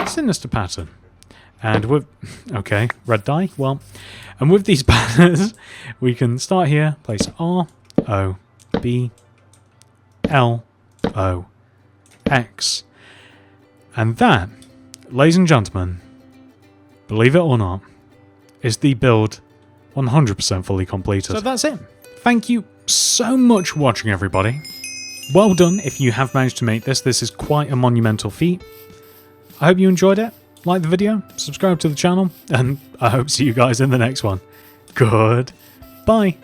Sinister pattern. And with, okay, red dye, well, and with these banners, we can start here, place R, O, B, L, O, X. And that, ladies and gentlemen, believe it or not, is the build 100% fully completed. So that's it. Thank you so much for watching, everybody. Well done if you have managed to make this. This is quite a monumental feat. I hope you enjoyed it. Like the video, subscribe to the channel, and I hope to see you guys in the next one. Goodbye.